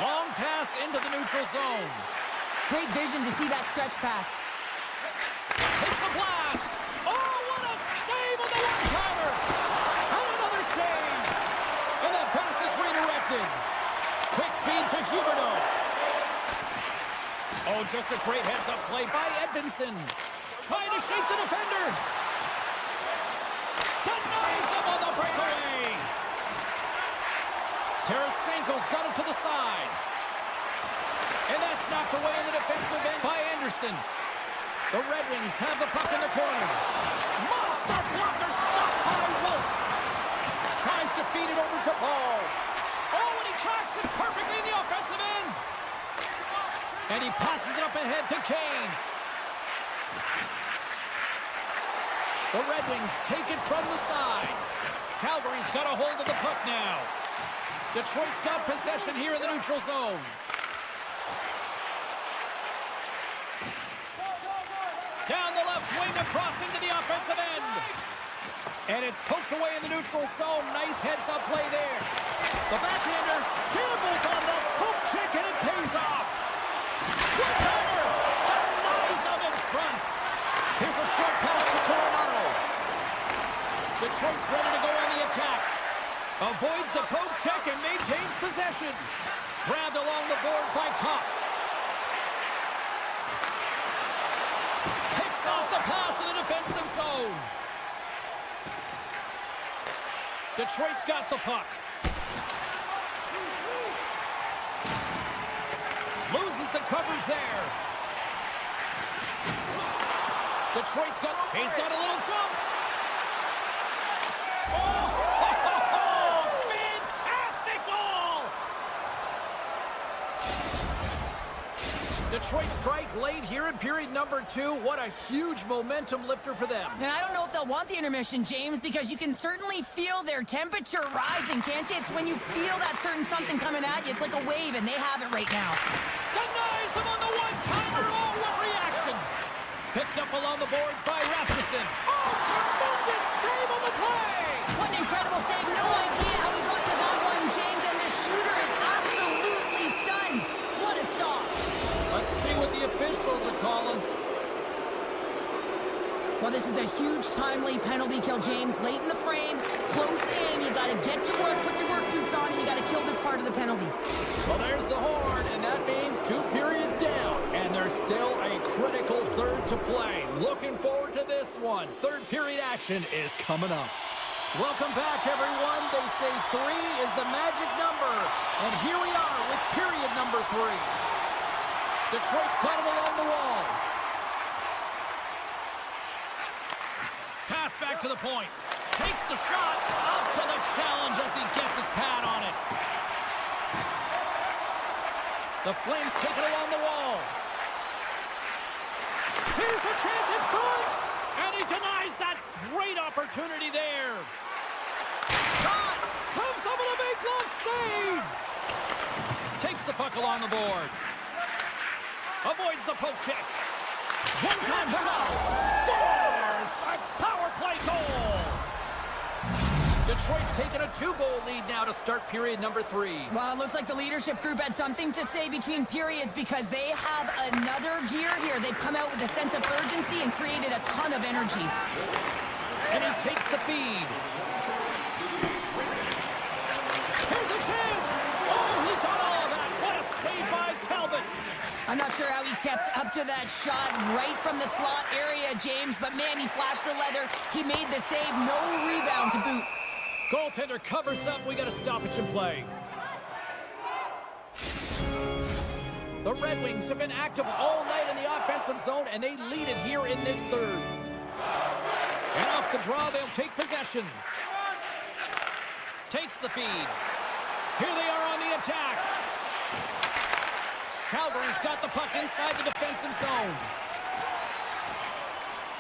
Long pass into the neutral zone. Great vision to see that stretch pass. Takes a blast. Oh, what a save on the one-timer. And another save. And that pass is redirected. Quick feed to Huberto. Oh, just a great heads-up play by Edvinson. Trying to shake the defender. Denies him on the breakaway. Tarasenko's got it to the side. And that's knocked away in the defensive end by Anderson. The Red Wings have the puck in the corner. Monster blocker stopped by Wolf. Tries to feed it over to Paul. Oh, and he tracks it perfectly in the offensive end. And he passes it up ahead to Kane. The Red Wings take it from the side. Calgary's got a hold of the puck now. Detroit's got possession here in the neutral zone. Down the left wing, across into the offensive end. And it's poked away in the neutral zone. Nice heads-up play there. The backhander gambles on the poke check, and it pays off. One-timer denies him in front. Here's a short pass to Coronado. Detroit's ready to go on the attack. Avoids the poke check and maintains possession. Grabbed along the boards by Kopp. Picks off the pass in the defensive zone. Detroit's got the puck. Loses the coverage there. He's got a little jump. Oh, fantastic goal! Detroit strike late here in period number 2. What a huge momentum lifter for them. And I don't know if they'll want the intermission, James, because you can certainly feel their temperature rising, can't you? It's when you feel that certain something coming at you. It's like a wave, and they have it right now. Denies him on the one-timer. Oh, what reaction! Picked up along the boards by Rasmussen. Oh, tremendous save on the play! What an incredible save. No idea how he got to that one, James, and the shooter is absolutely stunned. What a stop. Let's see what the officials are calling. Well, this is a huge, timely penalty kill, James. Late in the frame, close in. You got to get to work, put your work boots on, and you got to kill this part of the penalty. Well, there's the horn, and that means 2 periods down. And there's still a critical third to play. Looking forward to this one. Third period action is coming up. Welcome back, everyone. They say 3 is the magic number. And here we are with period number 3. Detroit's got it along the wall. Pass back to the point. Takes the shot. Up to the challenge as he gets his pad on it. The Flames take it along the wall. Here's a chance in front. And he denies that great opportunity there. Shot. Comes up with a big glove save. Takes the puck along the boards. Avoids the poke check. One-time shot. Scores! A power play goal. Detroit's taken a 2-goal lead now to start period number 3. Well, it looks like the leadership group had something to say between periods because they have another gear here. They've come out with a sense of urgency and created a ton of energy. And he takes the feed. Here's a chance. Oh, he got all of that. What a save by Talbot. I'm not sure how he kept up to that shot right from the slot area, James, but man, he flashed the leather. He made the save. No rebound to boot. Goaltender covers up. We got a stoppage in play. The Red Wings have been active all night in the offensive zone, and they lead it here in this third. And off the draw, they'll take possession. Takes the feed. Here they are on the attack. Calgary's got the puck inside the defensive zone.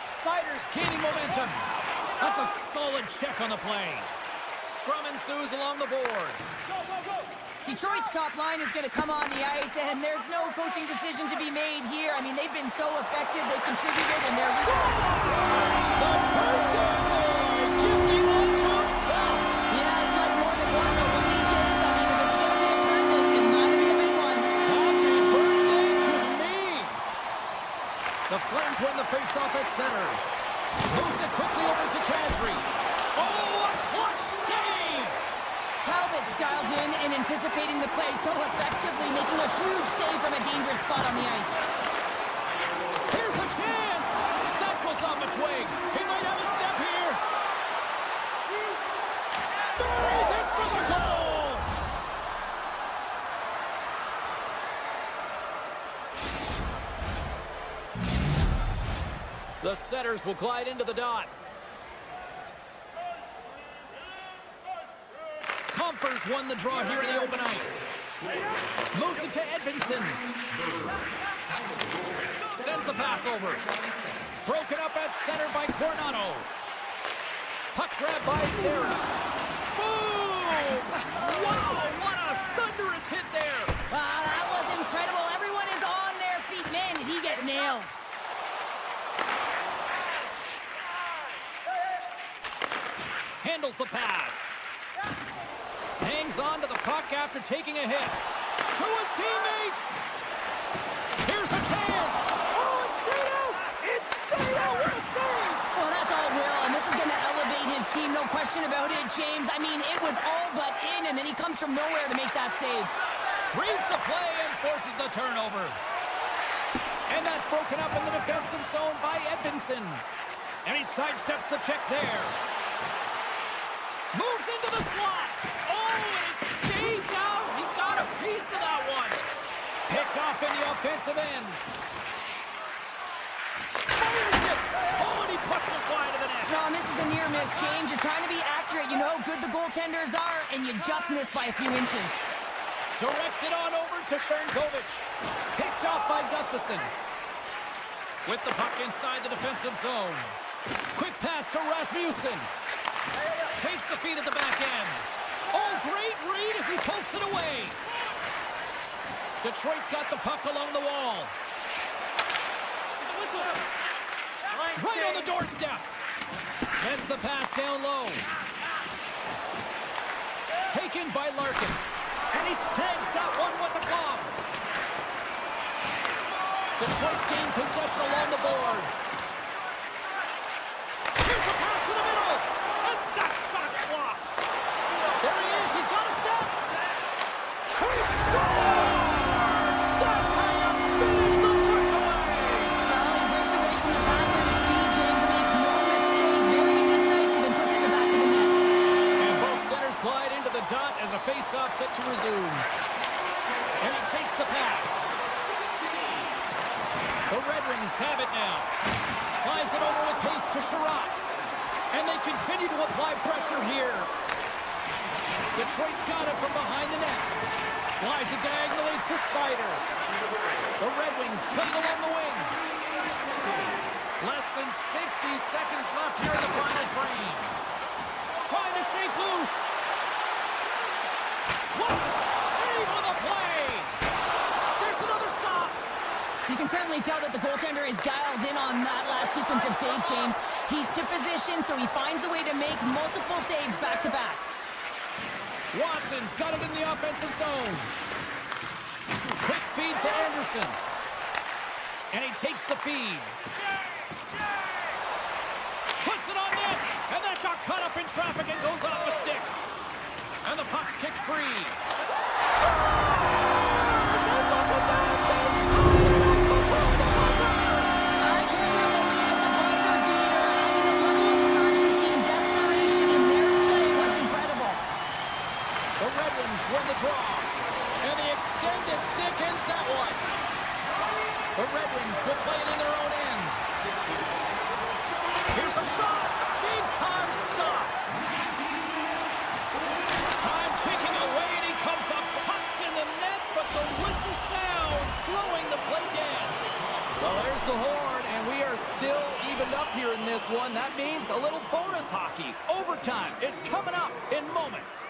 Siders gaining momentum. That's a solid check on the play. Scrum ensues along the boards. Detroit's top line is going to come on the ice, and there's no coaching decision to be made here. I mean, they've been so effective, they've contributed, and they're... It's the birthday boy, gifting one to himself. Yeah, he's got more than one, though, wouldn't he, James? I mean, if it's going to be a present, it might be a big one. Happy birthday to me. The Flames win the faceoff at center. Moves it quickly over to Calgary. Oh, a clutch save! Talbot's dialed in and anticipating the play so effectively, making a huge save from a dangerous spot on the ice. Here's a chance! That goes off a twig. He might have a step here. Buries it for the goal! The setters will glide into the dot. Compher's won the draw here in the open ice. Moves it to Edvinsson. Sends the pass over. Broken up at center by Coronado. Puck grab by Zera. Boom! Wow, what a thunderous hit there. Wow, that was incredible. Everyone is on their feet. Man, did he get nailed. Handles the pass. Hangs on to the puck after taking a hit. To his teammate. Here's a chance. Oh, it's straight out. It's straight out. What a save. Well, that's all Will, and this is going to elevate his team, no question about it, James. I mean, it was all but in, and then he comes from nowhere to make that save. Reads the play and forces the turnover. And that's broken up in the defensive zone by Edvinsson. And he sidesteps the check there. Moves into the slot. Oh, and it stays out. He got a piece of that one. Picked off in the offensive end. Fires it. Oh, and he puts it wide of the net. No, and this is a near miss, James. You're trying to be accurate. You know how good the goaltenders are, and you just missed by a few inches. Directs it on over to Sharangovich. Picked off by Gustafsson. With the puck inside the defensive zone. Quick pass to Rasmussen. Takes the feed at the back end. Oh, great read as he pokes it away. Detroit's got the puck along the wall. Right on the doorstep. Sends the pass down low. Taken by Larkin. And he snags that one with the glove. Detroit's gained possession along the boards. Here's a pass to the middle. And that shot's blocked. There he is. He's got a step. He scores! That's how you finish the breakaway. Well, he breaks away from the back with his speed, James, and makes no mistake. Very decisive and puts it in the back of the net. And both centers glide into the dot as a face-off set to resume. And he takes the pass. The Red Wings have it now. Slides it over with pace to Sherratt. And they continue to apply pressure here. Detroit's got it from behind the net. Slides it diagonally to Seider. The Red Wings play it along the wing. Less than 60 seconds left here in the final frame. Trying to shake loose. What a save on the play! There's another stop. You can certainly tell that the goaltender is dialed in on that last sequence of saves, James. He's to position, so he finds a way to make multiple saves back-to-back. Watson's got it in the offensive zone. Quick feed to Anderson. And he takes the feed. Puts it on net. And that got caught up in traffic and goes off the stick. And the puck's kicked free. Scores! And look at that! I can't believe it. The buzzer beater. I mean, the level of emergency and desperation in their play was incredible. The Red Wings win the draw. And the extended stick ends that one. The Red Wings will play it in their own end. Here's a shot. Big time stop. Time ticking away, and he comes up. Pucks in the net, but the whistle sounds, blowing the play dead. Well, there's the horn, and we are still evened up here in this one. That means a little bonus hockey. Overtime is coming up in moments.